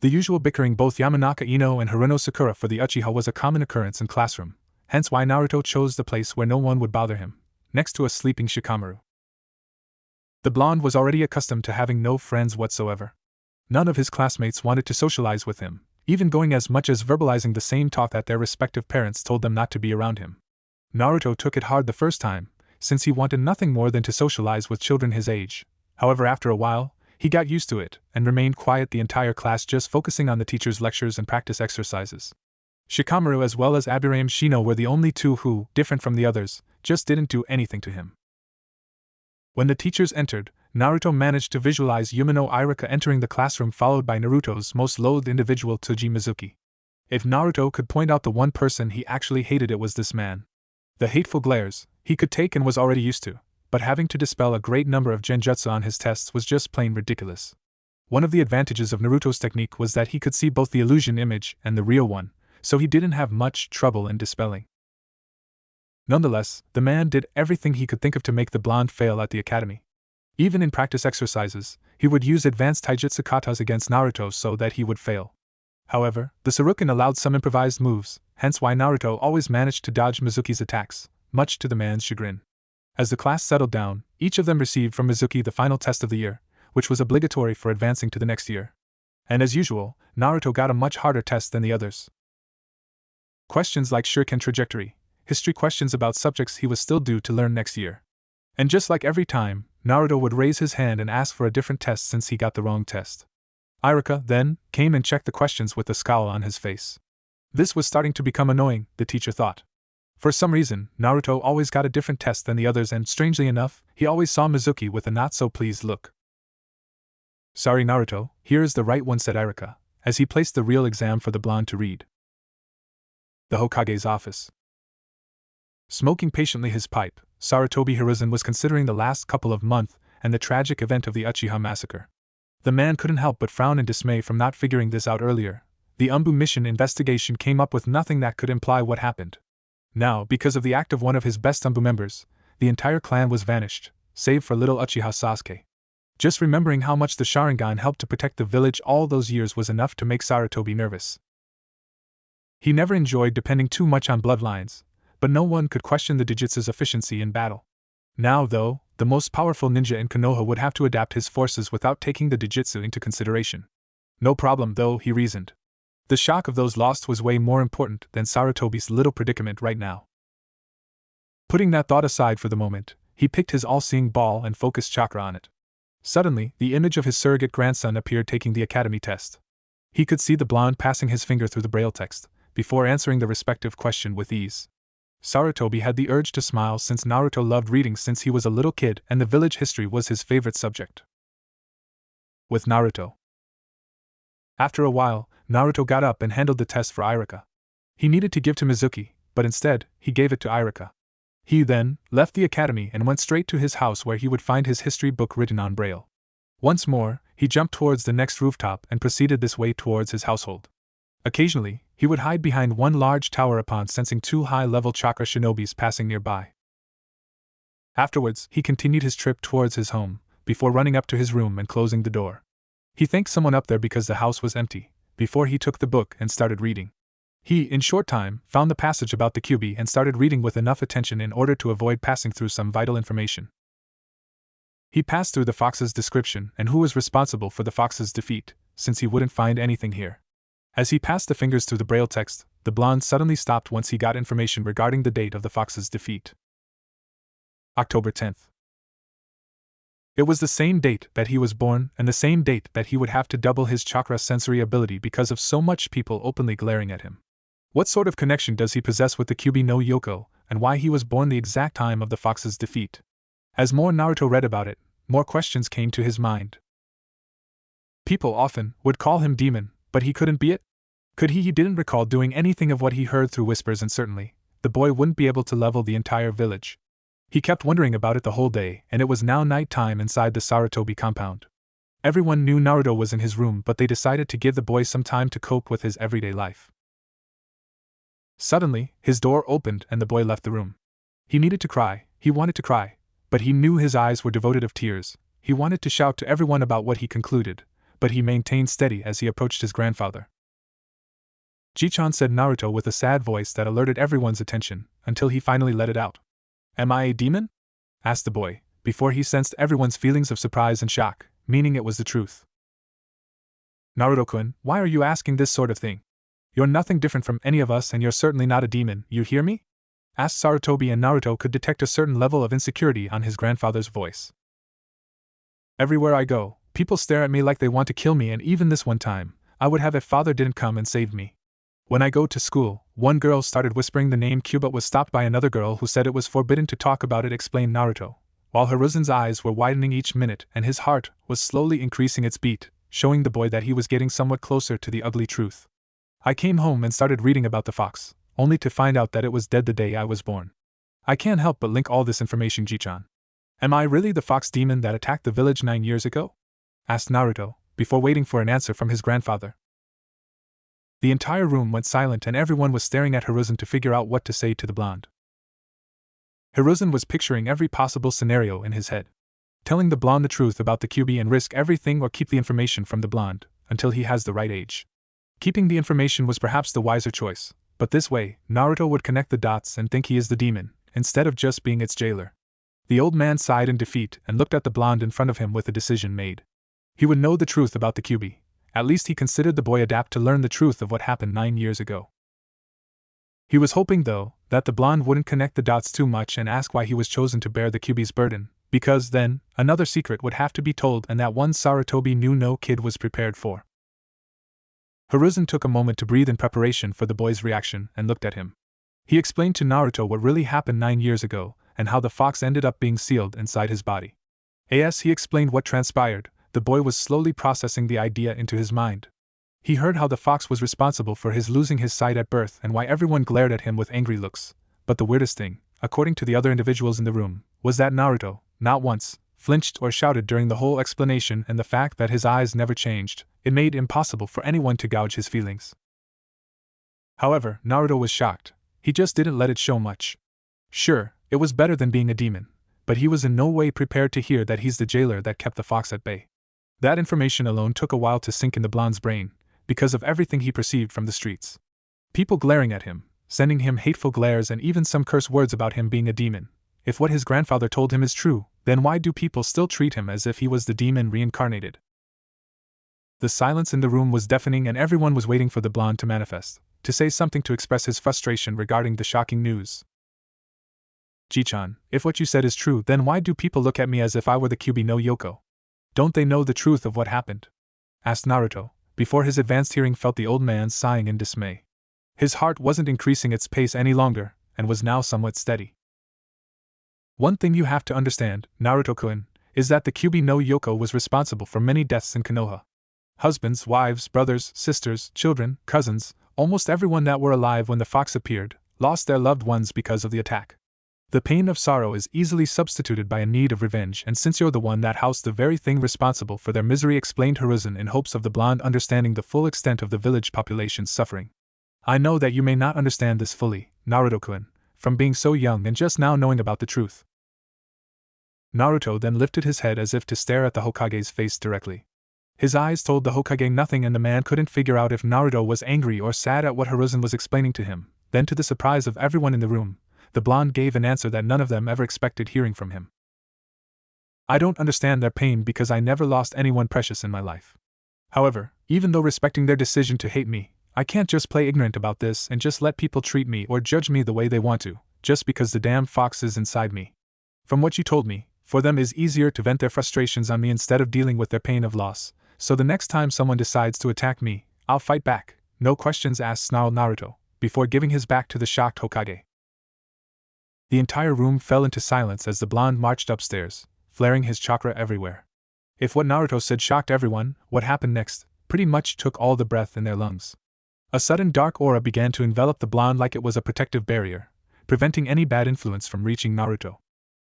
The usual bickering both Yamanaka Ino and Haruno Sakura for the Uchiha was a common occurrence in classroom, hence why Naruto chose the place where no one would bother him, next to a sleeping Shikamaru. The blonde was already accustomed to having no friends whatsoever. None of his classmates wanted to socialize with him, even going as much as verbalizing the same talk that their respective parents told them not to be around him. Naruto took it hard the first time, since he wanted nothing more than to socialize with children his age. However, after a while, he got used to it, and remained quiet the entire class, just focusing on the teacher's lectures and practice exercises. Shikamaru as well as Abirame Shino were the only two who, different from the others, just didn't do anything to him. When the teachers entered, Naruto managed to visualize Yumino Irika entering the classroom followed by Naruto's most loathed individual Tsuji Mizuki. If Naruto could point out the one person he actually hated, it was this man. The hateful glares, he could take and was already used to, but having to dispel a great number of genjutsu on his tests was just plain ridiculous. One of the advantages of Naruto's technique was that he could see both the illusion image and the real one, so he didn't have much trouble in dispelling. Nonetheless, the man did everything he could think of to make the blonde fail at the academy. Even in practice exercises, he would use advanced taijutsu katas against Naruto so that he would fail. However, the Saruken allowed some improvised moves, hence why Naruto always managed to dodge Mizuki's attacks, much to the man's chagrin. As the class settled down, each of them received from Mizuki the final test of the year, which was obligatory for advancing to the next year. And as usual, Naruto got a much harder test than the others. Questions like shuriken trajectory, history questions about subjects he was still due to learn next year. And just like every time, Naruto would raise his hand and ask for a different test since he got the wrong test. Irika, then, came and checked the questions with a scowl on his face. This was starting to become annoying, the teacher thought. For some reason, Naruto always got a different test than the others, and strangely enough, he always saw Mizuki with a not-so-pleased look. "Sorry, Naruto, here is the right one," said Irika, as he placed the real exam for the blonde to read. The Hokage's office. Smoking patiently his pipe, Sarutobi Hiruzen was considering the last couple of months and the tragic event of the Uchiha massacre. The man couldn't help but frown in dismay from not figuring this out earlier. The Umbu mission investigation came up with nothing that could imply what happened. Now, because of the act of one of his best Umbu members, the entire clan was vanished, save for little Uchiha Sasuke. Just remembering how much the Sharingan helped to protect the village all those years was enough to make Sarutobi nervous. He never enjoyed depending too much on bloodlines, but no one could question the Jujutsu's efficiency in battle. Now, though, the most powerful ninja in Konoha would have to adapt his forces without taking the Jujutsu into consideration. No problem, though, he reasoned. The shock of those lost was way more important than Sarutobi's little predicament right now. Putting that thought aside for the moment, he picked his all-seeing ball and focused chakra on it. Suddenly, the image of his surrogate grandson appeared taking the academy test. He could see the blonde passing his finger through the braille text, before answering the respective question with ease. Sarutobi had the urge to smile since Naruto loved reading since he was a little kid and the village history was his favorite subject. With Naruto. After a while, Naruto got up and handled the test for Irika. He needed to give to Mizuki, but instead, he gave it to Irika. He then left the academy and went straight to his house where he would find his history book written on braille. Once more, he jumped towards the next rooftop and proceeded this way towards his household. Occasionally, He would hide behind one large tower upon sensing two high-level chakra shinobis passing nearby. Afterwards, he continued his trip towards his home, before running up to his room and closing the door. He thanked someone up there because the house was empty, before he took the book and started reading. He, in short time, found the passage about the Kyuubi and started reading with enough attention in order to avoid passing through some vital information. He passed through the fox's description and who was responsible for the fox's defeat, since he wouldn't find anything here. As he passed the fingers through the braille text, the blonde suddenly stopped once he got information regarding the date of the fox's defeat. October 10th. It was the same date that he was born and the same date that he would have to double his chakra sensory ability because of so much people openly glaring at him. What sort of connection does he possess with the Kyuubi no Yoko, and why he was born the exact time of the fox's defeat? As more Naruto read about it, more questions came to his mind. People often would call him demon, but he couldn't be it? Could he didn't recall doing anything of what he heard through whispers, and certainly, the boy wouldn't be able to level the entire village. He kept wondering about it the whole day, and it was now night time inside the Sarutobi compound. Everyone knew Naruto was in his room, but they decided to give the boy some time to cope with his everyday life. Suddenly, his door opened and the boy left the room. He needed to cry, he wanted to cry, but he knew his eyes were devoid of tears. He wanted to shout to everyone about what he concluded, but he maintained steady as he approached his grandfather. Jichan, said Naruto with a sad voice that alerted everyone's attention, until he finally let it out. Am I a demon? Asked the boy, before he sensed everyone's feelings of surprise and shock, meaning it was the truth. Naruto-kun, why are you asking this sort of thing? You're nothing different from any of us and you're certainly not a demon, you hear me? Asked Sarutobi, and Naruto could detect a certain level of insecurity on his grandfather's voice. Everywhere I go, people stare at me like they want to kill me, and even this one time, I would have if father didn't come and save me. When I go to school, one girl started whispering the name Q but was stopped by another girl who said it was forbidden to talk about it, explained Naruto, while Hiruzen's eyes were widening each minute and his heart was slowly increasing its beat, showing the boy that he was getting somewhat closer to the ugly truth. I came home and started reading about the fox, only to find out that it was dead the day I was born. I can't help but link all this information, Jichan. Am I really the fox demon that attacked the village 9 years ago? Asked Naruto, before waiting for an answer from his grandfather. The entire room went silent and everyone was staring at Hiruzen to figure out what to say to the blonde. Hiruzen was picturing every possible scenario in his head. Telling the blonde the truth about the Kyuubi and risk everything, or keep the information from the blonde until he has the right age. Keeping the information was perhaps the wiser choice, but this way, Naruto would connect the dots and think he is the demon, instead of just being its jailer. The old man sighed in defeat and looked at the blonde in front of him with a decision made. He would know the truth about the Kyuubi. At least he considered the boy adapt to learn the truth of what happened 9 years ago. He was hoping, though, that the blonde wouldn't connect the dots too much and ask why he was chosen to bear the Kyuubi's burden, because then, another secret would have to be told, and that one Sarutobi knew no kid was prepared for. Hiruzen took a moment to breathe in preparation for the boy's reaction and looked at him. He explained to Naruto what really happened 9 years ago, and how the fox ended up being sealed inside his body. As he explained what transpired, the boy was slowly processing the idea into his mind. He heard how the fox was responsible for his losing his sight at birth and why everyone glared at him with angry looks, but the weirdest thing, according to the other individuals in the room, was that Naruto, not once, flinched or shouted during the whole explanation, and the fact that his eyes never changed, it made impossible for anyone to gauge his feelings. However, Naruto was shocked. He just didn't let it show much. Sure, it was better than being a demon, but he was in no way prepared to hear that he's the jailer that kept the fox at bay. That information alone took a while to sink in the blonde's brain, because of everything he perceived from the streets. People glaring at him, sending him hateful glares, and even some curse words about him being a demon. If what his grandfather told him is true, then why do people still treat him as if he was the demon reincarnated? The silence in the room was deafening and everyone was waiting for the blonde to manifest, to say something to express his frustration regarding the shocking news. Jichan, if what you said is true, then why do people look at me as if I were the Kyuubi no Yoko? Don't they know the truth of what happened? Asked Naruto, before his advanced hearing felt the old man sighing in dismay. His heart wasn't increasing its pace any longer, and was now somewhat steady. One thing you have to understand, Naruto-kun, is that the Kyuubi no Yoko was responsible for many deaths in Konoha. Husbands, wives, brothers, sisters, children, cousins, almost everyone that were alive when the fox appeared, lost their loved ones because of the attack. The pain of sorrow is easily substituted by a need of revenge, and since you're the one that housed the very thing responsible for their misery, explained Hiruzen in hopes of the blonde understanding the full extent of the village population's suffering. I know that you may not understand this fully, Naruto-kun, from being so young and just now knowing about the truth. Naruto then lifted his head as if to stare at the Hokage's face directly. His eyes told the Hokage nothing, and the man couldn't figure out if Naruto was angry or sad at what Hiruzen was explaining to him. Then, to the surprise of everyone in the room, the blonde gave an answer that none of them ever expected hearing from him. I don't understand their pain because I never lost anyone precious in my life. However, even though respecting their decision to hate me, I can't just play ignorant about this and just let people treat me or judge me the way they want to, just because the damn fox is inside me. From what you told me, for them is easier to vent their frustrations on me instead of dealing with their pain of loss, so the next time someone decides to attack me, I'll fight back, no questions asked, snarled Naruto, before giving his back to the shocked Hokage. The entire room fell into silence as the blonde marched upstairs, flaring his chakra everywhere. If what Naruto said shocked everyone, what happened next pretty much took all the breath in their lungs. A sudden dark aura began to envelop the blonde like it was a protective barrier, preventing any bad influence from reaching Naruto.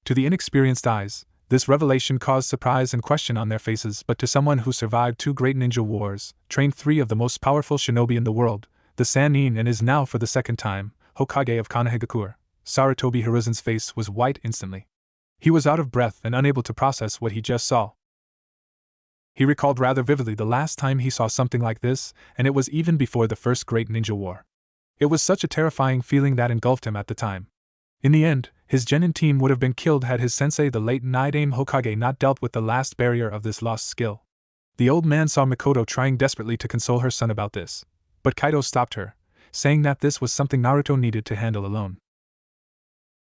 To the inexperienced eyes, this revelation caused surprise and question on their faces, but to someone who survived 2 great ninja wars, trained 3 of the most powerful shinobi in the world, the Sannin, and is now for the second time Hokage of Konohagakure, Sarutobi Hiruzen's face was white instantly. He was out of breath and unable to process what he just saw. He recalled rather vividly the last time he saw something like this, and it was even before the first great ninja war. It was such a terrifying feeling that engulfed him at the time. In the end, his genin team would have been killed had his sensei, the late Naidame Hokage, not dealt with the last barrier of this lost skill. The old man saw Mikoto trying desperately to console her son about this, but Kaido stopped her, saying that this was something Naruto needed to handle alone.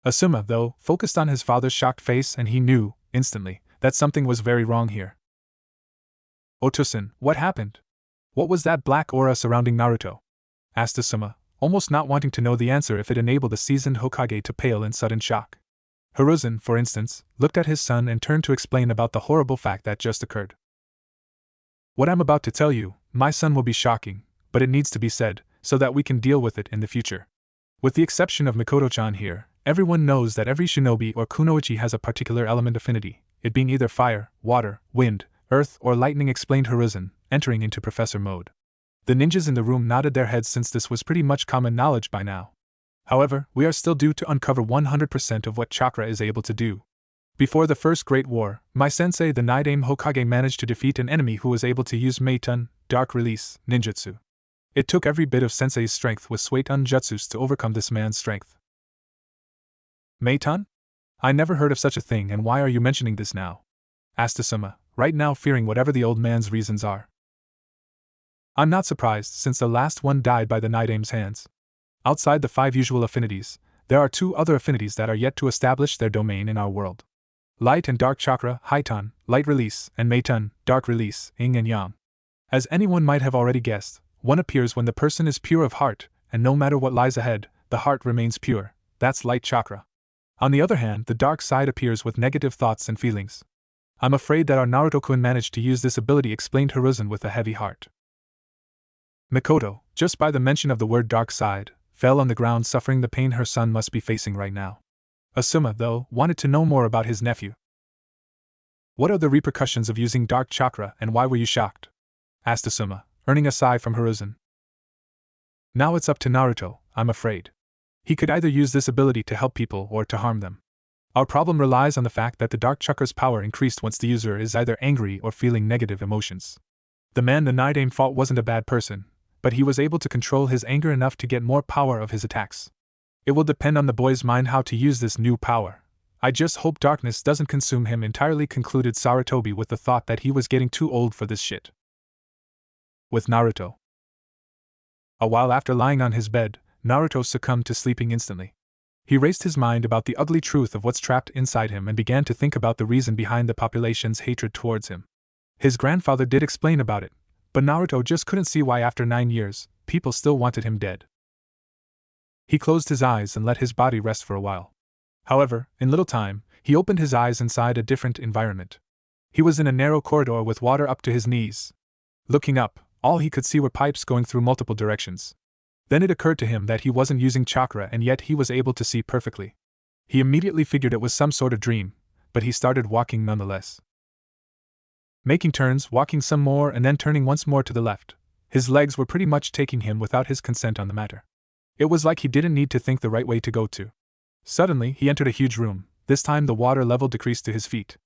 Asuma, though, focused on his father's shocked face, and he knew, instantly, that something was very wrong here. Otosan, what happened? What was that black aura surrounding Naruto? Asked Asuma, almost not wanting to know the answer if it enabled a seasoned Hokage to pale in sudden shock. Hiruzen, for instance, looked at his son and turned to explain about the horrible fact that just occurred. What I'm about to tell you, my son, will be shocking, but it needs to be said, so that we can deal with it in the future. With the exception of Mikoto-chan here, everyone knows that every shinobi or kunoichi has a particular element affinity, it being either fire, water, wind, earth, or lightning, explained Hiruzen, entering into professor mode. The ninjas in the room nodded their heads since this was pretty much common knowledge by now. However, we are still due to uncover 100% of what chakra is able to do. Before the First Great War, my sensei, the Naidame Hokage, managed to defeat an enemy who was able to use Meitun, Dark Release, ninjutsu. It took every bit of sensei's strength with Suetun jutsus to overcome this man's strength. Meitun? I never heard of such a thing, and why are you mentioning this now? Asked Asuma, right now fearing whatever the old man's reasons are. I'm not surprised, since the last one died by the Naidame's hands. Outside the 5 usual affinities, there are 2 other affinities that are yet to establish their domain in our world. Light and Dark Chakra, Haitan, Light Release, and Meitun, Dark Release, Yin and Yang. As anyone might have already guessed, one appears when the person is pure of heart, and no matter what lies ahead, the heart remains pure. That's Light Chakra. On the other hand, the dark side appears with negative thoughts and feelings. I'm afraid that our Naruto-kun managed to use this ability, explained Hiruzen with a heavy heart. Mikoto, just by the mention of the word dark side, fell on the ground, suffering the pain her son must be facing right now. Asuma, though, wanted to know more about his nephew. What are the repercussions of using dark chakra, and why were you shocked? Asked Asuma, earning a sigh from Hiruzen. Now it's up to Naruto, I'm afraid. He could either use this ability to help people or to harm them. Our problem relies on the fact that the dark chakra's power increased once the user is either angry or feeling negative emotions. The man the Naidame fought wasn't a bad person, but he was able to control his anger enough to get more power of his attacks. It will depend on the boy's mind how to use this new power. I just hope darkness doesn't consume him entirely, concluded Sarutobi with the thought that he was getting too old for this shit. With Naruto. A while after lying on his bed, Naruto succumbed to sleeping instantly. He raced his mind about the ugly truth of what's trapped inside him and began to think about the reason behind the population's hatred towards him. His grandfather did explain about it, but Naruto just couldn't see why after 9 years, people still wanted him dead. He closed his eyes and let his body rest for a while. However, in little time, he opened his eyes inside a different environment. He was in a narrow corridor with water up to his knees. Looking up, all he could see were pipes going through multiple directions. Then it occurred to him that he wasn't using chakra, and yet he was able to see perfectly. He immediately figured it was some sort of dream, but he started walking nonetheless. Making turns, walking some more, and then turning once more to the left. His legs were pretty much taking him without his consent on the matter. It was like he didn't need to think the right way to go to. Suddenly, he entered a huge room. This time the water level decreased to his feet.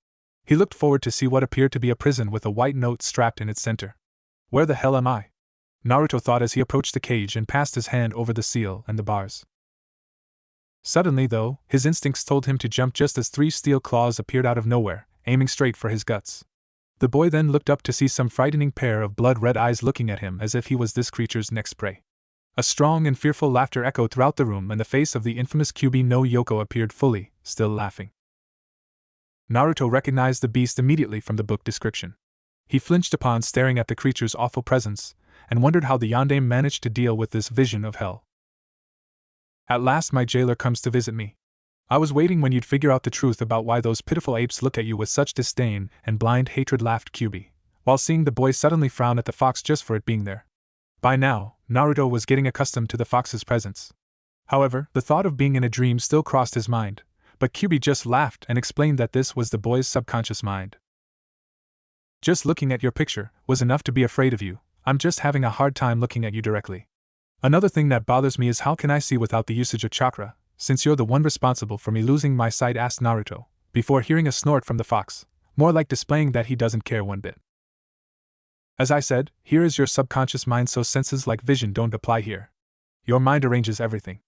He looked forward to see what appeared to be a prison with a white note strapped in its center. Where the hell am I? Naruto thought as he approached the cage and passed his hand over the seal and the bars. Suddenly, though, his instincts told him to jump just as 3 steel claws appeared out of nowhere, aiming straight for his guts. The boy then looked up to see some frightening pair of blood-red eyes looking at him as if he was this creature's next prey. A strong and fearful laughter echoed throughout the room, and the face of the infamous Kyuubi no Yoko appeared fully, still laughing. Naruto recognized the beast immediately from the book description. He flinched upon staring at the creature's awful presence, and wondered how the yondaime managed to deal with this vision of hell. At last my jailer comes to visit me. I was waiting when you'd figure out the truth about why those pitiful apes look at you with such disdain and blind hatred, laughed Kyuubi, while seeing the boy suddenly frown at the fox just for it being there. By now, Naruto was getting accustomed to the fox's presence. However, the thought of being in a dream still crossed his mind, but Kyuubi just laughed and explained that this was the boy's subconscious mind. Just looking at your picture was enough to be afraid of you. I'm just having a hard time looking at you directly. Another thing that bothers me is how can I see without the usage of chakra, since you're the one responsible for me losing my sight, asked Naruto, before hearing a snort from the fox, more like displaying that he doesn't care one bit. As I said, here is your subconscious mind, so senses like vision don't apply here. Your mind arranges everything.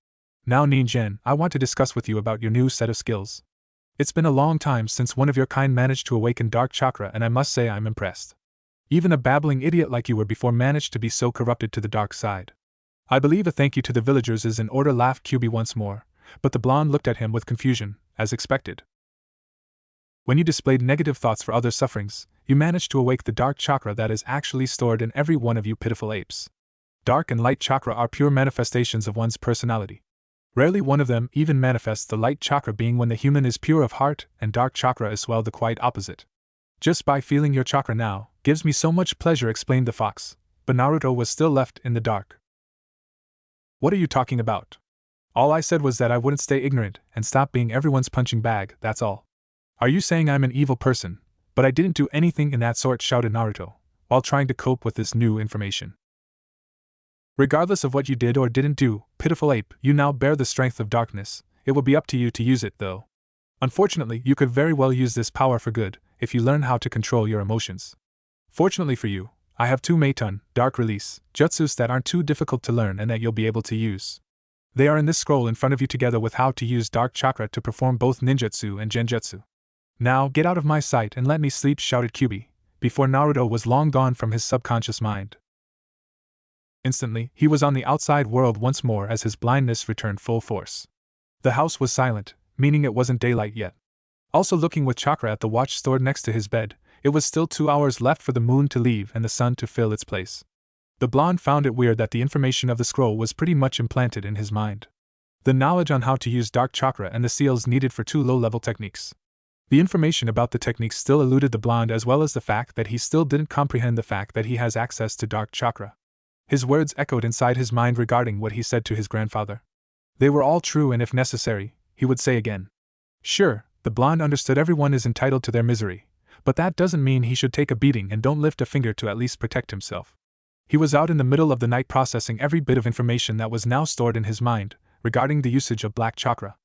Now Ningen, I want to discuss with you about your new set of skills. It's been a long time since one of your kind managed to awaken dark chakra, and I must say I'm impressed. Even a babbling idiot like you were before managed to be so corrupted to the dark side. I believe a thank you to the villagers is in order, laughed Kyuubi once more, but the blonde looked at him with confusion, as expected. When you displayed negative thoughts for others' sufferings, you managed to awake the dark chakra that is actually stored in every one of you pitiful apes. Dark and light chakra are pure manifestations of one's personality. Rarely one of them even manifests, the light chakra being when the human is pure of heart, and dark chakra is the quite opposite. Just by feeling your chakra now, gives me so much pleasure, explained the fox, but Naruto was still left in the dark. What are you talking about? All I said was that I wouldn't stay ignorant and stop being everyone's punching bag, that's all. Are you saying I'm an evil person? But I didn't do anything in that sort, shouted Naruto, while trying to cope with this new information. Regardless of what you did or didn't do, pitiful ape, you now bear the strength of darkness. It will be up to you to use it, though. Unfortunately, you could very well use this power for good, if you learn how to control your emotions. Fortunately for you, I have 2 Meiton, dark release, jutsus that aren't too difficult to learn and that you'll be able to use. They are in this scroll in front of you, together with how to use dark chakra to perform both ninjutsu and genjutsu. Now get out of my sight and let me sleep, shouted Kyuubi, before Naruto was long gone from his subconscious mind. Instantly, he was on the outside world once more as his blindness returned full force. The house was silent, meaning it wasn't daylight yet. Also looking with chakra at the watch stored next to his bed, it was still 2 hours left for the moon to leave and the sun to fill its place. The blonde found it weird that the information of the scroll was pretty much implanted in his mind. The knowledge on how to use dark chakra and the seals needed for 2 low-level techniques. The information about the techniques still eluded the blonde, as well as the fact that he still didn't comprehend the fact that he has access to dark chakra. His words echoed inside his mind regarding what he said to his grandfather. They were all true, and if necessary, he would say again. Sure, the blonde understood everyone is entitled to their misery, but that doesn't mean he should take a beating and don't lift a finger to at least protect himself. He was out in the middle of the night processing every bit of information that was now stored in his mind regarding the usage of black chakra.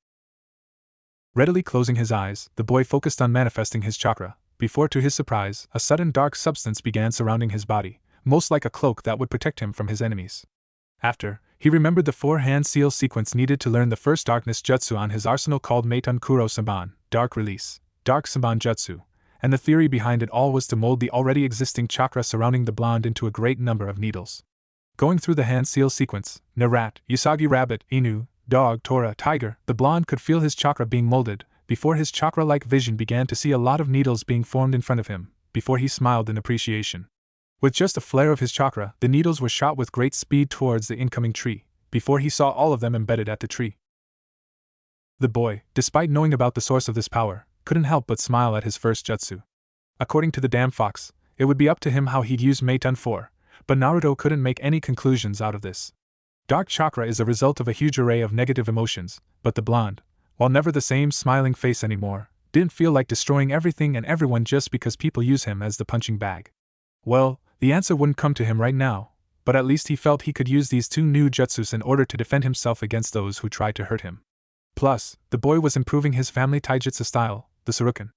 Readily closing his eyes, the boy focused on manifesting his chakra, before to his surprise, a sudden dark substance began surrounding his body, most like a cloak that would protect him from his enemies. After, he remembered the 4-hand seal sequence needed to learn the first darkness jutsu on his arsenal called Meiton Kuro Samban, Dark Release, Dark Samban Jutsu, and the theory behind it all was to mold the already existing chakra surrounding the blonde into a great number of needles. Going through the hand seal sequence, Narat, Usagi rabbit, Inu, dog, Tora, tiger, the blonde could feel his chakra being molded, before his chakra-like vision began to see a lot of needles being formed in front of him, before he smiled in appreciation. With just a flare of his chakra, the needles were shot with great speed towards the incoming tree, before he saw all of them embedded at the tree. The boy, despite knowing about the source of this power, couldn't help but smile at his first jutsu. According to the damn fox, it would be up to him how he'd use Meiton 4, but Naruto couldn't make any conclusions out of this. Dark chakra is a result of a huge array of negative emotions, but the blonde, while never the same smiling face anymore, didn't feel like destroying everything and everyone just because people use him as the punching bag. Well, the answer wouldn't come to him right now, but at least he felt he could use these two new jutsus in order to defend himself against those who tried to hurt him. Plus, the boy was improving his family taijutsu style, the Suruken.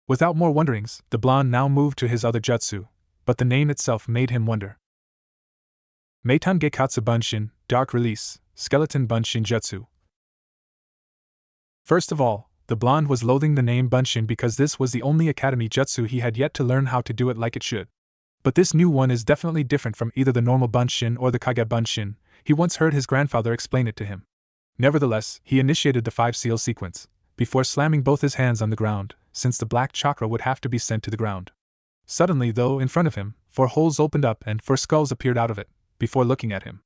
Without more wonderings, the blonde now moved to his other jutsu, but the name itself made him wonder. Meitan Gekkatsu Bunshin, Dark Release, Skeleton Bunshin Jutsu. First of all, the blonde was loathing the name Bunshin because this was the only academy jutsu he had yet to learn how to do it like it should. But this new one is definitely different from either the normal Bunshin or the Kage Bunshin. He once heard his grandfather explain it to him. Nevertheless, he initiated the 5-seal sequence, before slamming both his hands on the ground, since the black chakra would have to be sent to the ground. Suddenly, though, in front of him, 4 holes opened up and 4 skulls appeared out of it, before looking at him.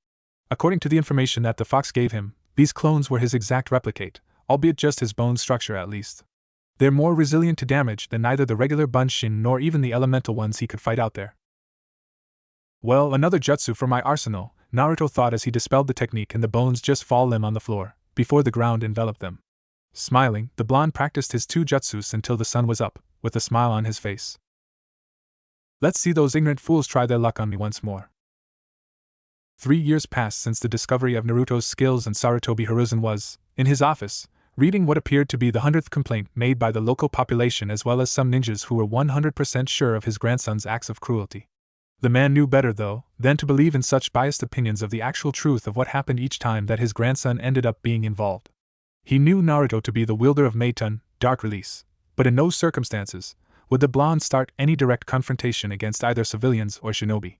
According to the information that the fox gave him, these clones were his exact replicate, albeit just his bone structure at least. They're more resilient to damage than either the regular Bunshin nor even the elemental ones he could fight out there. Well, another jutsu for my arsenal, Naruto thought as he dispelled the technique and the bones just fall limp on the floor, before the ground enveloped them. Smiling, the blonde practiced his 2 jutsus until the sun was up, with a smile on his face. Let's see those ignorant fools try their luck on me once more. 3 years passed since the discovery of Naruto's skills, and Sarutobi Hiruzen was, in his office, reading what appeared to be the 100th complaint made by the local population as well as some ninjas who were 100% sure of his grandson's acts of cruelty. The man knew better, though, than to believe in such biased opinions of the actual truth of what happened each time that his grandson ended up being involved. He knew Naruto to be the wielder of Meitan, Dark Release, but in no circumstances would the blonde start any direct confrontation against either civilians or shinobi.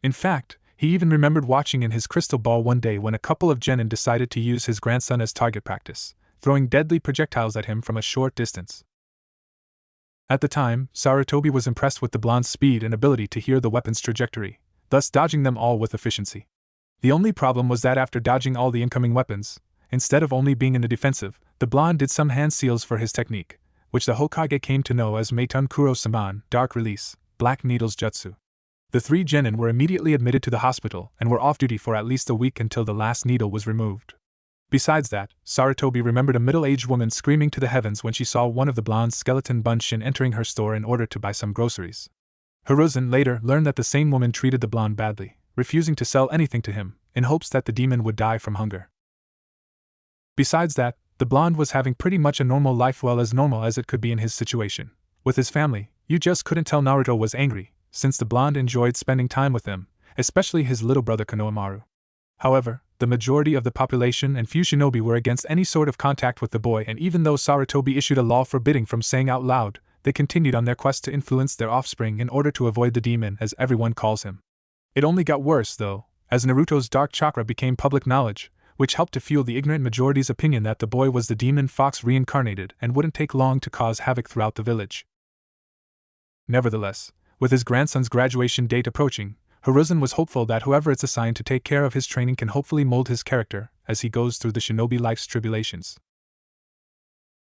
In fact, he even remembered watching in his crystal ball one day when a couple of genin decided to use his grandson as target practice, throwing deadly projectiles at him from a short distance. At the time, Sarutobi was impressed with the blonde's speed and ability to hear the weapon's trajectory, thus dodging them all with efficiency. The only problem was that after dodging all the incoming weapons, instead of only being in the defensive, the blonde did some hand seals for his technique, which the Hokage came to know as Meitan Kuro-saman, Dark Release, Black Needles Jutsu. The 3 genin were immediately admitted to the hospital and were off duty for at least a week until the last needle was removed. Besides that, Sarutobi remembered a middle-aged woman screaming to the heavens when she saw one of the blonde's skeleton Bunshin entering her store in order to buy some groceries. Hiruzen later learned that the same woman treated the blonde badly, refusing to sell anything to him, in hopes that the demon would die from hunger. Besides that, the blonde was having pretty much a normal life, well as normal as it could be in his situation. With his family, you just couldn't tell Naruto was angry, since the blonde enjoyed spending time with them, especially his little brother Konohamaru. However, the majority of the population and few shinobi were against any sort of contact with the boy, and even though Sarutobi issued a law forbidding from saying out loud, they continued on their quest to influence their offspring in order to avoid the demon, as everyone calls him. It only got worse, though, as Naruto's dark chakra became public knowledge, which helped to fuel the ignorant majority's opinion that the boy was the demon fox reincarnated and wouldn't take long to cause havoc throughout the village. Nevertheless, with his grandson's graduation date approaching, Hiruzen was hopeful that whoever it's assigned to take care of his training can hopefully mold his character as he goes through the shinobi life's tribulations.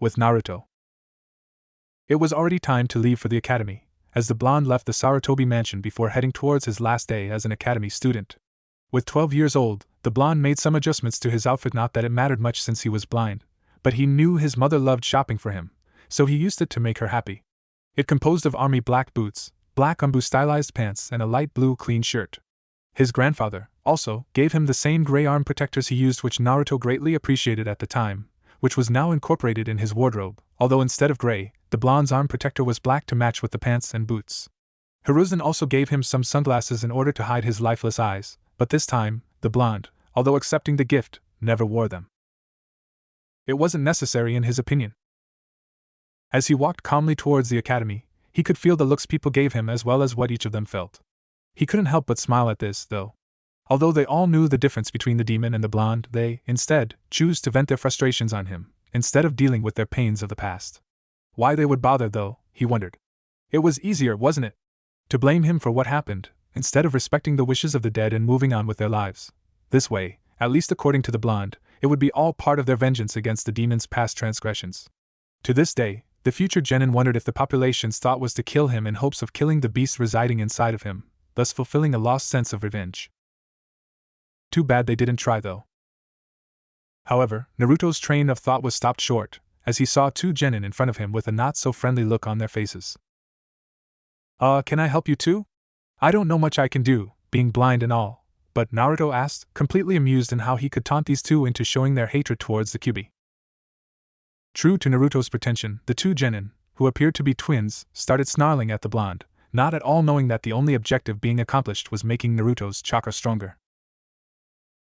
With Naruto, it was already time to leave for the academy, as the blonde left the Sarutobi mansion before heading towards his last day as an academy student. With 12 years old, the blonde made some adjustments to his outfit, not that it mattered much since he was blind, but he knew his mother loved shopping for him, so he used it to make her happy. It composed of army black boots, black umbu stylized pants and a light blue clean shirt. His grandfather, also, gave him the same gray arm protectors he used, which Naruto greatly appreciated at the time, which was now incorporated in his wardrobe, although instead of gray, the blonde's arm protector was black to match with the pants and boots. Hiruzen also gave him some sunglasses in order to hide his lifeless eyes, but this time, the blonde, although accepting the gift, never wore them. It wasn't necessary in his opinion. As he walked calmly towards the academy, he could feel the looks people gave him as well as what each of them felt. He couldn't help but smile at this, though. Although they all knew the difference between the demon and the blonde, they, instead, chose to vent their frustrations on him, instead of dealing with their pains of the past. Why they would bother, though, he wondered. It was easier, wasn't it? To blame him for what happened, instead of respecting the wishes of the dead and moving on with their lives. This way, at least according to the blonde, it would be all part of their vengeance against the demon's past transgressions. To this day, the future genin wondered if the population's thought was to kill him in hopes of killing the beast residing inside of him, thus fulfilling a lost sense of revenge. Too bad they didn't try, though. However, Naruto's train of thought was stopped short, as he saw 2 genin in front of him with a not-so-friendly look on their faces. Can I help you too? I don't know much I can do, being blind and all, but Naruto asked, completely amused in how he could taunt these two into showing their hatred towards the Kyuubi. True to Naruto's pretension, the two genin, who appeared to be twins, started snarling at the blonde, not at all knowing that the only objective being accomplished was making Naruto's chakra stronger.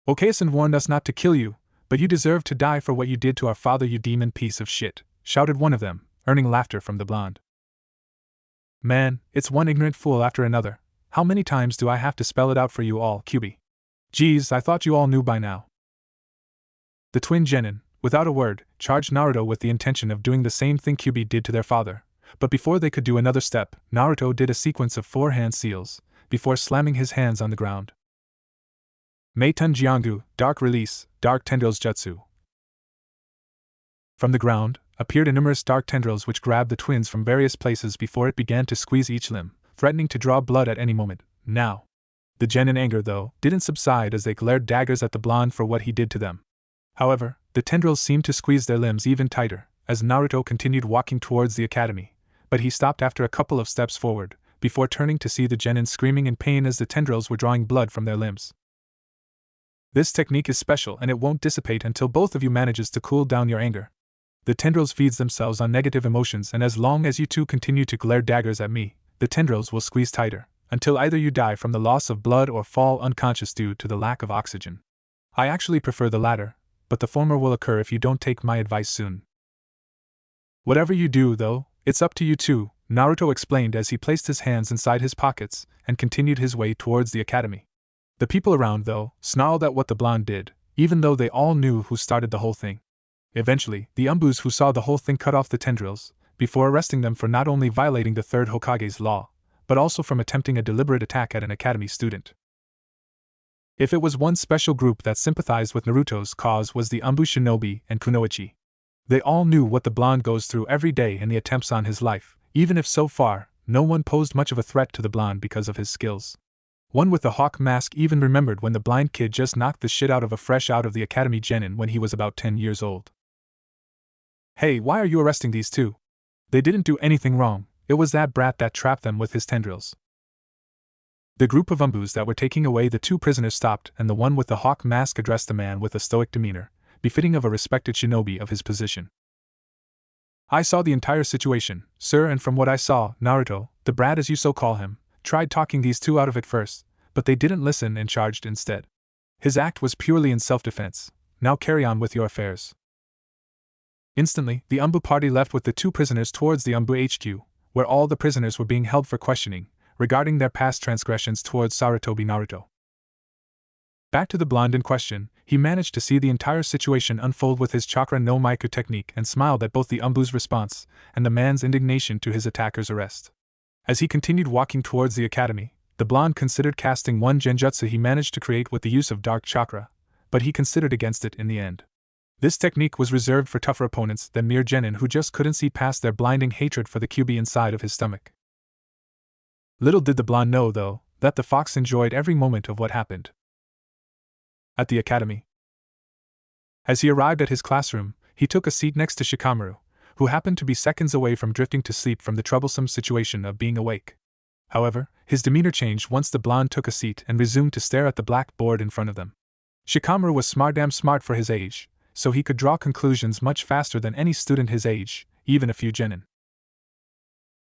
Okasan warned us not to kill you, but you deserve to die for what you did to our father, you demon piece of shit, shouted one of them, earning laughter from the blonde. Man, it's one ignorant fool after another. How many times do I have to spell it out for you all, Kyuubi? Geez, I thought you all knew by now. The twin genin, without a word, charged Naruto with the intention of doing the same thing Kyuubi did to their father, but before they could do another step, Naruto did a sequence of 4 hand seals, before slamming his hands on the ground. Meitun Jianggu, Dark Release, Dark Tendrils Jutsu. From the ground, appeared numerous dark tendrils which grabbed the twins from various places before it began to squeeze each limb, threatening to draw blood at any moment. Now, the genin anger, though, didn't subside as they glared daggers at the blonde for what he did to them. However, the tendrils seemed to squeeze their limbs even tighter, as Naruto continued walking towards the academy, but he stopped after a couple of steps forward, before turning to see the genin screaming in pain as the tendrils were drawing blood from their limbs. This technique is special and it won't dissipate until both of you manages to cool down your anger. The tendrils feeds themselves on negative emotions, and as long as you two continue to glare daggers at me, the tendrils will squeeze tighter, until either you die from the loss of blood or fall unconscious due to the lack of oxygen. I actually prefer the latter, but the former will occur if you don't take my advice soon. Whatever you do, though, it's up to you two, Naruto explained as he placed his hands inside his pockets and continued his way towards the academy. The people around, though, snarled at what the blonde did, even though they all knew who started the whole thing. Eventually, the Umbus who saw the whole thing cut off the tendrils, before arresting them for not only violating the third Hokage's law, but also from attempting a deliberate attack at an academy student. If it was one special group that sympathized with Naruto's cause was the Umbu Shinobi and Kunoichi. They all knew what the blonde goes through every day in the attempts on his life, even if so far, no one posed much of a threat to the blonde because of his skills. One with the hawk mask even remembered when the blind kid just knocked the shit out of a fresh out of the academy genin when he was about 10 years old. Hey, why are you arresting these two? They didn't do anything wrong, it was that brat that trapped them with his tendrils. The group of Umbus that were taking away the two prisoners stopped, and the one with the hawk mask addressed the man with a stoic demeanor, befitting of a respected shinobi of his position. I saw the entire situation, sir, and from what I saw, Naruto, the brat as you so call him, tried talking these two out of it first, but they didn't listen and charged instead. His act was purely in self-defense. Now carry on with your affairs. Instantly, the Umbu party left with the two prisoners towards the Umbu HQ, where all the prisoners were being held for questioning, regarding their past transgressions towards Sarutobi Naruto. Back to the blonde in question, he managed to see the entire situation unfold with his chakra no Maiku technique and smiled at both the Umbu's response and the man's indignation to his attacker's arrest. As he continued walking towards the academy, the blonde considered casting one genjutsu he managed to create with the use of dark chakra, but he considered against it in the end. This technique was reserved for tougher opponents than mere genin who just couldn't see past their blinding hatred for the Kyuubi inside of his stomach. Little did the blonde know, though, that the fox enjoyed every moment of what happened. At the academy. As he arrived at his classroom, he took a seat next to Shikamaru, who happened to be seconds away from drifting to sleep from the troublesome situation of being awake. However, his demeanor changed once the blonde took a seat and resumed to stare at the black board in front of them. Shikamaru was damn smart for his age, so he could draw conclusions much faster than any student his age, even a few genin.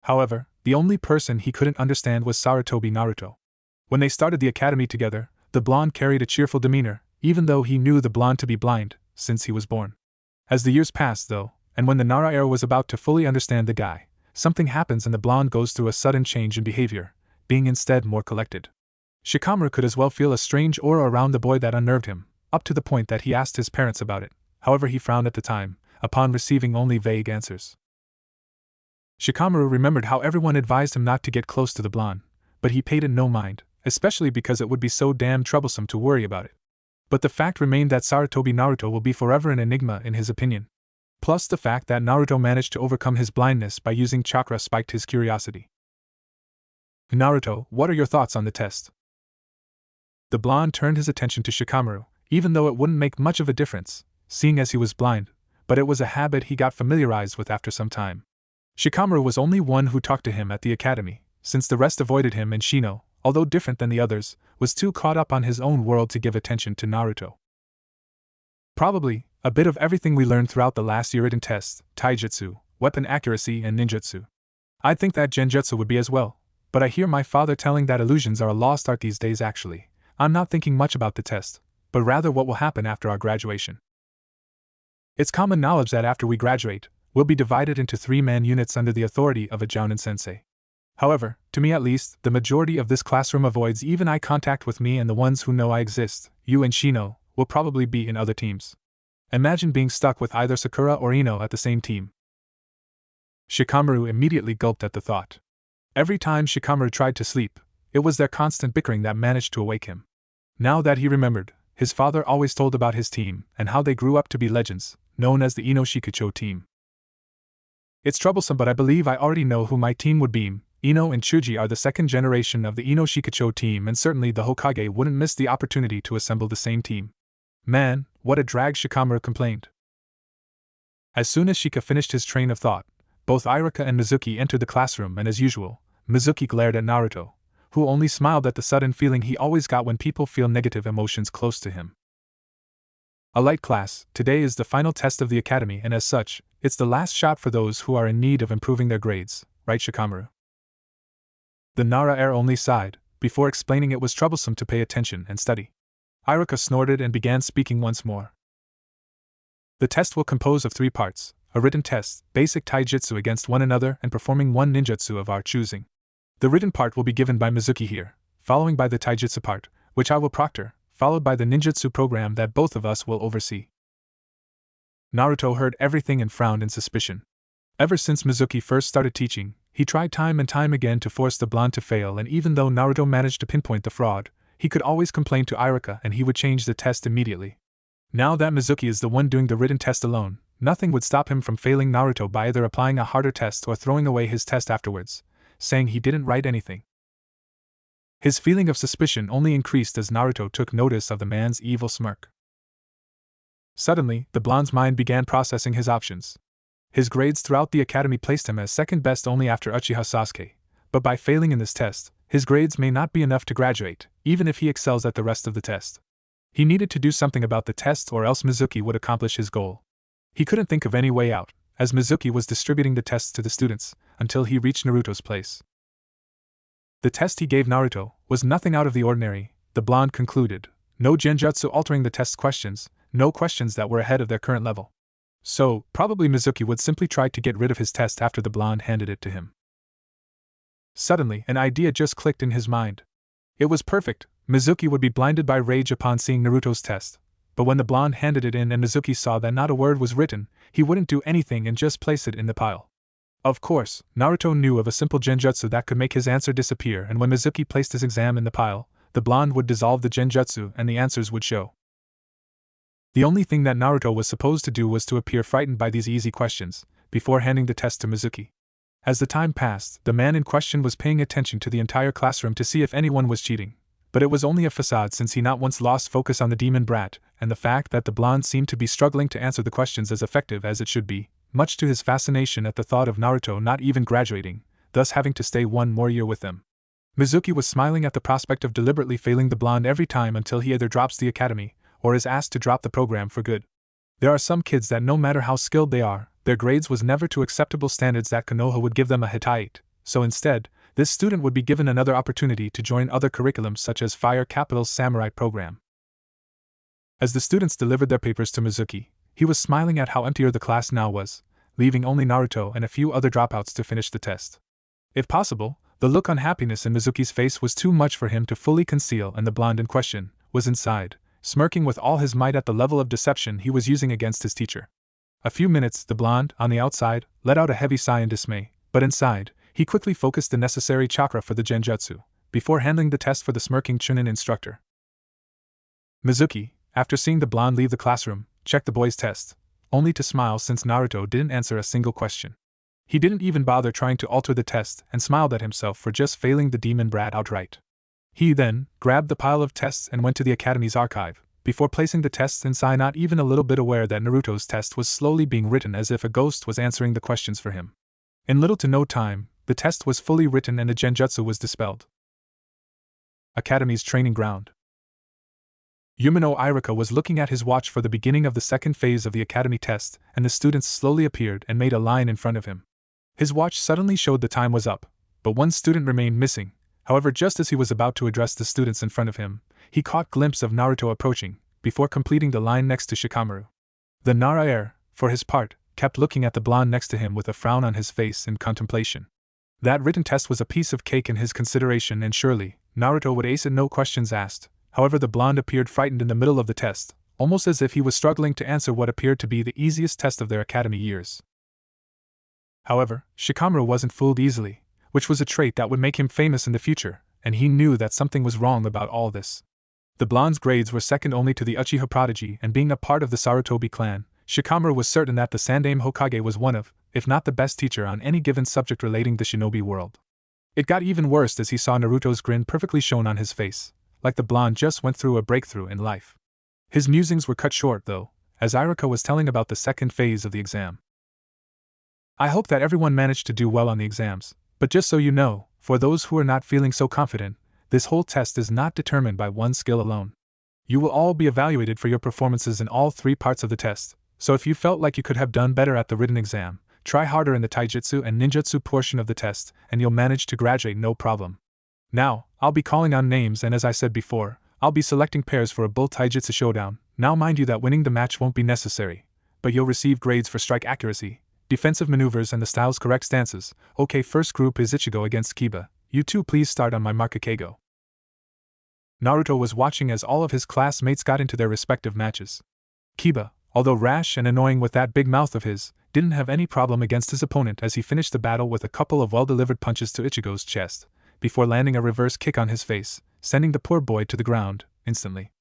However, the only person he couldn't understand was Sarutobi Naruto. When they started the academy together, the blonde carried a cheerful demeanor, even though he knew the blonde to be blind, since he was born. As the years passed, though, and when the Nara era was about to fully understand the guy, something happens and the blonde goes through a sudden change in behavior, being instead more collected. Shikamaru could as well feel a strange aura around the boy that unnerved him, up to the point that he asked his parents about it. However, he frowned at the time, upon receiving only vague answers. Shikamaru remembered how everyone advised him not to get close to the blonde, but he paid it no mind, especially because it would be so damn troublesome to worry about it. But the fact remained that Sarutobi Naruto will be forever an enigma in his opinion. Plus the fact that Naruto managed to overcome his blindness by using chakra spiked his curiosity. Naruto, what are your thoughts on the test? The blonde turned his attention to Shikamaru, even though it wouldn't make much of a difference, seeing as he was blind, but it was a habit he got familiarized with after some time. Shikamaru was only one who talked to him at the academy, since the rest avoided him and Shino, although different than the others, was too caught up on his own world to give attention to Naruto. Probably, a bit of everything we learned throughout the last year written tests, taijutsu, weapon accuracy and ninjutsu. I'd think that genjutsu would be as well, but I hear my father telling that illusions are a lost art these days. Actually, I'm not thinking much about the test, but rather what will happen after our graduation. It's common knowledge that after we graduate, we'll be divided into 3-man units under the authority of a jounin sensei. However, to me at least, the majority of this classroom avoids even eye contact with me, and the ones who know I exist, you and Shino, will probably be in other teams. Imagine being stuck with either Sakura or Ino at the same team. Shikamaru immediately gulped at the thought. Every time Shikamaru tried to sleep, it was their constant bickering that managed to awake him. Now that he remembered, his father always told about his team and how they grew up to be legends, known as the Ino Shikucho team. It's troublesome, but I believe I already know who my team would be. Ino and Chuji are the second generation of the Ino Shikucho team, and certainly the Hokage wouldn't miss the opportunity to assemble the same team. Man, what a drag, Shikamaru complained. As soon as Shika finished his train of thought, both Iruka and Mizuki entered the classroom, and as usual, Mizuki glared at Naruto, who only smiled at the sudden feeling he always got when people feel negative emotions close to him. A light class, today is the final test of the academy, and as such, it's the last shot for those who are in need of improving their grades, right, Shikamaru? The Nara heir only sighed, before explaining it was troublesome to pay attention and study. Iruka snorted and began speaking once more. The test will compose of 3 parts, a written test, basic taijutsu against one another, and performing one ninjutsu of our choosing. The written part will be given by Mizuki here, following by the taijutsu part, which I will proctor, followed by the ninjutsu program that both of us will oversee. Naruto heard everything and frowned in suspicion. Ever since Mizuki first started teaching, he tried time and time again to force the blonde to fail, and even though Naruto managed to pinpoint the fraud, he could always complain to Iruka and he would change the test immediately. Now that Mizuki is the one doing the written test alone, nothing would stop him from failing Naruto by either applying a harder test or throwing away his test afterwards, saying he didn't write anything. His feeling of suspicion only increased as Naruto took notice of the man's evil smirk. Suddenly, the blonde's mind began processing his options. His grades throughout the academy placed him as second best only after Uchiha Sasuke, but by failing in this test, his grades may not be enough to graduate, even if he excels at the rest of the test. He needed to do something about the test, or else Mizuki would accomplish his goal. He couldn't think of any way out, as Mizuki was distributing the tests to the students, until he reached Naruto's place. The test he gave Naruto was nothing out of the ordinary, the blonde concluded. No genjutsu altering the test questions, no questions that were ahead of their current level. So, probably Mizuki would simply try to get rid of his test after the blonde handed it to him. Suddenly, an idea just clicked in his mind. It was perfect. Mizuki would be blinded by rage upon seeing Naruto's test, but when the blonde handed it in and Mizuki saw that not a word was written, he wouldn't do anything and just place it in the pile. Of course, Naruto knew of a simple genjutsu that could make his answer disappear, and when Mizuki placed his exam in the pile, the blonde would dissolve the genjutsu and the answers would show. The only thing that Naruto was supposed to do was to appear frightened by these easy questions, before handing the test to Mizuki. As the time passed, the man in question was paying attention to the entire classroom to see if anyone was cheating, but it was only a facade since he not once lost focus on the demon brat, and the fact that the blonde seemed to be struggling to answer the questions as effective as it should be, much to his fascination at the thought of Naruto not even graduating, thus having to stay one more year with them. Mizuki was smiling at the prospect of deliberately failing the blonde every time until he either drops the academy, or is asked to drop the program for good. There are some kids that no matter how skilled they are, their grades was never to acceptable standards that Konoha would give them a Hittite, so instead, this student would be given another opportunity to join other curriculums such as Fire Capital's Samurai program. As the students delivered their papers to Mizuki, he was smiling at how emptier the class now was, leaving only Naruto and a few other dropouts to finish the test. If possible, the look on happiness in Mizuki's face was too much for him to fully conceal, and the blonde in question was inside, smirking with all his might at the level of deception he was using against his teacher. A few minutes, the blonde, on the outside, let out a heavy sigh in dismay, but inside, he quickly focused the necessary chakra for the genjutsu, before handling the test for the smirking Chunin instructor. Mizuki, after seeing the blonde leave the classroom, checked the boy's test, only to smile since Naruto didn't answer a single question. He didn't even bother trying to alter the test and smiled at himself for just failing the demon brat outright. He then grabbed the pile of tests and went to the academy's archive, before placing the tests inside, not even a little bit aware that Naruto's test was slowly being written as if a ghost was answering the questions for him. In little to no time, the test was fully written and the genjutsu was dispelled. Academy's training ground. Yumino Irika was looking at his watch for the beginning of the second phase of the academy test, and the students slowly appeared and made a line in front of him. His watch suddenly showed the time was up, but one student remained missing. However, just as he was about to address the students in front of him, he caught a glimpse of Naruto approaching, before completing the line next to Shikamaru. The Nara, for his part, kept looking at the blonde next to him with a frown on his face in contemplation. That written test was a piece of cake in his consideration, and surely, Naruto would ace it, no questions asked. However, the blonde appeared frightened in the middle of the test, almost as if he was struggling to answer what appeared to be the easiest test of their academy years. However, Shikamaru wasn't fooled easily, which was a trait that would make him famous in the future, and he knew that something was wrong about all this. The blonde's grades were second only to the Uchiha prodigy, and being a part of the Sarutobi clan, Shikamaru was certain that the Sandaime Hokage was one of, if not the best teacher on any given subject relating the shinobi world. It got even worse as he saw Naruto's grin perfectly shown on his face, like the blonde just went through a breakthrough in life. His musings were cut short, though, as Irika was telling about the second phase of the exam. I hope that everyone managed to do well on the exams, but just so you know, for those who are not feeling so confident, this whole test is not determined by one skill alone. You will all be evaluated for your performances in all three parts of the test, so if you felt like you could have done better at the written exam, try harder in the taijutsu and ninjutsu portion of the test, and you'll manage to graduate no problem. Now, I'll be calling on names, and as I said before, I'll be selecting pairs for a bull taijutsu showdown. Now mind you that winning the match won't be necessary, but you'll receive grades for strike accuracy, defensive maneuvers and the style's correct stances. Okay, first group is Ichigo against Kiba. You two please start on my mark. Keigo. Naruto was watching as all of his classmates got into their respective matches. Kiba, although rash and annoying with that big mouth of his, didn't have any problem against his opponent as he finished the battle with a couple of well-delivered punches to Ichigo's chest, before landing a reverse kick on his face, sending the poor boy to the ground instantly.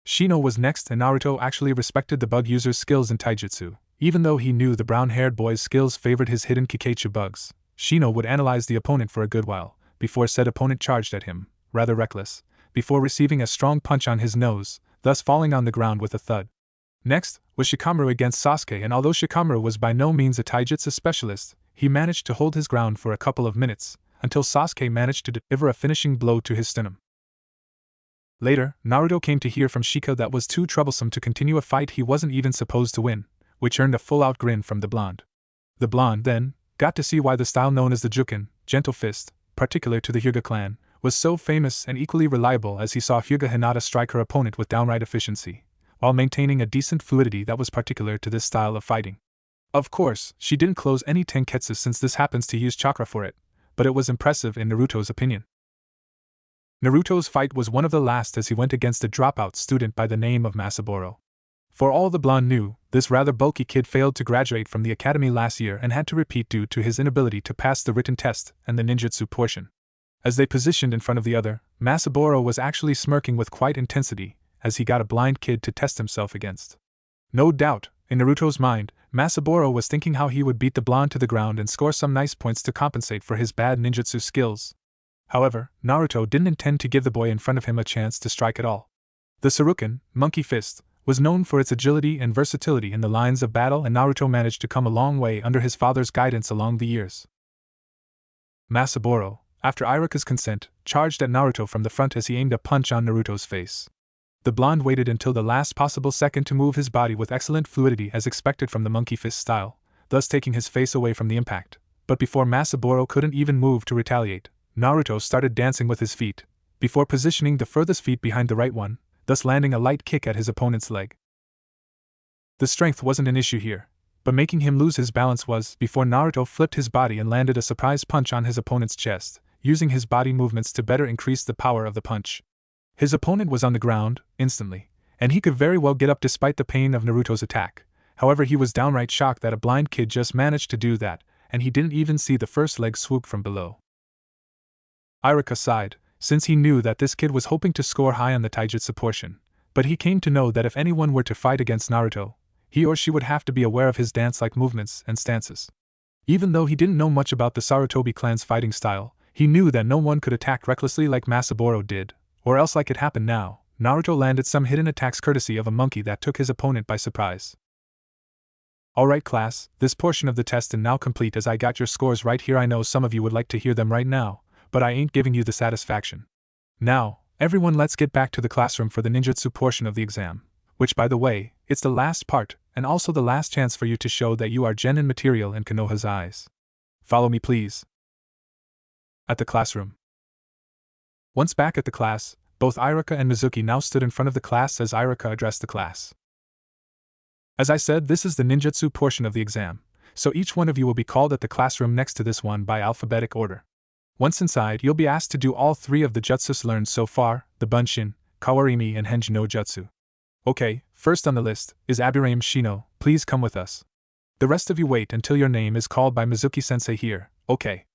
Shino was next, and Naruto actually respected the bug user's skills in taijutsu, even though he knew the brown-haired boy's skills favored his hidden Kikaichu bugs. Shino would analyze the opponent for a good while, before said opponent charged at him, rather reckless, before receiving a strong punch on his nose, thus falling on the ground with a thud. Next was Shikamaru against Sasuke, and although Shikamaru was by no means a taijutsu specialist, he managed to hold his ground for a couple of minutes, until Sasuke managed to deliver a finishing blow to his sternum. Later, Naruto came to hear from Shika that was too troublesome to continue a fight he wasn't even supposed to win, which earned a full-out grin from the blonde. The blonde, then, got to see why the style known as the Jukin, gentle fist, particular to the Hyuga clan, was so famous and equally reliable as he saw Hyuga Hinata strike her opponent with downright efficiency, while maintaining a decent fluidity that was particular to this style of fighting. Of course, she didn't close any tenketsu since this happens to use chakra for it, but it was impressive in Naruto's opinion. Naruto's fight was one of the last as he went against a dropout student by the name of Masaboro. For all the blonde knew, this rather bulky kid failed to graduate from the academy last year and had to repeat due to his inability to pass the written test and the ninjutsu portion. As they positioned in front of the other, Masaboro was actually smirking with quite intensity, as he got a blind kid to test himself against. No doubt, in Naruto's mind, Masaboro was thinking how he would beat the blonde to the ground and score some nice points to compensate for his bad ninjutsu skills. However, Naruto didn't intend to give the boy in front of him a chance to strike at all. The Saruken, monkey fist, was known for its agility and versatility in the lines of battle, and Naruto managed to come a long way under his father's guidance along the years. Masaboro, after Irika's consent, charged at Naruto from the front as he aimed a punch on Naruto's face. The blonde waited until the last possible second to move his body with excellent fluidity as expected from the monkey fist style, thus taking his face away from the impact. But before Masaboro couldn't even move to retaliate, Naruto started dancing with his feet, before positioning the furthest feet behind the right one, thus landing a light kick at his opponent's leg. The strength wasn't an issue here, but making him lose his balance was before Naruto flipped his body and landed a surprise punch on his opponent's chest, using his body movements to better increase the power of the punch. His opponent was on the ground, instantly, and he could very well get up despite the pain of Naruto's attack. However, he was downright shocked that a blind kid just managed to do that, and he didn't even see the first leg swoop from below. Irika sighed, since he knew that this kid was hoping to score high on the taijutsu portion, but he came to know that if anyone were to fight against Naruto, he or she would have to be aware of his dance-like movements and stances. Even though he didn't know much about the Sarutobi clan's fighting style, he knew that no one could attack recklessly like Masaboro did, or else like it happened now, Naruto landed some hidden attacks courtesy of a monkey that took his opponent by surprise. Alright class, this portion of the test is now complete as I got your scores right here. I know some of you would like to hear them right now, but I ain't giving you the satisfaction. Now, everyone, let's get back to the classroom for the ninjutsu portion of the exam, which, by the way, it's the last part, and also the last chance for you to show that you are genin material in Konoha's eyes. Follow me, please. At the classroom. Once back at the class, both Iruka and Mizuki now stood in front of the class as Iruka addressed the class. As I said, this is the ninjutsu portion of the exam, so each one of you will be called at the classroom next to this one by alphabetic order. Once inside, you'll be asked to do all 3 of the jutsus learned so far, the Bunshin, Kawarimi and Henji no Jutsu. Okay, first on the list is Aburaim Shino, please come with us. The rest of you wait until your name is called by Mizuki-sensei here, okay?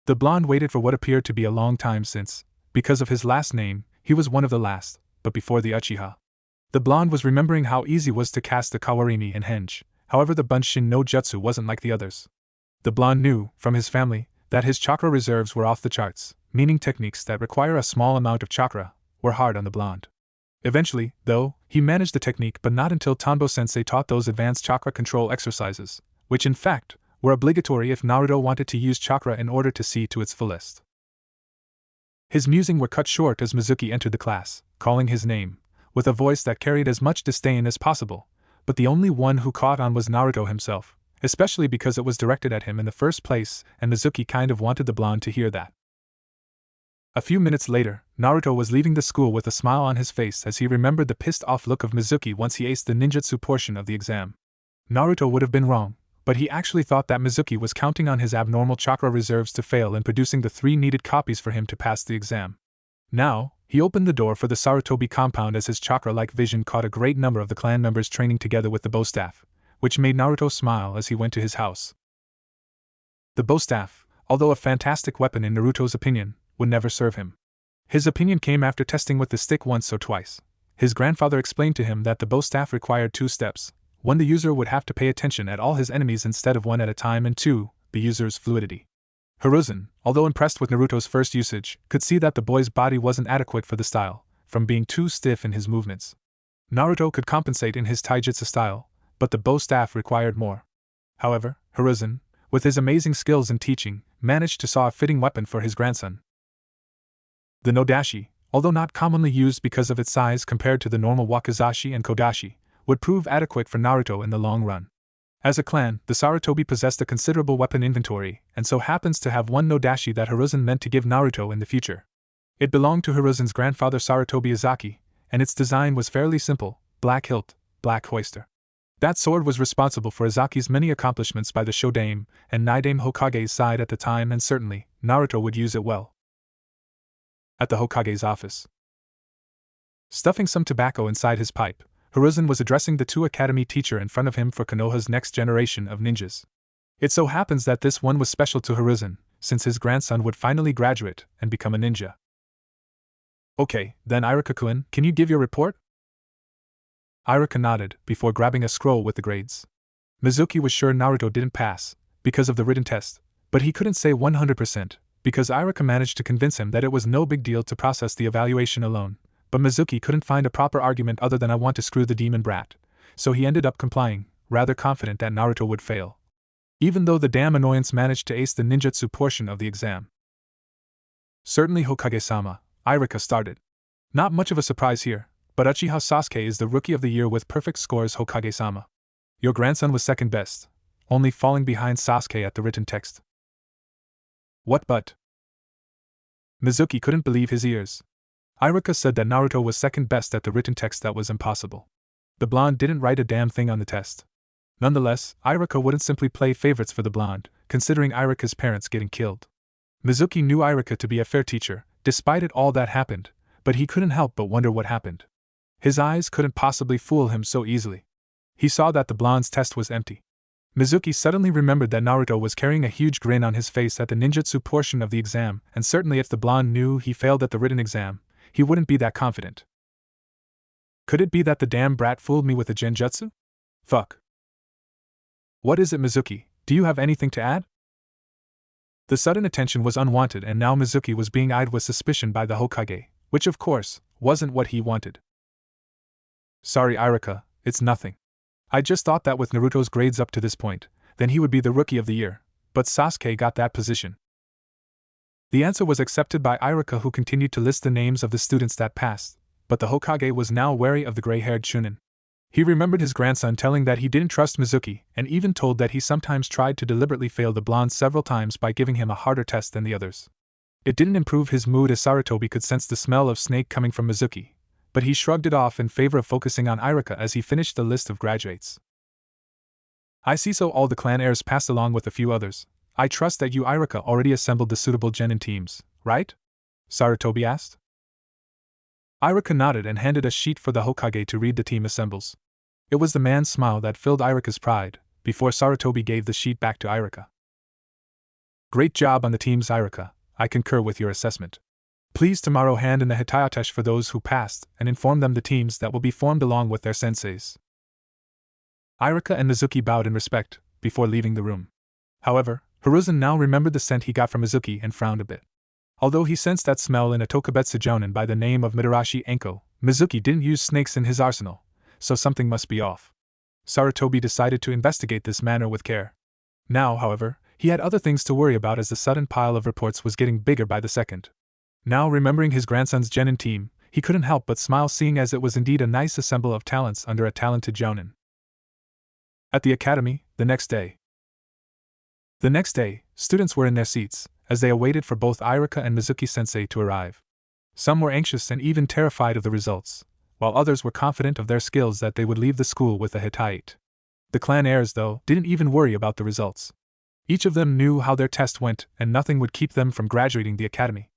The blonde waited for what appeared to be a long time since, because of his last name, he was one of the last, but before the Uchiha. The blonde was remembering how easy it was to cast the Kawarimi and Henji, however the Bunshin no Jutsu wasn't like the others. The blonde knew, from his family, that his chakra reserves were off the charts, meaning techniques that require a small amount of chakra were hard on the blonde. Eventually, though, he managed the technique, but not until Tanbo-sensei taught those advanced chakra control exercises, which in fact were obligatory if Naruto wanted to use chakra in order to see to its fullest. His musings were cut short as Mizuki entered the class, calling his name, with a voice that carried as much disdain as possible, but the only one who caught on was Naruto himself, especially because it was directed at him in the first place, and Mizuki kind of wanted the blonde to hear that. A few minutes later, Naruto was leaving the school with a smile on his face as he remembered the pissed-off look of Mizuki once he aced the ninjutsu portion of the exam. Naruto would have been wrong, but he actually thought that Mizuki was counting on his abnormal chakra reserves to fail in producing the 3 needed copies for him to pass the exam. Now, he opened the door for the Sarutobi compound as his chakra-like vision caught a great number of the clan members training together with the bow staff, which made Naruto smile as he went to his house. The bow staff, although a fantastic weapon in Naruto's opinion, would never serve him. His opinion came after testing with the stick once or twice. His grandfather explained to him that the bow staff required 2 steps. 1, the user would have to pay attention at all his enemies instead of one at a time, and 2, the user's fluidity. Hiruzen, although impressed with Naruto's first usage, could see that the boy's body wasn't adequate for the style, from being too stiff in his movements. Naruto could compensate in his taijutsu style, but the bow staff required more. However, Hiruzen, with his amazing skills in teaching, managed to saw a fitting weapon for his grandson. The Nodashi, although not commonly used because of its size compared to the normal wakizashi and kodashi, would prove adequate for Naruto in the long run. As a clan, the Sarutobi possessed a considerable weapon inventory, and so happens to have one Nodashi that Hiruzen meant to give Naruto in the future. It belonged to Hiruzen's grandfather Sarutobi Izaki, and its design was fairly simple: black hilt, black hoister. That sword was responsible for Izaki's many accomplishments by the Shodaime and Nidaime Hokage's side at the time, and certainly, Naruto would use it well. At the Hokage's office. Stuffing some tobacco inside his pipe, Hiruzen was addressing the 2 academy teacher in front of him for Konoha's next generation of ninjas. It so happens that this one was special to Hiruzen, since his grandson would finally graduate and become a ninja. Okay, then Iruka-kun, can you give your report? Iruka nodded, before grabbing a scroll with the grades. Mizuki was sure Naruto didn't pass, because of the written test, but he couldn't say 100%, because Iruka managed to convince him that it was no big deal to process the evaluation alone. But Mizuki couldn't find a proper argument other than "I want to screw the demon brat," so he ended up complying, rather confident that Naruto would fail. Even though the damn annoyance managed to ace the ninjutsu portion of the exam. Certainly, Hokage-sama, Iruka started. Not much of a surprise here, but Uchiha Sasuke is the Rookie of the Year with perfect scores, Hokage-sama. Your grandson was second best, only falling behind Sasuke at the written text. What but? Mizuki couldn't believe his ears. Iruka said that Naruto was second best at the written text. That was impossible. The blonde didn't write a damn thing on the test. Nonetheless, Iruka wouldn't simply play favorites for the blonde, considering Iruka's parents getting killed. Mizuki knew Iruka to be a fair teacher, despite it all that happened, but he couldn't help but wonder what happened. His eyes couldn't possibly fool him so easily. He saw that the blonde's test was empty. Mizuki suddenly remembered that Naruto was carrying a huge grin on his face at the ninjutsu portion of the exam, and certainly if the blonde knew he failed at the written exam, he wouldn't be that confident. Could it be that the damn brat fooled me with the genjutsu? Fuck. What is it, Mizuki? Do you have anything to add? The sudden attention was unwanted, and now Mizuki was being eyed with suspicion by the Hokage, which of course wasn't what he wanted. Sorry, Iruka, it's nothing. I just thought that with Naruto's grades up to this point, then he would be the Rookie of the Year, but Sasuke got that position. The answer was accepted by Iruka, who continued to list the names of the students that passed, but the Hokage was now wary of the gray-haired Chunin. He remembered his grandson telling that he didn't trust Mizuki, and even told that he sometimes tried to deliberately fail the blonde several times by giving him a harder test than the others. It didn't improve his mood as Sarutobi could sense the smell of snake coming from Mizuki, but he shrugged it off in favor of focusing on Iruka as he finished the list of graduates. I see, so all the clan heirs passed along with a few others. I trust that you, Iruka, already assembled the suitable genin teams, right? Sarutobi asked. Iruka nodded and handed a sheet for the Hokage to read the team assembles. It was the man's smile that filled Iruka's pride, before Sarutobi gave the sheet back to Iruka. Great job on the teams, Iruka. I concur with your assessment. Please tomorrow hand in the Hitayatesh for those who passed and inform them the teams that will be formed along with their senseis. Iruka and Mizuki bowed in respect, before leaving the room. However, Hiruzen now remembered the scent he got from Mizuki and frowned a bit. Although he sensed that smell in a Tokubetsu jounin by the name of Midarashi Enko, Mizuki didn't use snakes in his arsenal, so something must be off. Sarutobi decided to investigate this matter with care. Now, however, he had other things to worry about as the sudden pile of reports was getting bigger by the second. Now, remembering his grandson's genin team, he couldn't help but smile, seeing as it was indeed a nice assemble of talents under a talented jounin. At the academy, the next day, students were in their seats, as they awaited for both Iruka and Mizuki-sensei to arrive. Some were anxious and even terrified of the results, while others were confident of their skills that they would leave the school with a Hittite. The clan heirs, though, didn't even worry about the results. Each of them knew how their test went, and nothing would keep them from graduating the academy.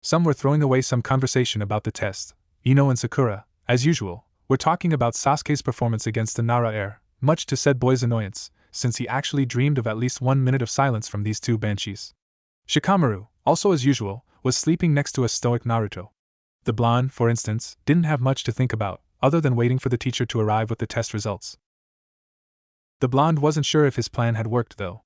Some were throwing away some conversation about the test. Ino and Sakura, as usual, were talking about Sasuke's performance against the Nara heir, much to said boy's annoyance, since he actually dreamed of at least 1 minute of silence from these two banshees. Shikamaru, also as usual, was sleeping next to a stoic Naruto. The blonde, for instance, didn't have much to think about, other than waiting for the teacher to arrive with the test results. The blonde wasn't sure if his plan had worked, though.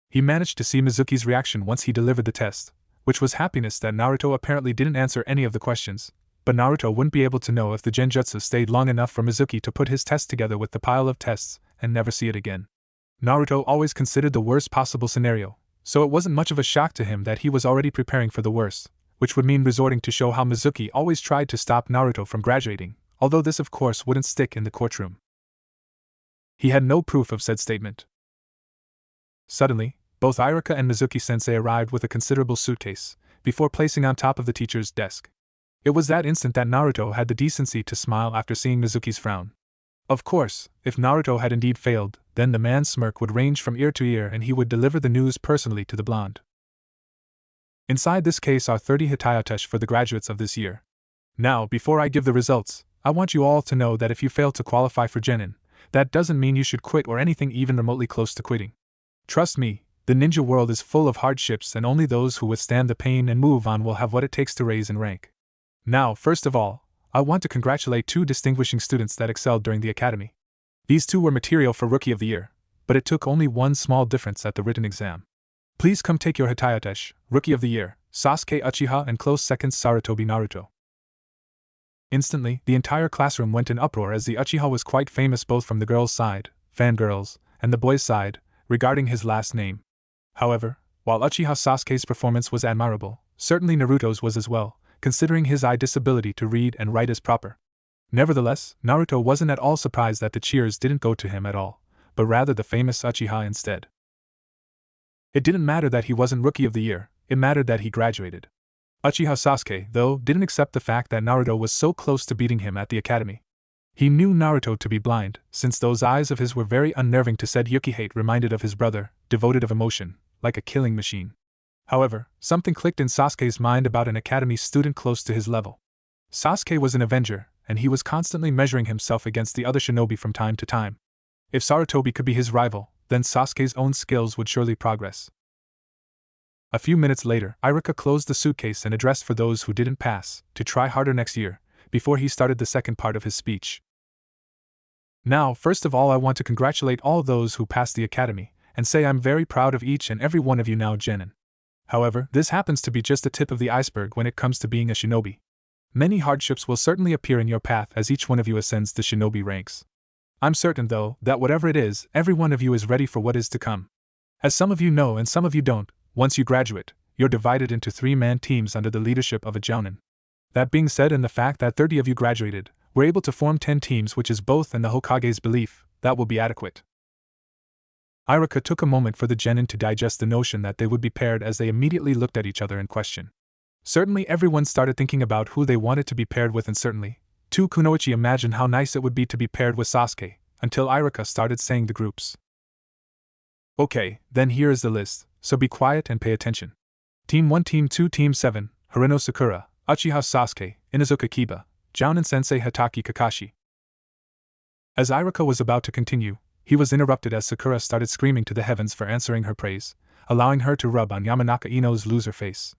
He managed to see Mizuki's reaction once he delivered the test, which was happiness that Naruto apparently didn't answer any of the questions, but Naruto wouldn't be able to know if the genjutsu stayed long enough for Mizuki to put his test together with the pile of tests and never see it again. Naruto always considered the worst possible scenario, so it wasn't much of a shock to him that he was already preparing for the worst, which would mean resorting to show how Mizuki always tried to stop Naruto from graduating, although this of course wouldn't stick in the courtroom. He had no proof of said statement. Suddenly, both Iruka and Mizuki-sensei arrived with a considerable suitcase, before placing on top of the teacher's desk. It was that instant that Naruto had the decency to smile after seeing Mizuki's frown. Of course, if Naruto had indeed failed, then the man's smirk would range from ear to ear and he would deliver the news personally to the blonde. Inside this case are 30 Hitayatesh for the graduates of this year. Now, before I give the results, I want you all to know that if you fail to qualify for genin, that doesn't mean you should quit or anything even remotely close to quitting. Trust me, the ninja world is full of hardships and only those who withstand the pain and move on will have what it takes to raise in rank. Now, first of all, I want to congratulate 2 distinguishing students that excelled during the academy. These 2 were material for Rookie of the Year, but it took only one small difference at the written exam. Please come take your Hitayatesh, Rookie of the Year, Sasuke Uchiha and close seconds Sarutobi Naruto. Instantly, the entire classroom went in uproar as the Uchiha was quite famous both from the girls' side, fangirls, and the boys' side, regarding his last name. However, while Uchiha Sasuke's performance was admirable, certainly Naruto's was as well, considering his eye disability to read and write as proper. Nevertheless, Naruto wasn't at all surprised that the cheers didn't go to him at all, but rather the famous Uchiha instead. It didn't matter that he wasn't Rookie of the Year, it mattered that he graduated. Uchiha Sasuke, though, didn't accept the fact that Naruto was so close to beating him at the academy. He knew Naruto to be blind, since those eyes of his were very unnerving to said Yukihate, reminded of his brother, devoted of emotion, like a killing machine. However, something clicked in Sasuke's mind about an academy student close to his level. Sasuke was an Avenger, and he was constantly measuring himself against the other shinobi from time to time. If Sarutobi could be his rival, then Sasuke's own skills would surely progress. A few minutes later, Iruka closed the suitcase and addressed for those who didn't pass, to try harder next year, before he started the second part of his speech. Now, first of all, I want to congratulate all those who passed the academy, and say I'm very proud of each and every one of you now genin. However, this happens to be just the tip of the iceberg when it comes to being a shinobi. Many hardships will certainly appear in your path as each one of you ascends the shinobi ranks. I'm certain, though, that whatever it is, every one of you is ready for what is to come. As some of you know and some of you don't, once you graduate, you're divided into 3-man teams under the leadership of a jounin. That being said, and the fact that 30 of you graduated, we're able to form 10 teams, which is both in the Hokage's belief, that will be adequate. Iruka took a moment for the genin to digest the notion that they would be paired as they immediately looked at each other in question. Certainly everyone started thinking about who they wanted to be paired with, and certainly, too, Kunoichi imagined how nice it would be to be paired with Sasuke, until Iruka started saying the groups. Okay, then here is the list, so be quiet and pay attention. Team 1, Team 2, Team 7, Harino Sakura, Uchiha Sasuke, Inuzuka Kiba, Jounin Sensei Hatake Kakashi. As Iruka was about to continue, he was interrupted as Sakura started screaming to the heavens for answering her praise, allowing her to rub on Yamanaka Ino's loser face.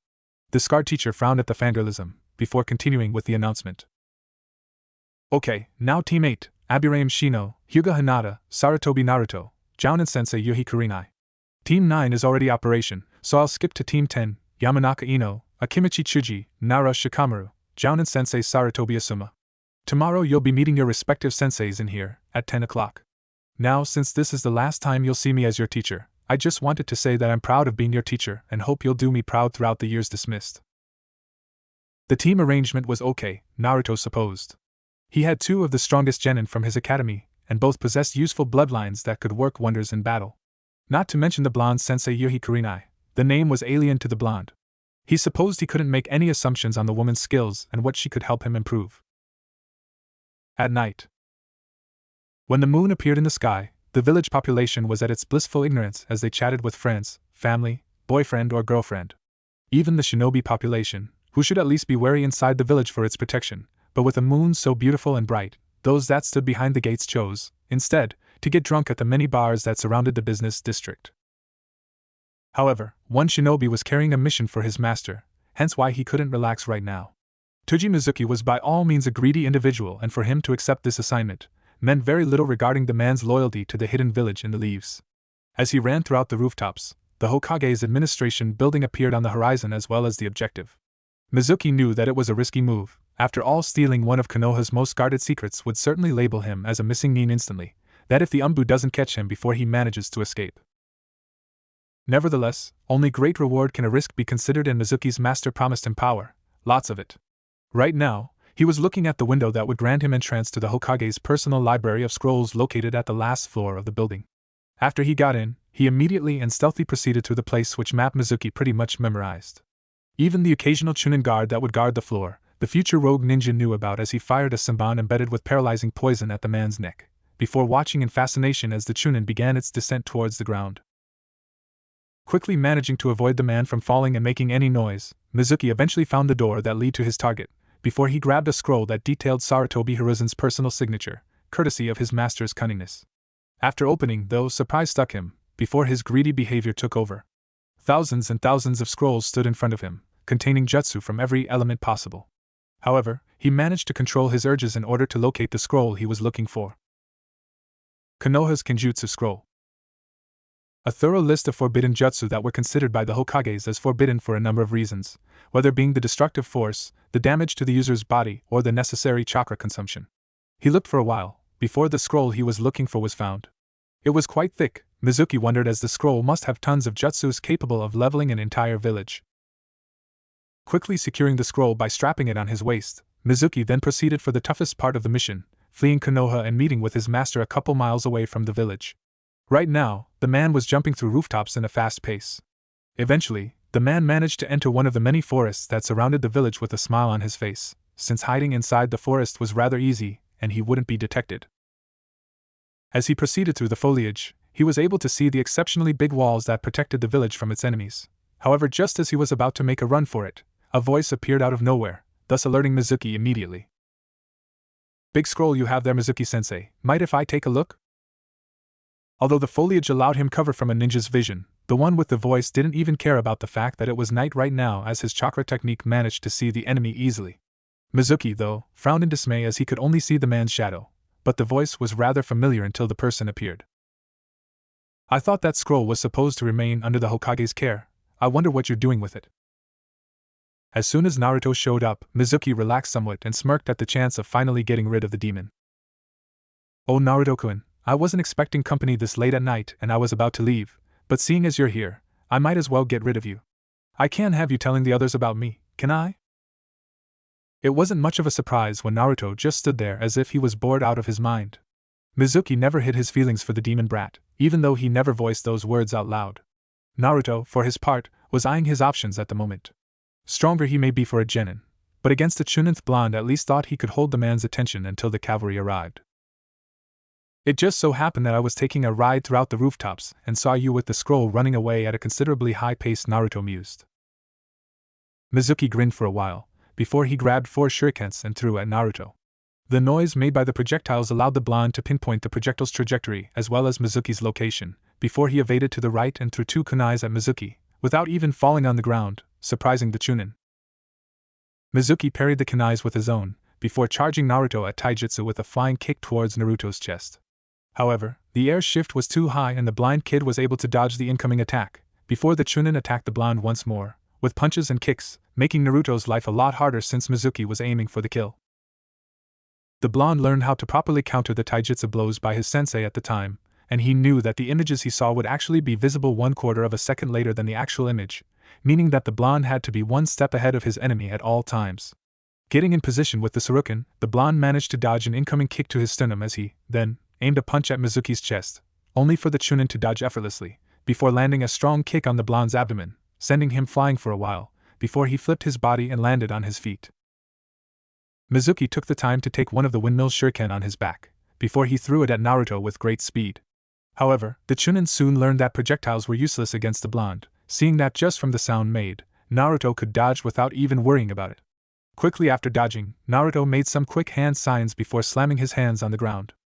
The scarred teacher frowned at the fangirlism, before continuing with the announcement. Okay, now Team 8, Aburaim Shino, Hyuga Hinata, Sarutobi Naruto, Jounin Sensei Yuhi Kurinai. Team 9 is already operation, so I'll skip to Team 10, Yamanaka Ino, Akimichi Chuji, Nara Shikamaru, Jounin Sensei Sarutobi Asuma. Tomorrow you'll be meeting your respective senseis in here, at 10 o'clock. Now, since this is the last time you'll see me as your teacher, I just wanted to say that I'm proud of being your teacher and hope you'll do me proud throughout the years dismissed. The team arrangement was okay, Naruto supposed. He had 2 of the strongest genin from his academy, and both possessed useful bloodlines that could work wonders in battle. Not to mention the blonde sensei Yuhi Kurinai. The name was alien to the blonde. He supposed he couldn't make any assumptions on the woman's skills and what she could help him improve. At night, when the moon appeared in the sky, the village population was at its blissful ignorance as they chatted with friends, family, boyfriend or girlfriend. Even the shinobi population, who should at least be wary inside the village for its protection, but with a moon so beautiful and bright, those that stood behind the gates chose, instead, to get drunk at the many bars that surrounded the business district. However, one shinobi was carrying a mission for his master, hence why he couldn't relax right now. Toji Mizuki was by all means a greedy individual, and for him to accept this assignment meant very little regarding the man's loyalty to the hidden village in the leaves. As he ran throughout the rooftops, the Hokage's administration building appeared on the horizon as well as the objective. Mizuki knew that it was a risky move. After all, stealing one of Konoha's most guarded secrets would certainly label him as a missing nin instantly, that if the Umbu doesn't catch him before he manages to escape. Nevertheless, only great reward can a risk be considered, and Mizuki's master promised him power, lots of it. Right now, he was looking at the window that would grant him entrance to the Hokage's personal library of scrolls located at the last floor of the building. After he got in, he immediately and stealthily proceeded through the place, which map Mizuki pretty much memorized. Even the occasional Chunin guard that would guard the floor, the future rogue ninja knew about as he fired a Senbon embedded with paralyzing poison at the man's neck, before watching in fascination as the Chunin began its descent towards the ground. Quickly managing to avoid the man from falling and making any noise, Mizuki eventually found the door that led to his target, before he grabbed a scroll that detailed Sarutobi Hiruzen's personal signature, courtesy of his master's cunningness. After opening, though, surprise struck him, before his greedy behavior took over. Thousands and thousands of scrolls stood in front of him, containing jutsu from every element possible. However, he managed to control his urges in order to locate the scroll he was looking for. Konoha's Kenjutsu Scroll. A thorough list of forbidden jutsu that were considered by the Hokages as forbidden for a number of reasons, whether being the destructive force, the damage to the user's body, or the necessary chakra consumption. He looked for a while, before the scroll he was looking for was found. It was quite thick, Mizuki wondered, as the scroll must have tons of jutsus capable of leveling an entire village. Quickly securing the scroll by strapping it on his waist, Mizuki then proceeded for the toughest part of the mission, fleeing Konoha and meeting with his master a couple miles away from the village. Right now, the man was jumping through rooftops in a fast pace. Eventually, the man managed to enter one of the many forests that surrounded the village with a smile on his face, since hiding inside the forest was rather easy, and he wouldn't be detected. As he proceeded through the foliage, he was able to see the exceptionally big walls that protected the village from its enemies. However, just as he was about to make a run for it, a voice appeared out of nowhere, thus alerting Mizuki immediately. "Big scroll you have there, Mizuki-sensei, might if I take a look?" Although the foliage allowed him cover from a ninja's vision, the one with the voice didn't even care about the fact that it was night right now, as his chakra technique managed to see the enemy easily. Mizuki, though, frowned in dismay as he could only see the man's shadow, but the voice was rather familiar until the person appeared. "I thought that scroll was supposed to remain under the Hokage's care. I wonder what you're doing with it." As soon as Naruto showed up, Mizuki relaxed somewhat and smirked at the chance of finally getting rid of the demon. "Oh, Naruto-kun, I wasn't expecting company this late at night and I was about to leave, but seeing as you're here, I might as well get rid of you. I can't have you telling the others about me, can I? It wasn't much of a surprise when Naruto just stood there as if he was bored out of his mind. Mizuki never hid his feelings for the demon brat, even though he never voiced those words out loud. Naruto, for his part, was eyeing his options at the moment. Stronger he may be for a genin, but against a Chuninth blonde at least thought he could hold the man's attention until the cavalry arrived. It just so happened that I was taking a ride throughout the rooftops and saw you with the scroll running away at a considerably high pace, Naruto mused. Mizuki grinned for a while, before he grabbed 4 shurikens and threw at Naruto. The noise made by the projectiles allowed the blonde to pinpoint the projectile's trajectory as well as Mizuki's location, before he evaded to the right and threw 2 kunais at Mizuki, without even falling on the ground, surprising the Chunin. Mizuki parried the kunais with his own, before charging Naruto at taijutsu with a flying kick towards Naruto's chest. However, the air shift was too high and the blind kid was able to dodge the incoming attack, before the Chunin attacked the blonde once more, with punches and kicks, making Naruto's life a lot harder since Mizuki was aiming for the kill. The blonde learned how to properly counter the taijutsu blows by his sensei at the time, and he knew that the images he saw would actually be visible 1/4 of a second later than the actual image, meaning that the blonde had to be 1 step ahead of his enemy at all times. Getting in position with the Suruken, the blonde managed to dodge an incoming kick to his sternum as he, then, aimed a punch at Mizuki's chest, only for the Chunin to dodge effortlessly, before landing a strong kick on the blonde's abdomen, sending him flying for a while, before he flipped his body and landed on his feet. Mizuki took the time to take one of the windmill shuriken on his back, before he threw it at Naruto with great speed. However, the Chunin soon learned that projectiles were useless against the blonde, seeing that just from the sound made, Naruto could dodge without even worrying about it. Quickly after dodging, Naruto made some quick hand signs before slamming his hands on the ground.